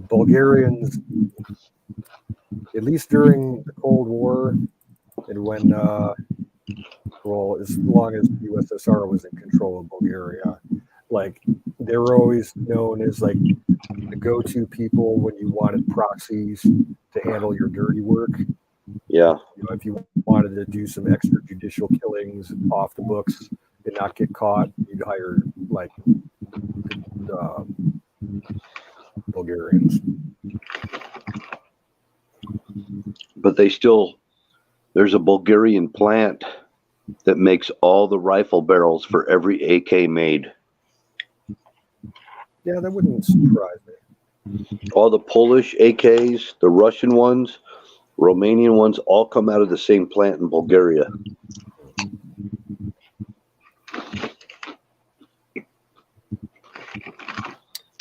Bulgarians, at least during the Cold War, and when, as long as the USSR was in control of Bulgaria, like they were always known as like the go-to people when you wanted proxies to handle your dirty work. Yeah. If you wanted to do some extrajudicial killings off the books and not get caught, you'd hire like Bulgarians. But there's a Bulgarian plant that makes all the rifle barrels for every AK made. Yeah, that wouldn't surprise me. All the Polish AKs, the Russian ones, Romanian ones, all come out of the same plant in Bulgaria.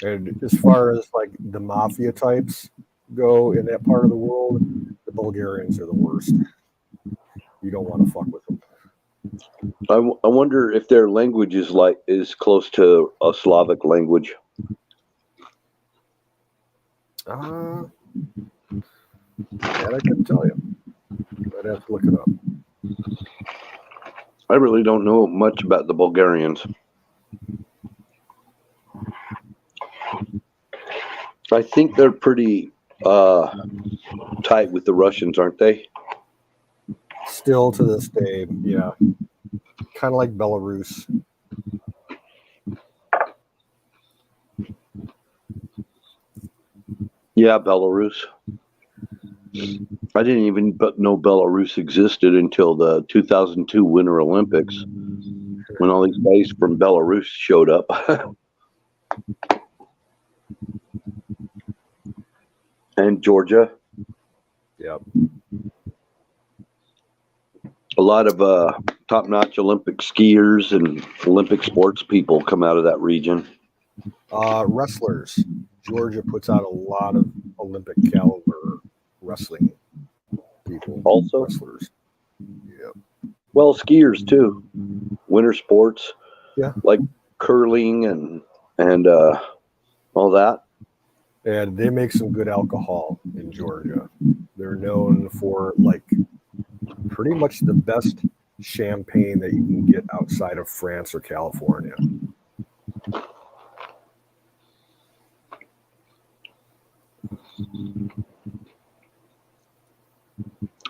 And as far as like the mafia types go in that part of the world, the Bulgarians are the worst. You don't want to fuck with them. I wonder if their language is close to a Slavic language. That I couldn't tell you. I'd have to look it up. I really don't know much about the Bulgarians. I think they're pretty tight with the Russians, aren't they? Still to this day, yeah. Kind of like Belarus. Yeah, Belarus. I didn't even know Belarus existed until the 2002 Winter Olympics, when all these guys from Belarus showed up. And Georgia. Yep. A lot of top-notch Olympic skiers and Olympic sports people come out of that region. Wrestlers. Georgia puts out a lot of Olympic caliber wrestling people. Also? Wrestlers. Yep. Well, skiers too. Winter sports. Yeah. Like curling and all that. And they make some good alcohol in Georgia. They're known for like pretty much the best champagne that you can get outside of France or California.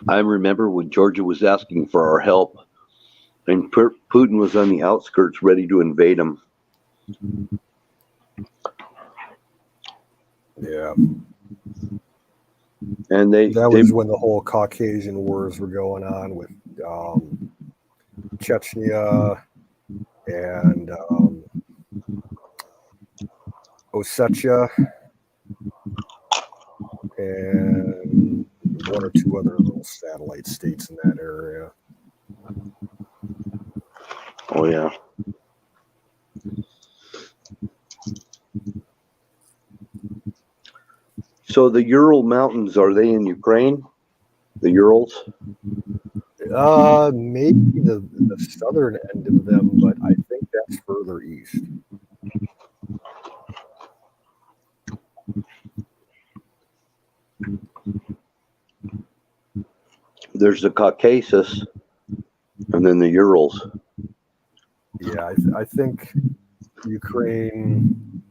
I remember when Georgia was asking for our help, and Putin was on the outskirts ready to invade them. Yeah. And that was when the whole Caucasian wars were going on with Chechnya and Ossetia and one or two other little satellite states in that area. Oh, yeah. So the Ural Mountains, are they in Ukraine? The Urals? Maybe the southern end of them, but I think that's further east. There's the Caucasus and then the Urals. Yeah, I think Ukraine.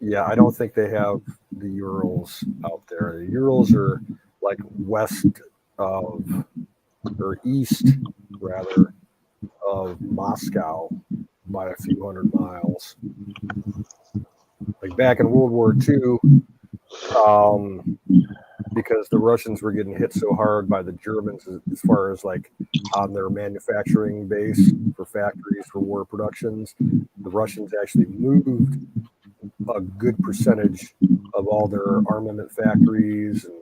Yeah, I don't think they have the Urals out there. The Urals are like west of, or east rather, of Moscow by a few hundred miles. Like back in World War II, because the Russians were getting hit so hard by the Germans as far as like on their manufacturing base for factories for war productions, the Russians actually moved a good percentage of all their armament factories and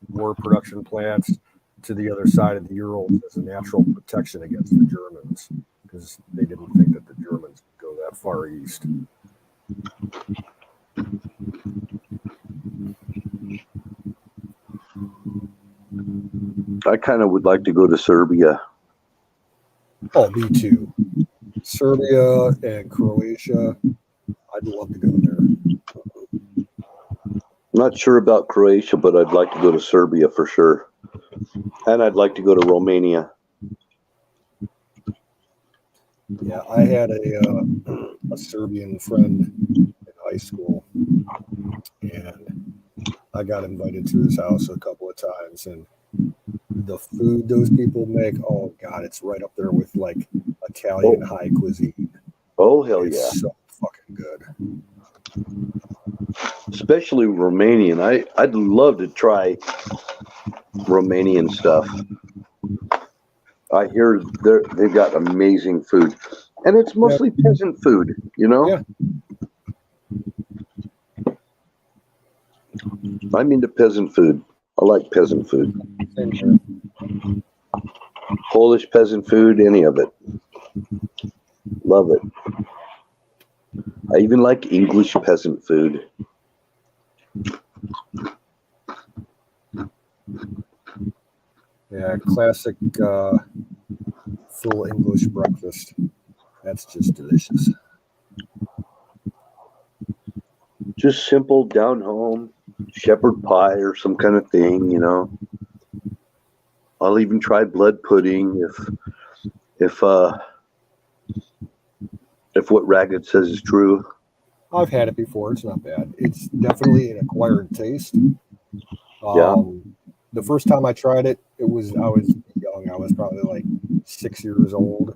war production plants to the other side of the Urals as a natural protection against the Germans, because they didn't think that the Germans would go that far east. I kind of would like to go to Serbia. Oh, me too. Serbia and Croatia. I'd love to go there. Not sure about Croatia, but I'd like to go to Serbia for sure. And I'd like to go to Romania. Yeah, I had a Serbian friend in high school, and I got invited to his house a couple of times, and the food those people make, oh God, it's right up there with like Italian high cuisine. Oh, hell It's yeah. so fucking good. Especially Romanian. I'd love to try Romanian stuff. I hear they've got amazing food. And it's mostly peasant food, you know? Yeah. I'm into peasant food. I like peasant food. Same here. Polish peasant food, any of it. Love it. I even like English peasant food. Yeah, classic full English breakfast. That's just delicious. Just simple down home shepherd pie or some kind of thing, you know. I'll even try blood pudding if what Ragged says is true. I've had it before. It's not bad. It's definitely an acquired taste. Yeah. The first time I tried it, I was young. I was probably like 6 years old,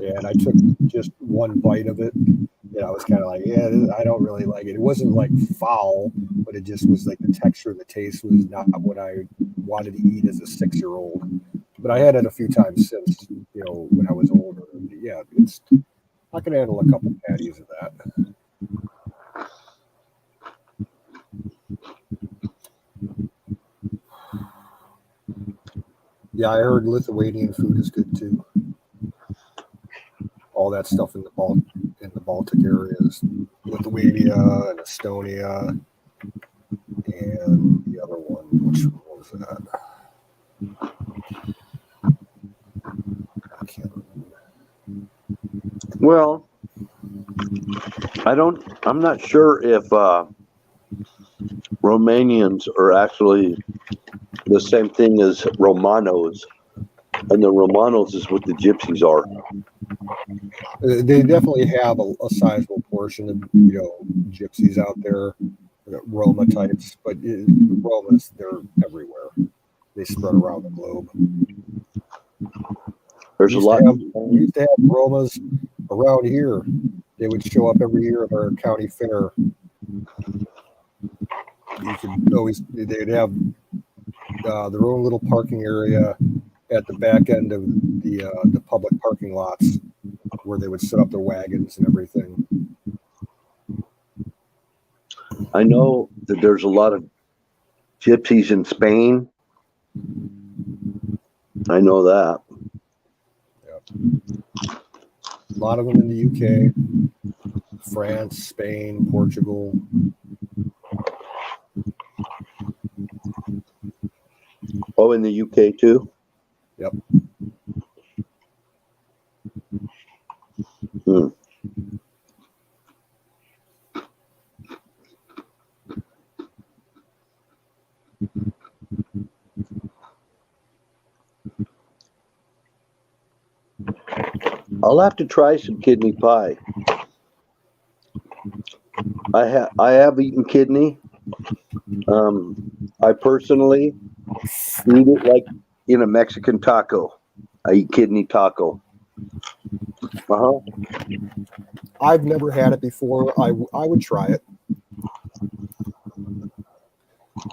and I took just one bite of it. And I was kind of like, yeah, I don't really like it. It wasn't like foul, but it just was like the texture and the taste was not what I wanted to eat as a 6-year-old. But I had it a few times since, when I was older. Yeah, I can handle a couple patties of that. Yeah, I heard Lithuanian food is good too. All that stuff in the Baltic areas, Lithuania and Estonia, and the other one, which one was that? I can't remember. Well, I'm not sure if Romanians are actually the same thing as Romanos, and the Romanos is what the gypsies are. They definitely have a sizable portion of gypsies out there, Roma types, but Romas, they're everywhere. They spread around the globe. There's a lot. We used to have Romas around here. They would show up every year at our county fair. They'd have their own little parking area at the back end of the public parking lots where they would set up their wagons and everything. I know that there's a lot of gypsies in Spain. I know that. Yeah. A lot of them in the UK, France, Spain, Portugal. Oh, in the UK too? Yep. Hmm. I'll have to try some kidney pie. I have eaten kidney. I personally eat it like in a Mexican taco. I eat kidney taco. I've never had it before. I would try it.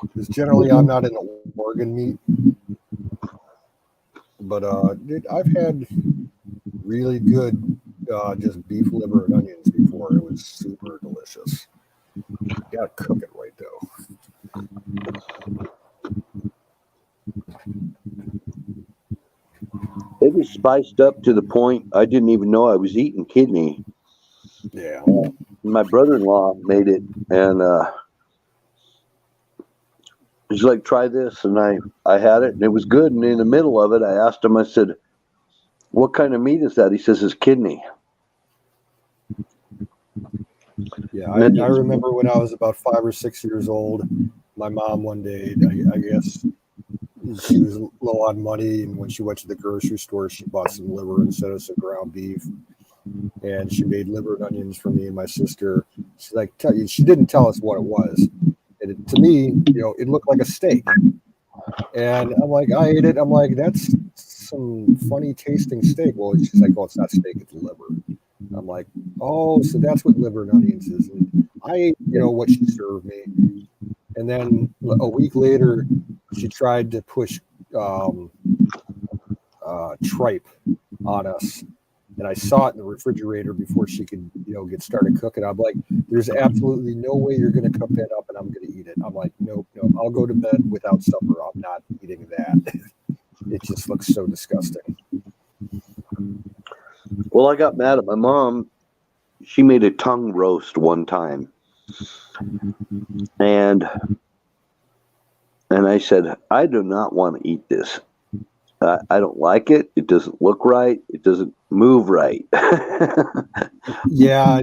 Because generally I'm not into organ meat. But I've had really good just beef liver and onions before. It was super delicious. You gotta cook it right though. It was spiced up to the point I didn't even know I was eating kidney. Yeah. My brother-in-law made it, and he's like, "Try this," and I had it, and it was good. And in the middle of it, I asked him, I said, "What kind of meat is that?" He says, "It's kidney." Yeah, I remember when I was about 5 or 6 years old, my mom one day, I guess she was low on money, and when she went to the grocery store, she bought some liver instead of some ground beef, and she made liver and onions for me and my sister. She didn't tell us what it was. And to me, it looked like a steak. And I'm like, I ate it. I'm like, that's some funny tasting steak. Well, she's like, oh, it's not steak, it's liver. I'm like, oh, so that's what liver and onions is. And I ate, what she served me. And then a week later, she tried to push tripe on us. And I saw it in the refrigerator before she could, get started cooking. I'm like, there's absolutely no way you're going to cook that up and I'm going to eat it. I'm like, nope. I'll go to bed without supper. I'm not eating that. It just looks so disgusting. Well, I got mad at my mom. She made a tongue roast one time, and I said, I do not want to eat this. I don't like it. It doesn't look right. It doesn't move right. Yeah,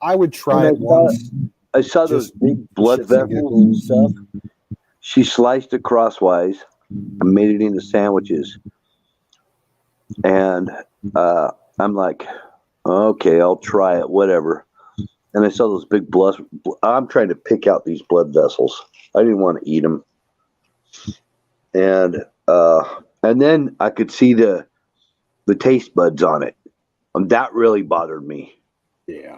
I would try it once. I saw those Just big blood shits and vessels and giggles. stuff. She sliced it crosswise and made it into sandwiches. And I'm like, okay, I'll try it, whatever. And I saw those big blood. I'm trying to pick out these blood vessels. I didn't want to eat them. And then I could see the taste buds on it. And that really bothered me. Yeah.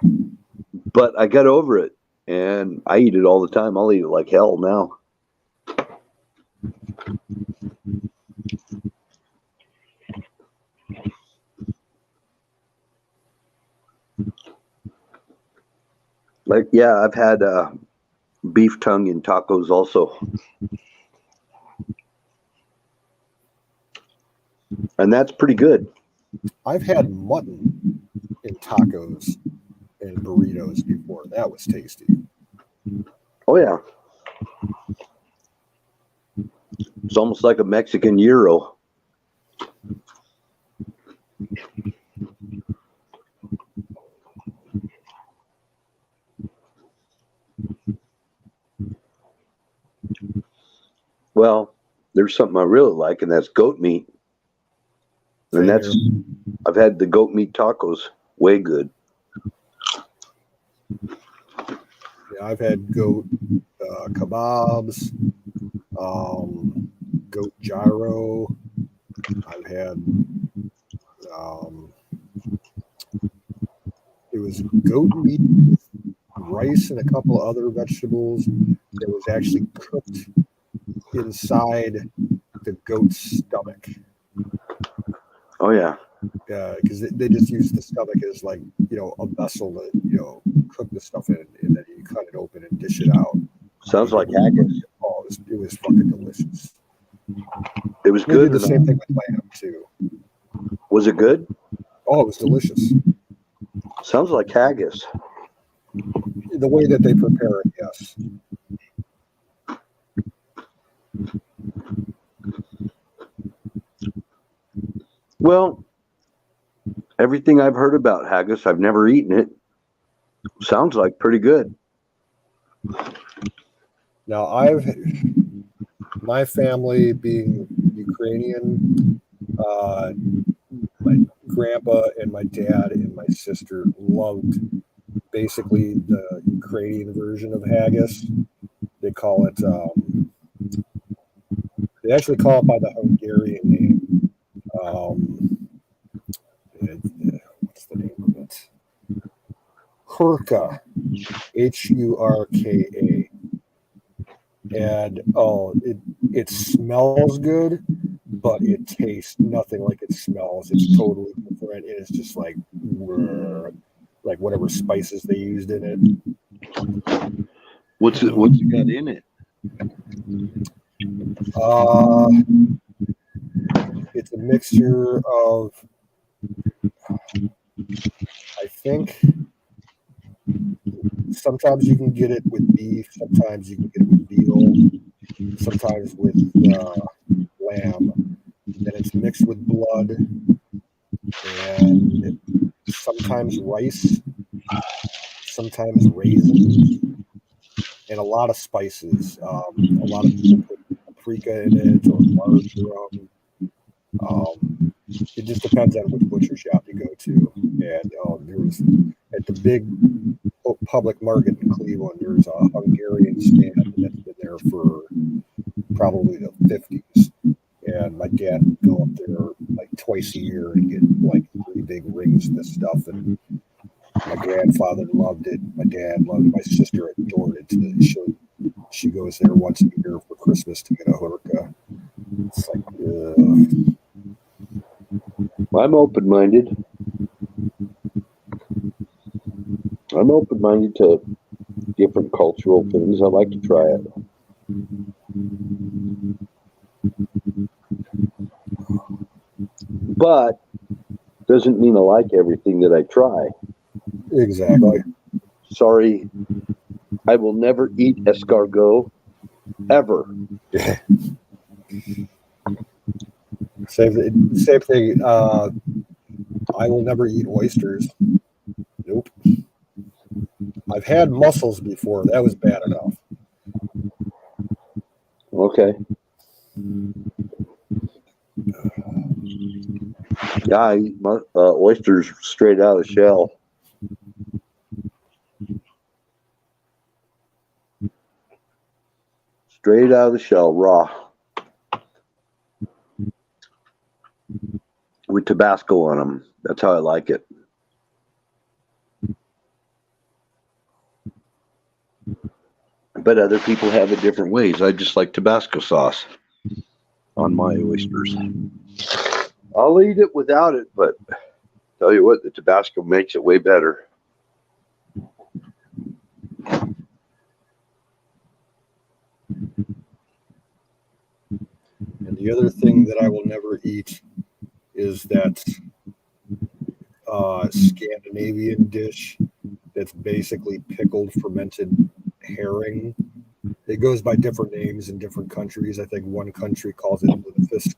But I got over it. And I eat it all the time. I'll eat it like hell now. Like, yeah, I've had beef tongue in tacos also. And that's pretty good. I've had mutton in tacos and burritos before. That was tasty. Oh, yeah. It's almost like a Mexican gyro. Well, there's something I really like, and that's goat meat. And that's, I've had the goat meat tacos, way good. Yeah, I've had goat kebabs, goat gyro. I've had it was goat meat with rice and a couple of other vegetables that was actually cooked inside the goat's stomach. Oh, yeah. Because they just use the stomach as, like, you know, a vessel to, you know, cook the stuff in, and then you cut it open and dish it out. Sounds like haggis. Oh, it was fucking delicious. It was They good. did the same thing with lamb too. Was it good? Oh, it was delicious. Sounds like haggis. The way that they prepare it, yes. Well, everything I've heard about haggis, I've never eaten it. Sounds like pretty good. Now, my family being Ukrainian, my grandpa and my dad and my sister loved basically the Ukrainian version of haggis. They call it, they actually call it by the Hungarian name. What's the name of it? Hurka, Hurka. And it smells good, but it tastes nothing like it smells. It's totally different. And it's just like whatever spices they used in it. What's it got in it? It's a mixture of, I think, sometimes you can get it with beef, sometimes you can get it with veal, sometimes with lamb. Then it's mixed with blood, and sometimes rice, sometimes raisins, and a lot of spices. A lot of people put paprika in it or marjoram. It just depends on which butcher shop you go to. And there was, at the big public market in Cleveland, there's a Hungarian stand that's been there for probably the 50s. And my dad would go up there like twice a year and get like 3 big rings of this stuff. And my grandfather loved it. My dad loved it. My sister adored it. She goes there once a year for Christmas to get a hurka. It's like, I'm open-minded. I'm open-minded to different cultural things. I like to try it. But doesn't mean I like everything that I try. Exactly. Sorry, I will never eat escargot ever. Same thing. I will never eat oysters. Nope. I've had mussels before. That was bad enough. Okay. Yeah, I eat oysters straight out of the shell. Straight out of the shell, raw. With Tabasco on them. That's how I like it. But other people have it different ways. I just like Tabasco sauce on my oysters. I'll eat it without it, but tell you what, the Tabasco makes it way better. And the other thing that I will never eat is that Scandinavian dish that's basically pickled fermented herring. It goes by different names in different countries. I think one country calls it lutefisk.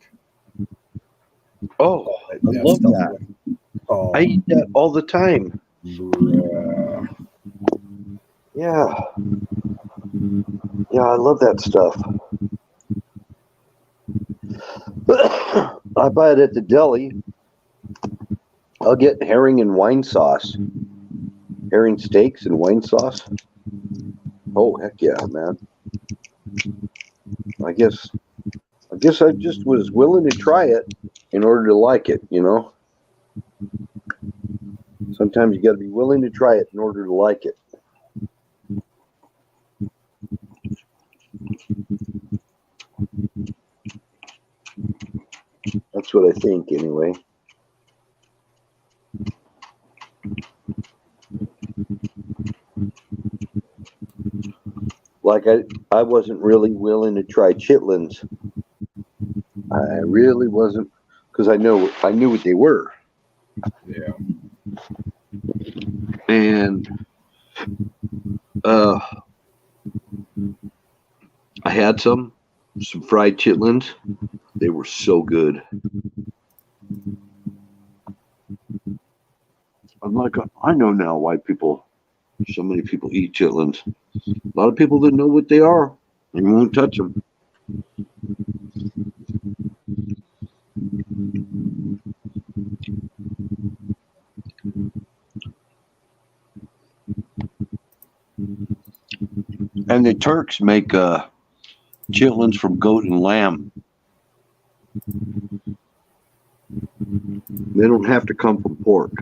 Oh, I love that. I eat that all the time. Yeah. Yeah, I love that stuff. I buy it at the deli. I'll get herring and wine sauce. Herring steaks and wine sauce. Oh, heck yeah, man. I guess I just was willing to try it in order to like it, you know? Sometimes you got to be willing to try it in order to like it. That's what I think, anyway. Like I wasn't really willing to try chitlins. I really wasn't, because I knew what they were. Yeah. And I had some fried chitlins. They were so good. I'm like, I know now why so many people eat chitlins. A lot of people that know what they are and won't touch them. And the Turks make chitlins from goat and lamb. They don't have to come from pork.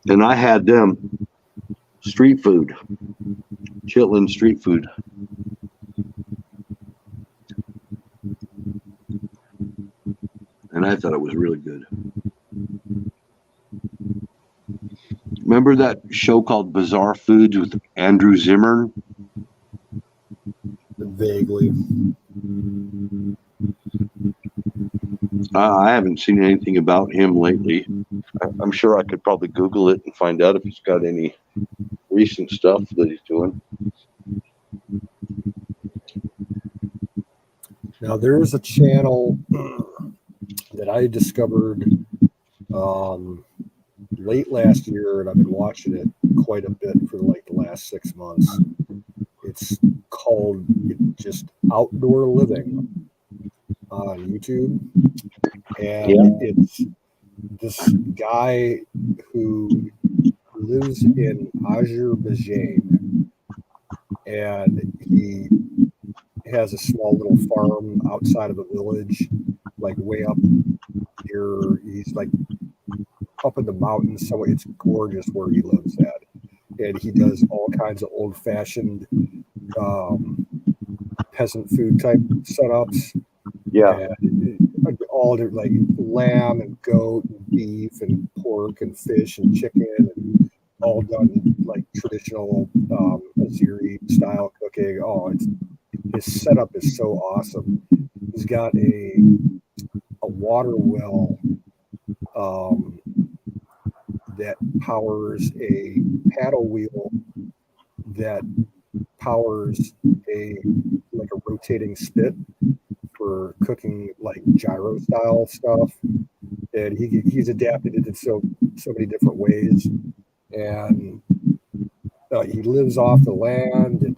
And I had them street food, chitlin street food. And I thought it was really good. Remember that show called Bizarre Foods with Andrew Zimmern? Vaguely. I haven't seen anything about him lately. I'm sure I could probably Google it and find out if he's got any recent stuff that he's doing. Now, there's a channel that I discovered late last year, and I've been watching it quite a bit for like the last 6 months. It's called just Outdoor Living on YouTube. And it's this guy who lives in Azerbaijan, and he has a small little farm outside of a village, like way up here. He's like up in the mountains, so it's gorgeous where he lives at. And he does all kinds of old-fashioned peasant food type setups. Yeah. And all like lamb and goat and beef and pork and fish and chicken, and all done like traditional Azeri style cooking. Oh, his setup is so awesome. He's got a water well that powers a paddle wheel that powers a rotating spit for cooking like gyro style stuff, and he's adapted it in so many different ways, and he lives off the land, and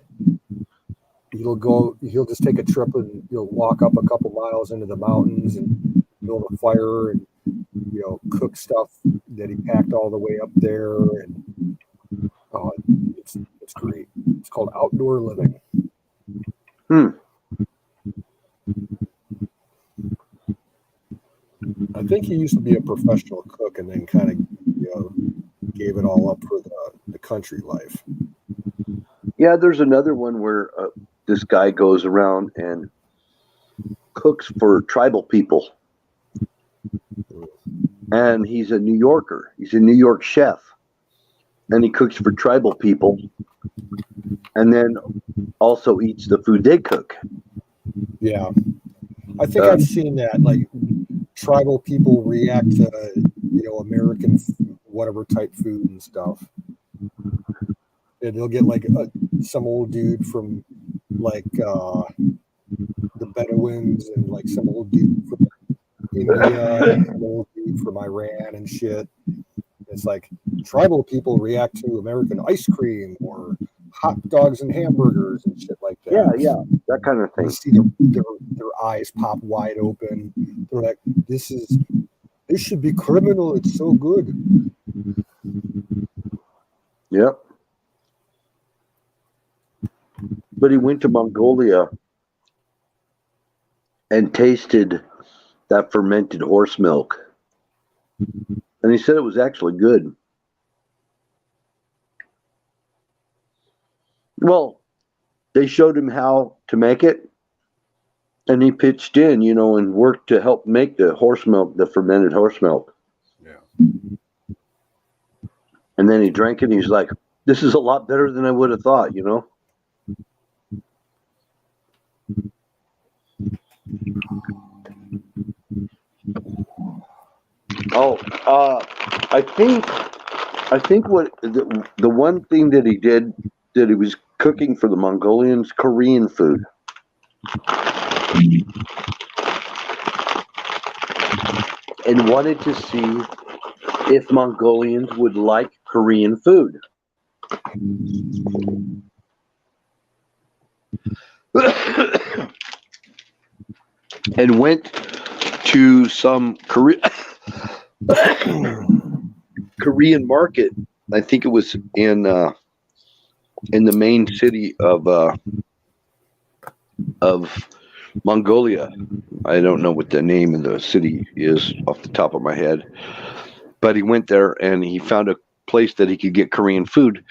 he'll just take a trip and he'll walk up a couple miles into the mountains and build a fire and cook stuff that he packed all the way up there, and it's great. It's called Outdoor Living. I think he used to be a professional cook and then kind of gave it all up for the country life. Yeah, there's another one where this guy goes around and cooks for tribal people. And he's a New Yorker. He's a New York chef. And he cooks for tribal people. And then also eats the food they cook. Yeah. I think I've seen that. Like, tribal people react to, American whatever type food and stuff. And they'll get like some old dude from like the Bedouins and like some old dude from India and some old dude from Iran and shit. It's like tribal people react to American ice cream or hot dogs and hamburgers and shit like that. Yeah, that kind of thing. You see their eyes pop wide open. They're like, this should be criminal. It's so good. Yep. But he went to Mongolia and tasted that fermented horse milk. And he said it was actually good. Well, they showed him how to make it. And he pitched in, and worked to help make the horse milk, the fermented horse milk. Yeah. And then he drank it and he's like, this is a lot better than I would have thought, I think what the one thing that he did, that he was cooking for the Mongolians, Korean food. And wanted to see if Mongolians would like Korean food. And went to some Korean market. I think it was in the main city of Mongolia. I don't know what the name of the city is off the top of my head, but he went there and he found a place that he could get Korean food.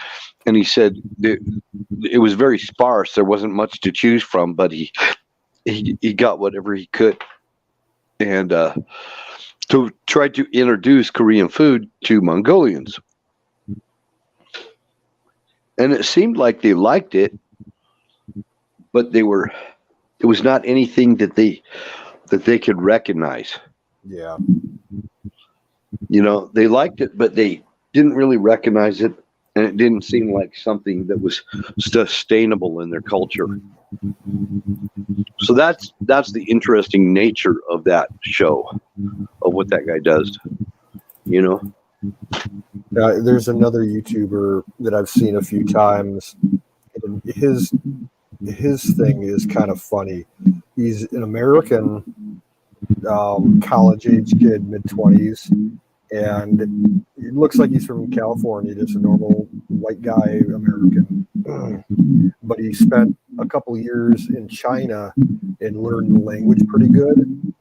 And he said it was very sparse. There wasn't much to choose from, but he got whatever he could. And to try to introduce Korean food to Mongolians. And it seemed like they liked it, but it was not anything that they could recognize. Yeah. They liked it, but they didn't really recognize it, and it didn't seem like something that was sustainable in their culture. So that's the interesting nature of that show, of what that guy does. There's another YouTuber that I've seen a few times, and his thing is kind of funny. He's an American college age kid, mid-20s, and it looks like he's from California, just a normal white guy, American. But he spent a couple years in China and learned the language pretty good.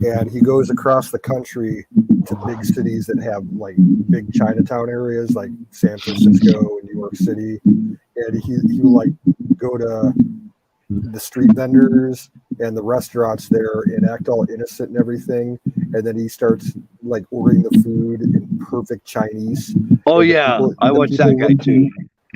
And he goes across the country to big cities that have like big Chinatown areas like San Francisco and New York City. And he will like go to the street vendors and the restaurants there and act all innocent and everything. And then he starts like ordering the food in perfect Chinese. Oh yeah, I watched that guy too.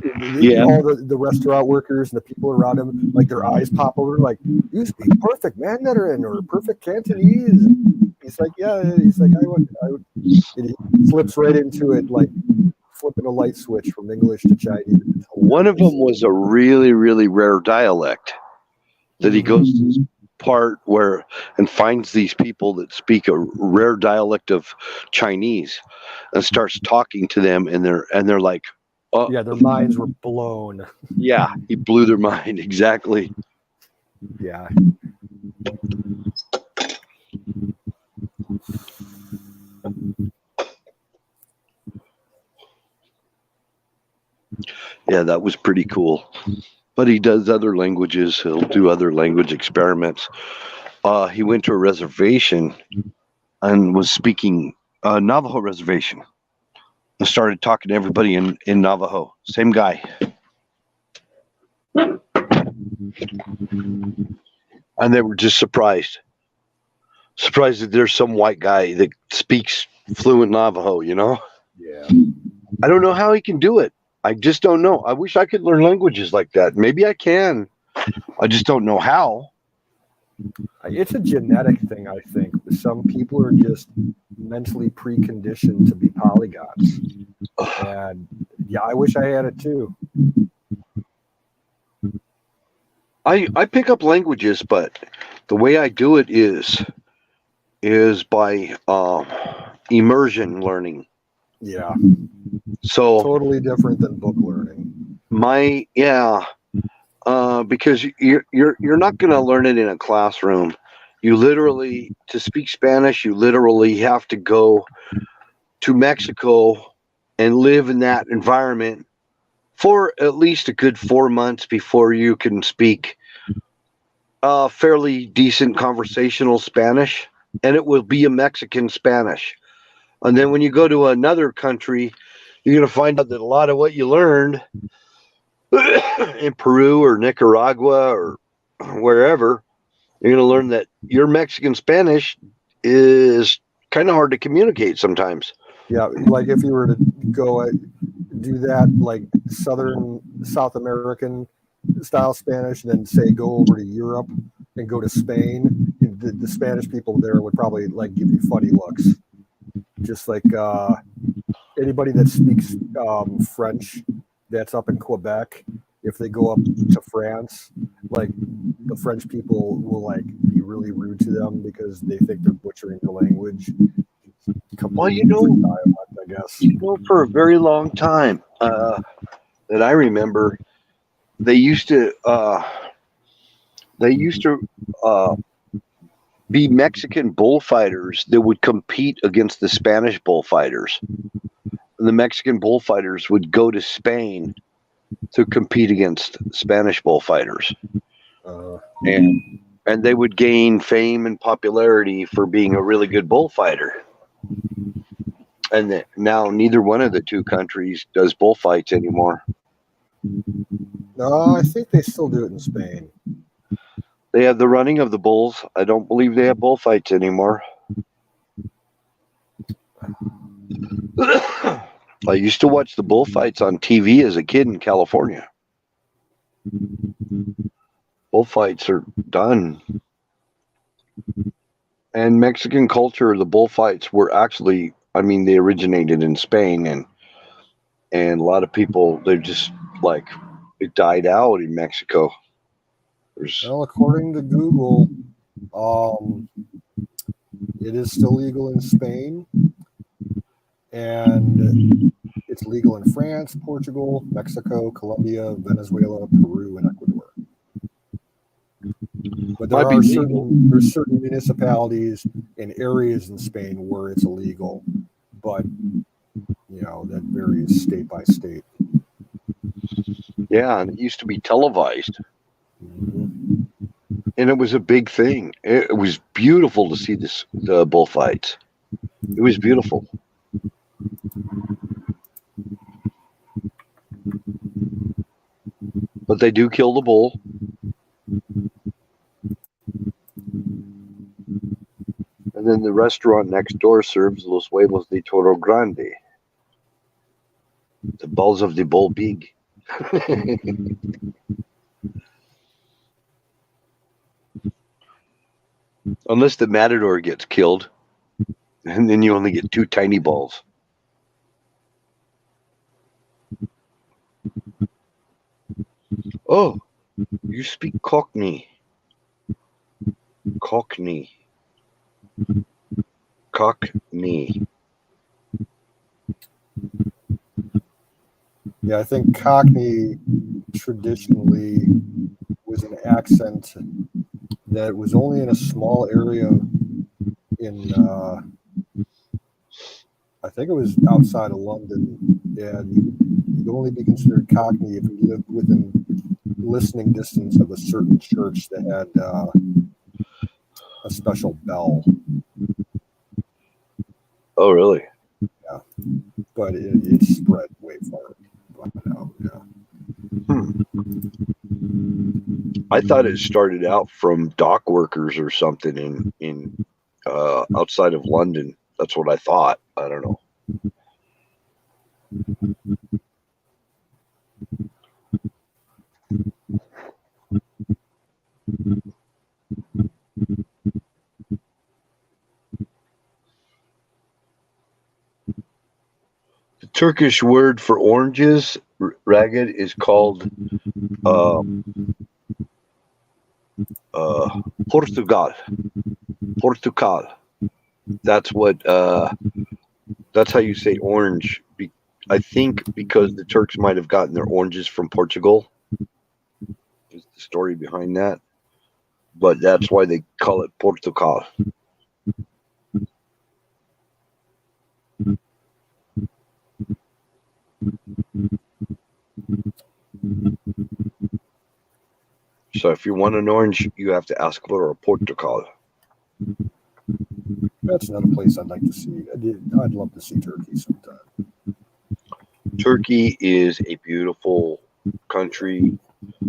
Yeah. All the restaurant workers and the people around him, like their eyes pop over, like, you speak perfect Mandarin or perfect Cantonese. And he's like, yeah. He's like, I would. And he flips right into it, like flipping a light switch from English to Chinese. One of them was a really, really rare dialect that he goes to this part where and finds these people that speak a rare dialect of Chinese and starts talking to them, and they're like, oh Yeah, their minds were blown. yeah, he blew their mind. Exactly. Yeah. Yeah, that was pretty cool. But he does other languages. He'll do other language experiments. He went to a reservation and was speaking Navajo reservation and started talking to everybody in Navajo. Same guy. And they were just surprised. Surprised that there's some white guy that speaks fluent Navajo, you know? Yeah. I don't know how he can do it. I just don't know. I wish I could learn languages like that. Maybe I can. I just don't know how. It's a genetic thing, I think. Some people are just mentally preconditioned to be polygons. And yeah, I wish I had it too. I pick up languages, but the way I do it is by immersion learning. Yeah. So Totally different than book learning. because you're not going to learn it in a classroom. You literally, to speak Spanish, you literally have to go to Mexico and live in that environment for at least a good 4 months before you can speak fairly decent conversational Spanish, and it will be a Mexican Spanish. And then when you go to another country, you're going to find out that a lot of what you learned in Peru or Nicaragua or wherever, you're going to learn that your Mexican Spanish is kind of hard to communicate sometimes. Yeah, like if you were to go do that, like South American style Spanish, and then say go over to Europe and go to Spain, the Spanish people there would probably like give you funny looks. Just like anybody that speaks French that's up in Quebec, if they go up to France, like the French people will like be really rude to them because they think they're butchering the language. Well, you know, dialect, I guess. For a very long time that I remember, they used to be Mexican bullfighters that would compete against the Spanish bullfighters. And the Mexican bullfighters would go to Spain to compete against Spanish bullfighters. And they would gain fame and popularity for being a really good bullfighter. And now neither one of the two countries does bullfights anymore. No, I think they still do it in Spain. They have the running of the bulls. I don't believe they have bullfights anymore. I used to watch the bullfights on TV as a kid in California. Bullfights are done. And Mexican culture, the bullfights were actually, I mean, they originated in Spain, and a lot of people, they're just like, it died out in Mexico. Well, according to Google, it is still legal in Spain, and it's legal in France, Portugal, Mexico, Colombia, Venezuela, Peru, and Ecuador. But there's certain municipalities and areas in Spain where it's illegal, but you know that varies state by state. Yeah, and it used to be televised. Mm-hmm. And it was a big thing. It was beautiful to see the bullfights. It was beautiful. But they do kill the bull. And then the restaurant next door serves Los Huevos de Toro Grande, the balls of the bull big. Unless the matador gets killed, and then you only get 2 tiny balls. Oh, you speak Cockney. Cockney. Cockney. Yeah, I think Cockney traditionally was an accent that was only in a small area in, I think it was outside of London, and you'd only be considered Cockney if you lived within listening distance of a certain church that had a special bell. Oh, really? Yeah, but it spread way far out. Yeah. I thought it started out from dock workers or something in outside of London. That's what I thought. I don't know. The Turkish word for oranges, ragged, is called Portugal. Portugal. That's what. That's how you say orange. I think because the Turks might have gotten their oranges from Portugal. Is the story behind that? But that's why they call it Portugal. So if you want an orange, you have to ask for a Portugal. That's another place I'd like to see. I'd love to see Turkey sometime. Turkey is a beautiful country,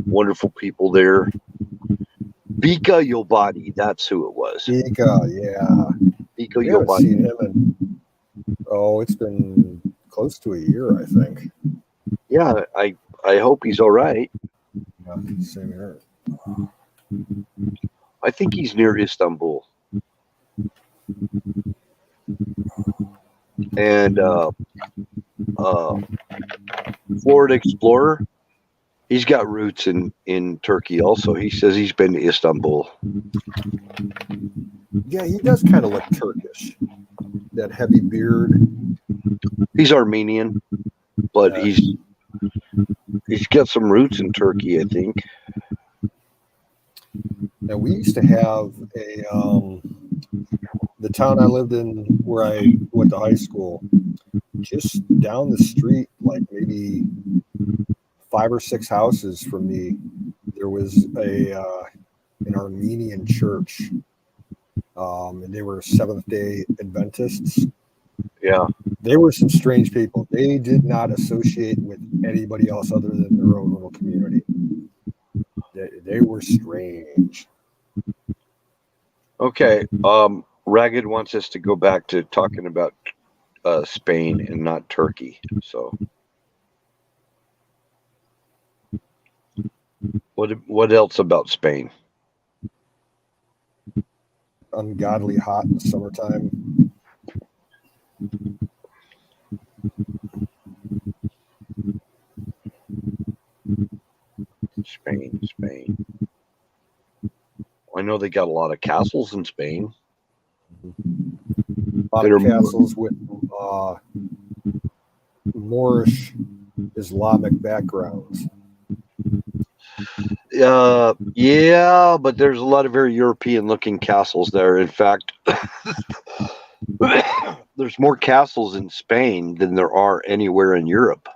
wonderful people there. Bika Yobadi, that's who it was. Bika, yeah. Bika We haven't Yobadi. seen him in, it's been close to a year, I think. Yeah, I hope he's all right. Yeah, same here. I think he's near Istanbul. And Florida Explorer, he's got roots in Turkey also. He says he's been to Istanbul. Yeah, he does kind of look Turkish. That heavy beard. He's Armenian, but Yeah. he's got some roots in Turkey, I think. Now we used to have the town I lived in where I went to high school, just down the street, like maybe 5 or 6 houses from me, there was an Armenian church, and they were Seventh-day Adventists. Yeah. They were some strange people. They did not associate with anybody else other than their own little community. They were strange. Okay. Ragged wants us to go back to talking about Spain and not Turkey. So, what else about Spain? Ungodly hot in the summertime. Spain. I know they got a lot of castles in Spain. A lot of castles with Moorish Islamic backgrounds. Yeah, but there's a lot of very European-looking castles there. In fact, there's more castles in Spain than there are anywhere in Europe.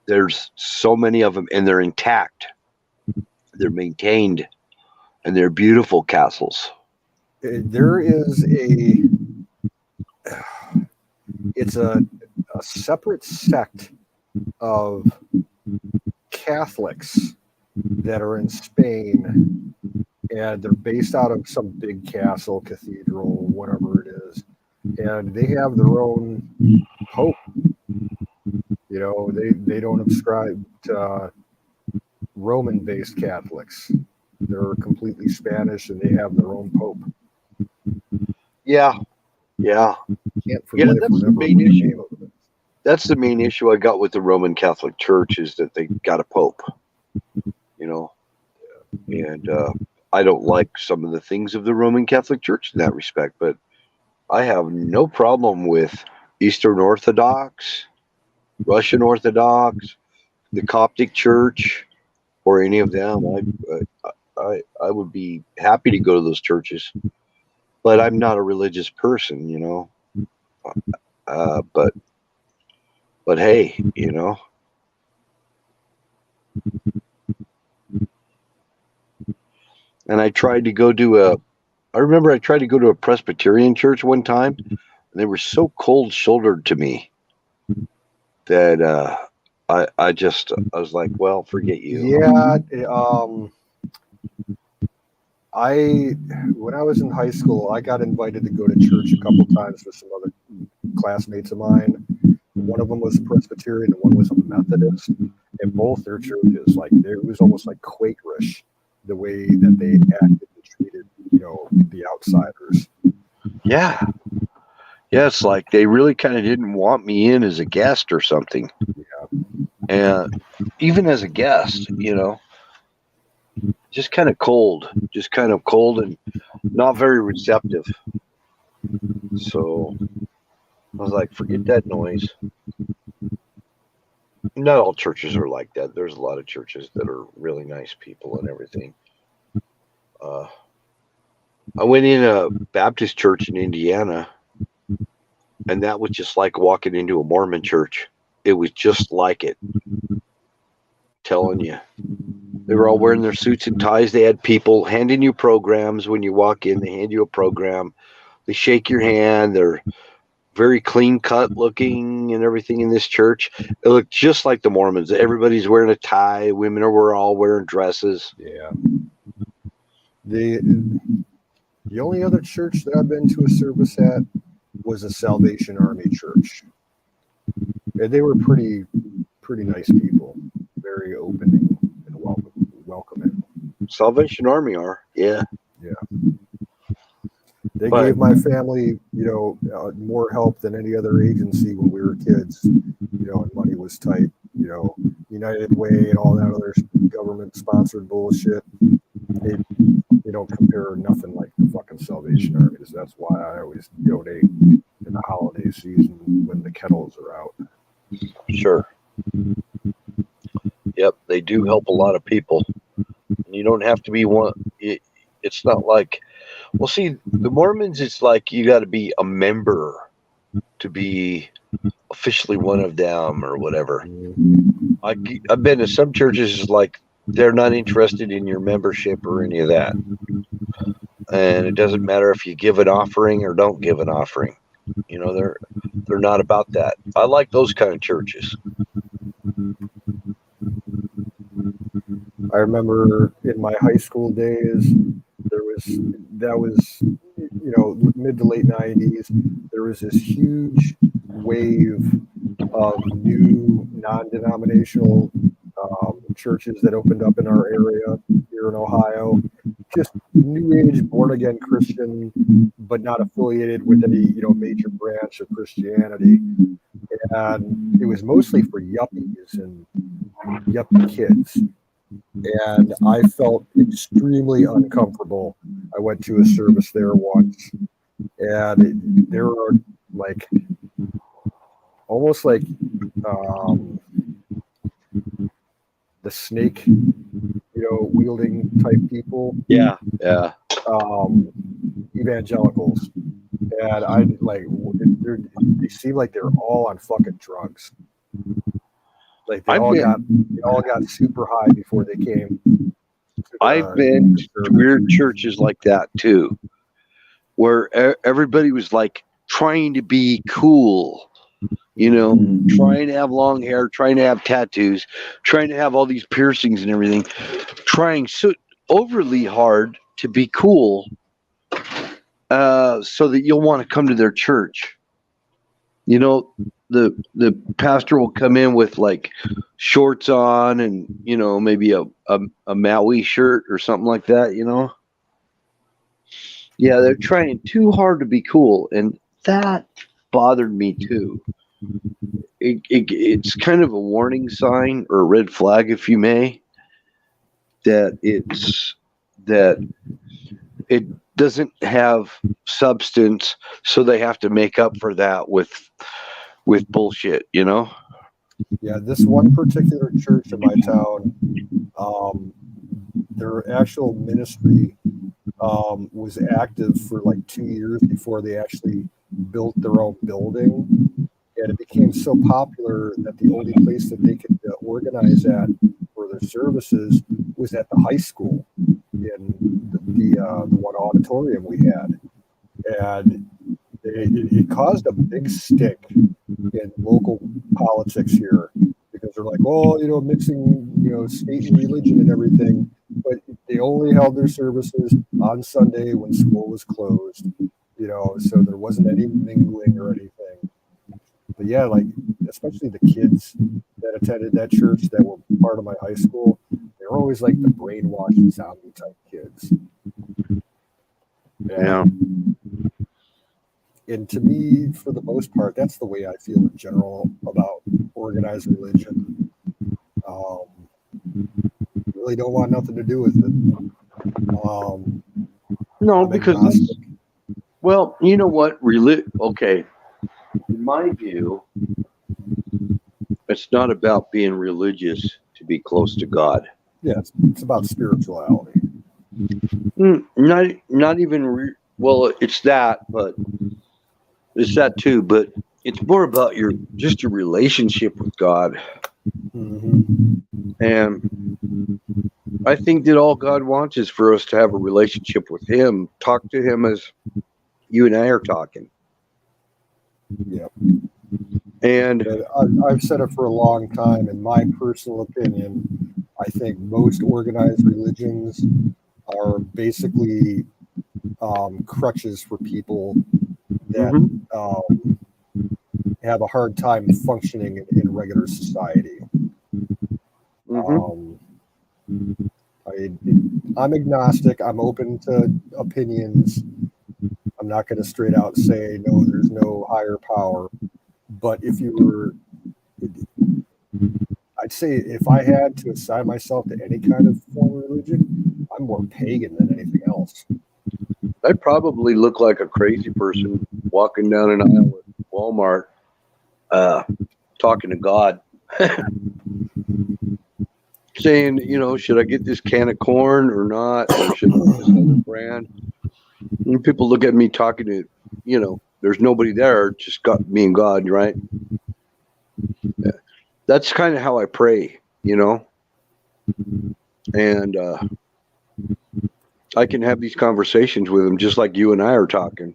There's so many of them, and they're intact. They're maintained, and they're beautiful castles. There is it's a separate sect of Catholics that are in Spain, and they're based out of some big castle, cathedral, whatever it is, and they have their own pope. You know, they don't subscribe to Roman-based Catholics. They're completely Spanish, and they have their own pope. Yeah, yeah, Can't for yeah. life That's the remember main what the issue. name of it. That's the main issue I got with the Roman Catholic Church is that they got a pope. You know, and I don't like some of the things of the Roman Catholic Church in that respect, but I have no problem with Eastern Orthodox, Russian Orthodox, the Coptic Church, or any of them. I would be happy to go to those churches, but I'm not a religious person, you know. But hey, you know, and I tried to go to a. I remember I tried to go to a Presbyterian church one time, and they were so cold-shouldered to me that I was like, well, forget you. Yeah, when I was in high school, I got invited to go to church a couple times with some other classmates of mine. One of them was a Presbyterian, and one was a Methodist. And both their churches, like, it was almost like Quakerish, the way that they acted and treated, you know, the outsiders. Yeah. Yeah, it's like they really kind of didn't want me in as a guest or something. Yeah. And even as a guest, you know, just kind of cold and not very receptive. So I was like, forget that noise. Not all churches are like that. There's a lot of churches that are really nice people and everything. I went in a Baptist church in Indiana, and that was just like walking into a Mormon church. It was just like it. Telling you. They were all wearing their suits and ties. They had people handing you programs when you walk in. They hand you a program. They shake your hand. They're very clean cut looking and everything in this church. It looked just like the Mormons. Everybody's wearing a tie. Women are all wearing dresses. Yeah. The only other church that I've been to a service at was a Salvation Army church. And they were pretty nice people, very opening and welcoming. Salvation Army are, yeah. They gave my family, you know, more help than any other agency when we were kids, you know, and money was tight, you know, United Way and all that other government sponsored bullshit. They don't compare nothing like the fucking Salvation Army. That's why I always donate in the holiday season when the kettles are out. Sure. Yep, they do help a lot of people. You don't have to be one. It's not like, well, see, the Mormons, it's like you got to be a member to be officially one of them or whatever. I've been to some churches like they're not interested in your membership or any of that. And it doesn't matter if you give an offering or don't give an offering. You know, they're not about that. I like those kind of churches. I remember in my high school days, that was, you know, mid to late 90s, there was this huge wave of new non-denominational churches that opened up in our area here in Ohio. Just new age, born again Christian, but not affiliated with any, you know, major branch of Christianity. And it was mostly for yuppies and yuppie kids. And I felt extremely uncomfortable. I went to a service there once, and there were like almost like the snake, you know, wielding type people. Yeah. Evangelicals, and I like they seem like they're all on fucking drugs. Like they all got super high before they came. I've been to weird churches like that too, where everybody was like trying to be cool, you know, trying to have long hair, trying to have tattoos, trying to have all these piercings and everything, trying so overly hard to be cool, so that you'll want to come to their church. You know, the pastor will come in with like shorts on and maybe a Maui shirt or something like that. Yeah, they're trying too hard to be cool, and that bothered me too. It's kind of a warning sign or a red flag, if you may, that it doesn't have substance, so they have to make up for that with bullshit. Yeah, this one particular church in my town, their actual ministry was active for like 2 years before they actually built their own building. And it became so popular that the only place that they could organize at for their services was at the high school in the one auditorium we had. And it caused a big stick in local politics here because they're like, oh, mixing, state and religion and everything. But they only held their services on Sunday when school was closed, so there wasn't any mingling or anything. But yeah, like, especially the kids that attended that church that were part of my high school, they were always like the brainwashed zombie type kids. Yeah. And to me, for the most part, that's the way I feel in general about organized religion. Really don't want nothing to do with it. No, I'm because agnostic. well, you know what? Okay, in my view, it's not about being religious to be close to God. Yeah, it's about spirituality. Not even. Well, it's that, but it's that too. But it's more about your relationship with God. Mm-hmm. And I think that all God wants is for us to have a relationship with Him. Talk to Him as you and I are talking. Yeah. And I've said it for a long time. In my personal opinion, I think most organized religions are basically crutches for people that have a hard time functioning in regular society. I'm agnostic. I'm open to opinions. I'm not going to straight out say, no, there's no higher power. But if you were, I'd say if I had to assign myself to any kind of form of religion, I'm more pagan than anything else. I probably look like a crazy person walking down an aisle at Walmart, talking to God, saying, should I get this can of corn or not? Or should I get this other brand? And people look at me talking to, there's nobody there, just me and God, right? Yeah. That's kind of how I pray, and I can have these conversations with him just like you and I are talking.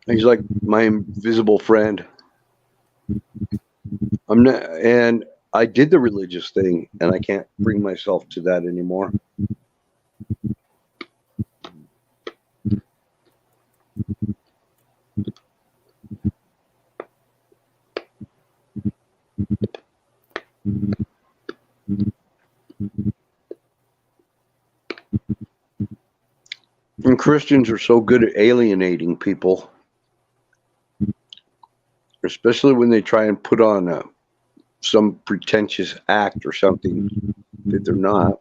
He's like my invisible friend. I'm not, and I did the religious thing, and I can't bring myself to that anymore. And Christians are so good at alienating people, especially when they try and put on some pretentious act or something that they're not.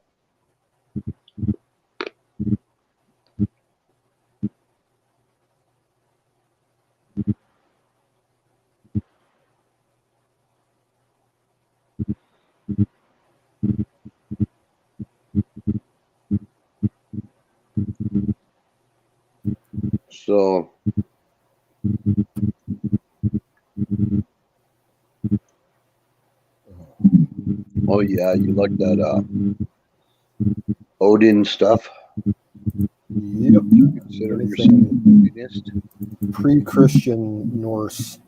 So, oh yeah, you like that Odin stuff? Yep. You consider yourself an Odinist? Pre-Christian Norse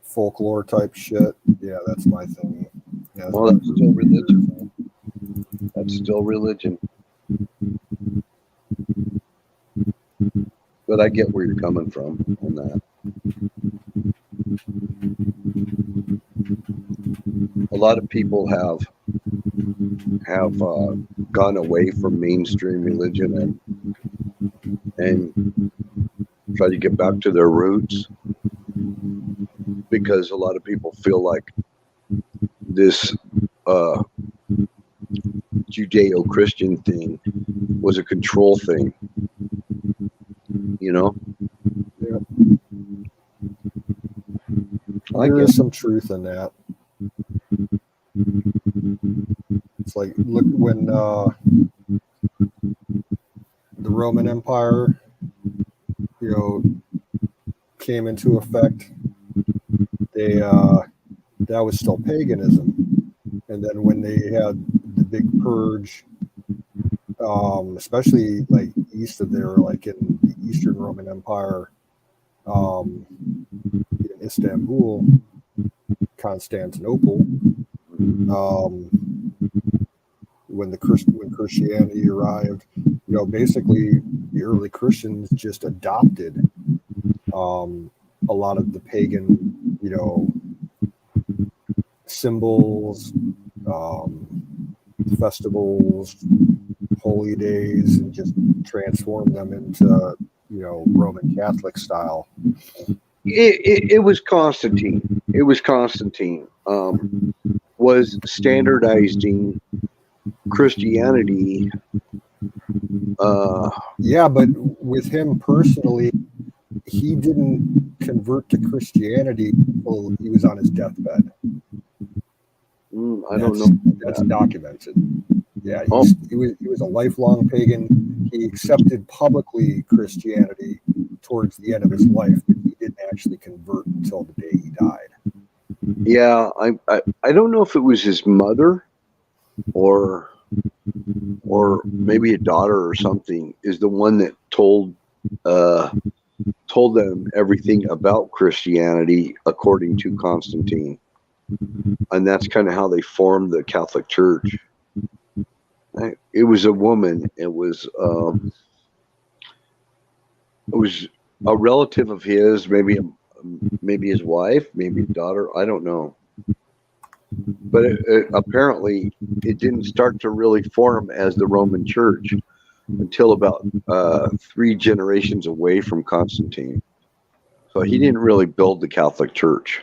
folklore type shit. Yeah, that's my thing. Yeah, Well, that's still religion. That's still religion. But I get where you're coming from on that. a lot of people have gone away from mainstream religion and try to get back to their roots, because a lot of people feel like this Judeo-Christian thing was a control thing, you know? Yeah. I There guess. is some truth in that. It's like, look, when the Roman Empire, came into effect, they that was still paganism. And then when they had the big purge, especially like east of there, like in the Eastern Roman Empire, in Istanbul, Constantinople, when Christianity arrived, basically the early Christians just adopted a lot of the pagan, symbols, festivals, holy days, and just transformed them into, Roman Catholic style. It was Constantine. It was Constantine. Was standardizing Christianity. Yeah, but with him personally, he didn't convert to Christianity until he was on his deathbed. I don't know. That's documented. Yeah, he was a lifelong pagan. He accepted publicly Christianity towards the end of his life, but he didn't actually convert until the day he died. Yeah, I don't know if it was his mother or maybe a daughter or something is the one that told them everything about Christianity according to Constantine, and that's kind of how they formed the Catholic Church. It was a woman. It was a relative of his, maybe his wife, maybe daughter. I don't know. But apparently, it didn't start to really form as the Roman Church until about 3 generations away from Constantine. So he didn't really build the Catholic Church.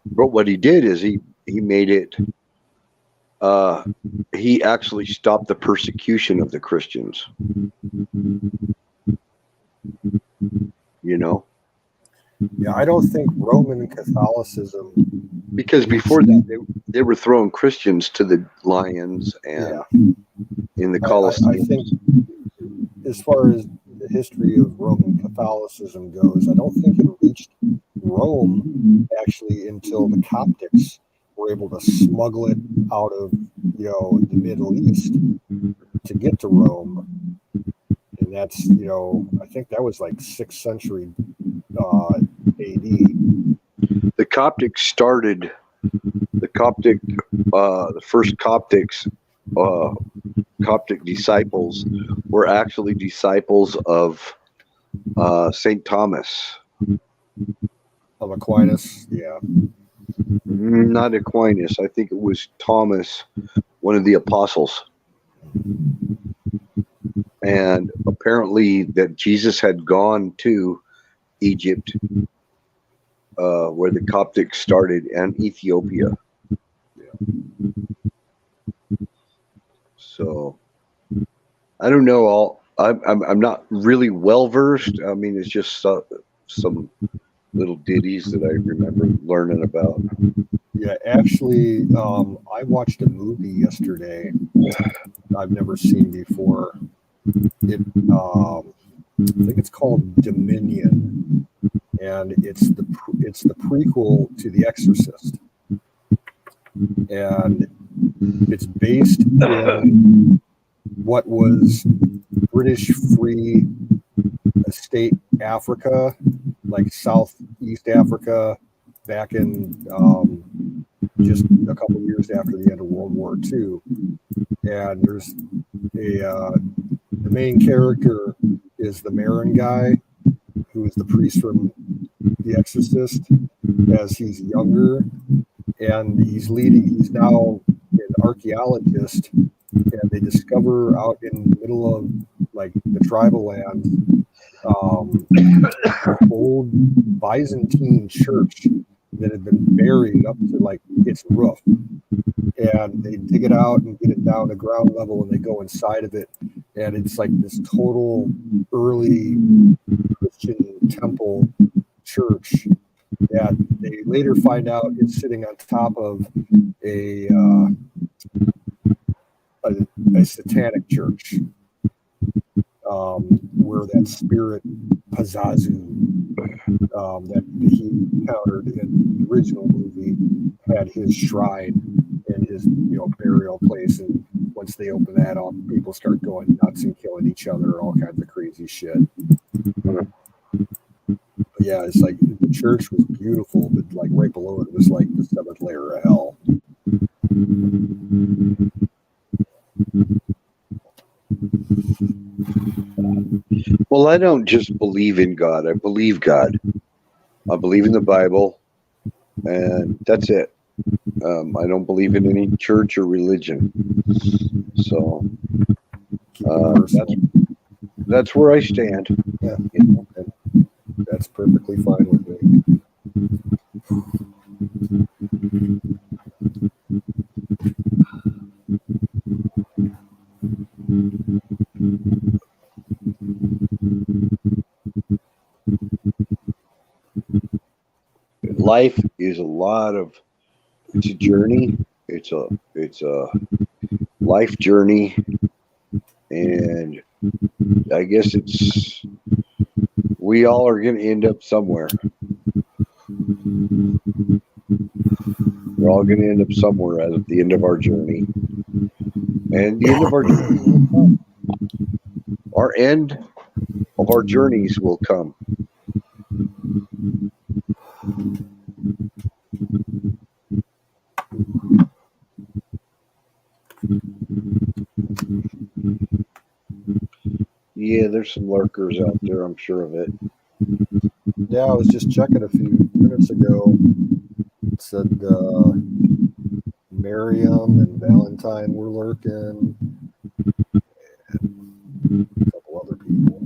But what he did is he made it. He actually stopped the persecution of the Christians. Yeah, I don't think Roman Catholicism, because before that they were throwing Christians to the lions and in the Colosseum. I think as far as the history of Roman Catholicism goes, I don't think it reached Rome actually until the Coptics were able to smuggle it out of the Middle East to get to Rome. And that's, I think that was like 6th century AD. The Coptics started, the first Coptic disciples were actually disciples of St. Thomas. Of Aquinas, yeah. Not Aquinas. I think it was Thomas, one of the apostles. And apparently that Jesus had gone to Egypt, where the Coptics started, and Ethiopia. So I don't know. I'm not really well versed. I mean, it's just some little ditties that I remember learning about. Yeah, actually, I watched a movie yesterday I've never seen before. It, I think it's called Dominion, and it's the prequel to The Exorcist, and it's based in what was British Free State Africa, like Southeast Africa, back in just a couple years after the end of World War II. And there's the main character is the Marin guy, who is the priest from The Exorcist, as he's younger, and he's now an archaeologist, and they discover out in the middle of like the tribal lands old Byzantine church that had been buried up to like its roof. And they dig it out and get it down to ground level, and they go inside of it, and it's like this total early Christian temple church that they later find out is sitting on top of a satanic church, where that spirit Pazazu that he encountered in the original movie had his shrine and his burial place. And once they open that up, people start going nuts and killing each other, all kinds of crazy shit. But yeah, it's like the church was beautiful, but like right below it was like the seventh layer of hell. Well, I don't just believe in God. I believe God. I believe in the Bible, and that's it. I don't believe in any church or religion. So that's where I stand. Yeah, that's perfectly fine with me. Life is it's a journey. It's a life journey, and I guess we all are going to end up somewhere. We're all going to end up somewhere at the end of our journey, and the end of our journey, our end of our journeys will come. Yeah, there's some lurkers out there, I'm sure of it. Yeah, I was just checking a few minutes ago. It said Miriam and Valentine were lurking, and a couple other people.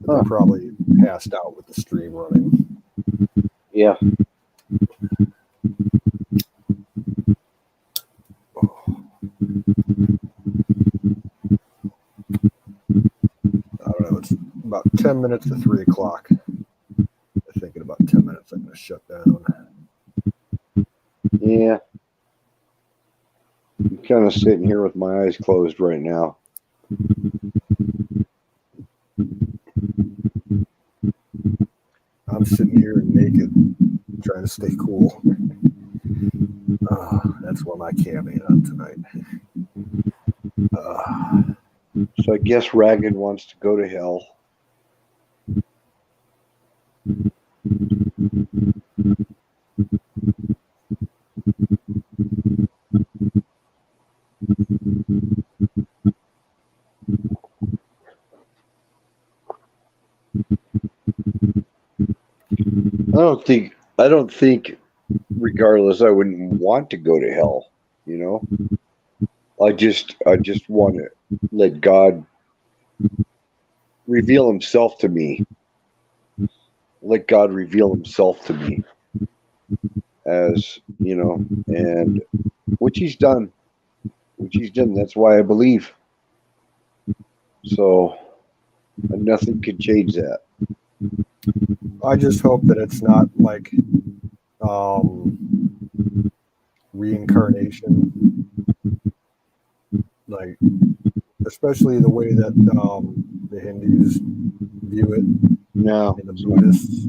But they're probably passed out with the stream running. Yeah. I don't know. It's about 10 minutes to 3 o'clock. I think in about 10 minutes I'm going to shut down. Yeah. I'm kind of sitting here with my eyes closed right now. I'm sitting here naked, trying to stay cool. That's what my cam ain't on tonight. So I guess Ragged wants to go to hell. I don't think regardless I wouldn't want to go to hell, you know. I just want to let God reveal himself to me. Let God reveal himself to me, as you know, and which he's done. That's why I believe. So nothing could change that. I just hope that it's not like reincarnation, like especially the way that the Hindus view it, No, and the Buddhists.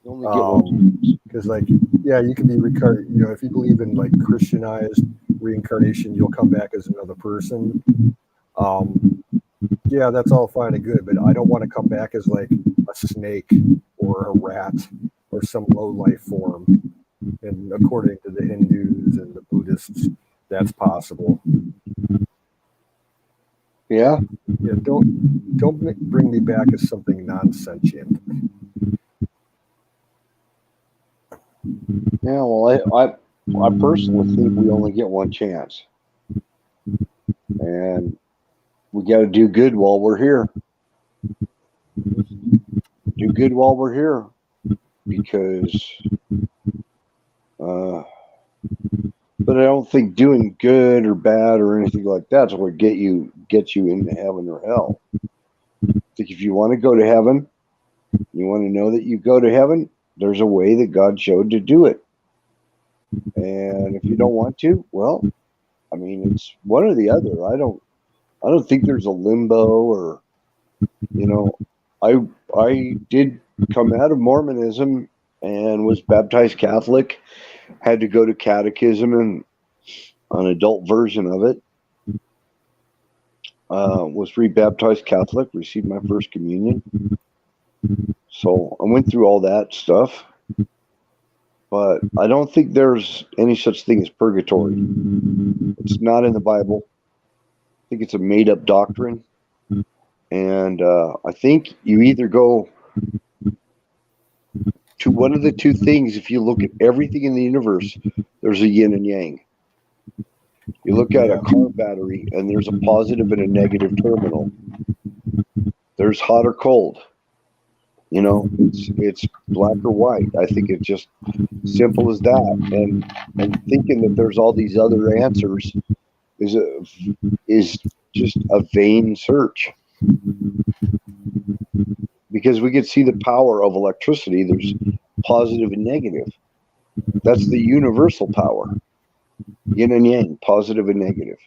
Because like, yeah, you can be reincarnated. You know, if you believe in like Christianized reincarnation, you'll come back as another person. Yeah, that's all fine and good, but I don't want to come back as like a snake or a rat or some low life form. And according to the Hindus and the Buddhists, that's possible. Yeah. Yeah, don't bring me back as something non-sentient. Yeah, well, I personally think we only get one chance, and we got to do good while we're here. Do good while we're here, because. But I don't think doing good or bad or anything like that's what gets you into heaven or hell. I think if you want to go to heaven, you want to know that you go to heaven, there's a way that God showed to do it. And if you don't want to, well, I mean, it's one or the other. I don't think there's a limbo or, you know, I did come out of Mormonism and was baptized Catholic, had to go to catechism and an adult version of it. Was rebaptized Catholic, received my first communion. So I went through all that stuff. But I don't think there's any such thing as purgatory. It's not in the Bible. I think it's a made-up doctrine. And I think you either go to one of the two things. If you look at everything in the universe, there's a yin and yang. You look at a car battery, and there's a positive and a negative terminal. There's hot or cold. You know, it's black or white. I think it's just simple as that. And thinking that there's all these other answers is just a vain search. Because we could see the power of electricity. There's positive and negative. That's the universal power. Yin and yang, positive and negative.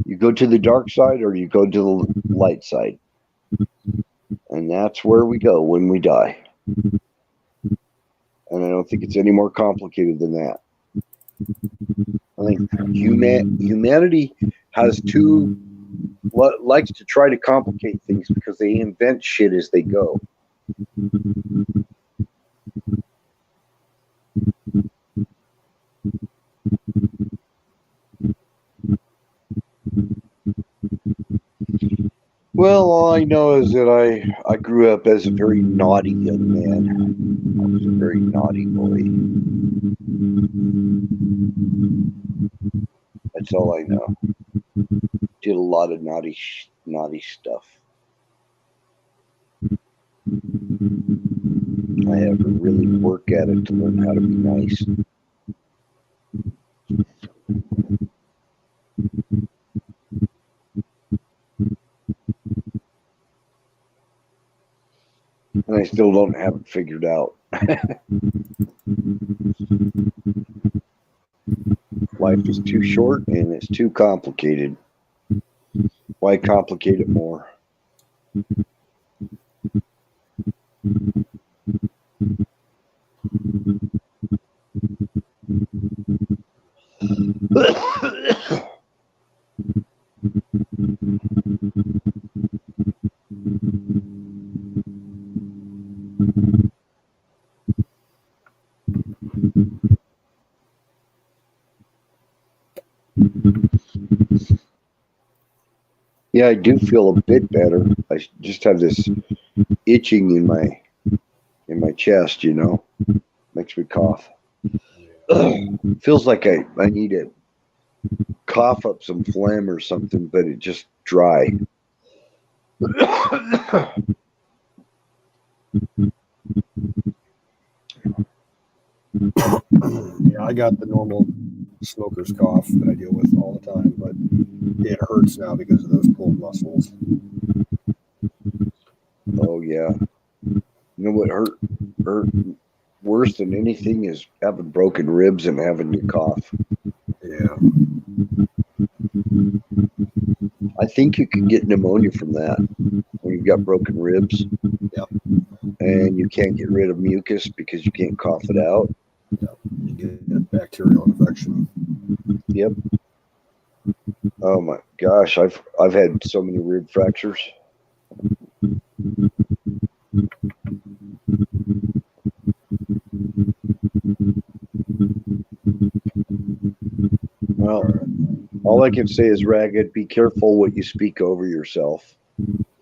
You go to the dark side or you go to the light side. And that's where we go when we die. And I don't think it's any more complicated than that. I think humanity has likes to try to complicate things because they invent shit as they go. Well, all I know is that I grew up as a very naughty young man. I was a very naughty boy. That's all I know. Did a lot of naughty stuff. I had to really work at it to learn how to be nice. And I still don't have it figured out. Life is too short and it's too complicated. Why complicate it more? Yeah, I do feel a bit better. I just have this itching in my chest, you know. Makes me cough. Feels like I need to cough up some phlegm or something, but it's just dry. Yeah, I got the normal smoker's cough that I deal with all the time, but it hurts now because of those pulled muscles. Oh yeah. You know what hurt worse than anything is having broken ribs and having to cough. Yeah. I think you can get pneumonia from that when you've got broken ribs. Yep. And you can't get rid of mucus because you can't cough it out. Yep. You get a bacterial infection. Yep. Oh my gosh, I've had so many rib fractures. Well, all I can say is, Ragged, be careful what you speak over yourself,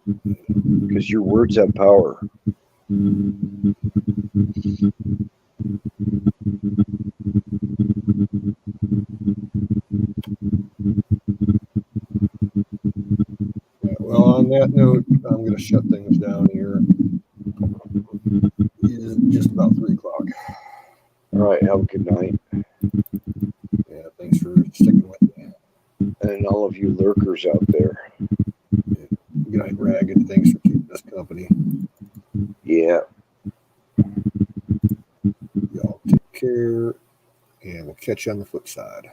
because your words have power. to shut things down here. It is just about 3 o'clock. All right. Have a good night. Yeah, thanks for sticking with me. And all of you lurkers out there. Good night, Rag, and thanks for keeping us company. Yeah. Y'all take care, and we'll catch you on the flip side.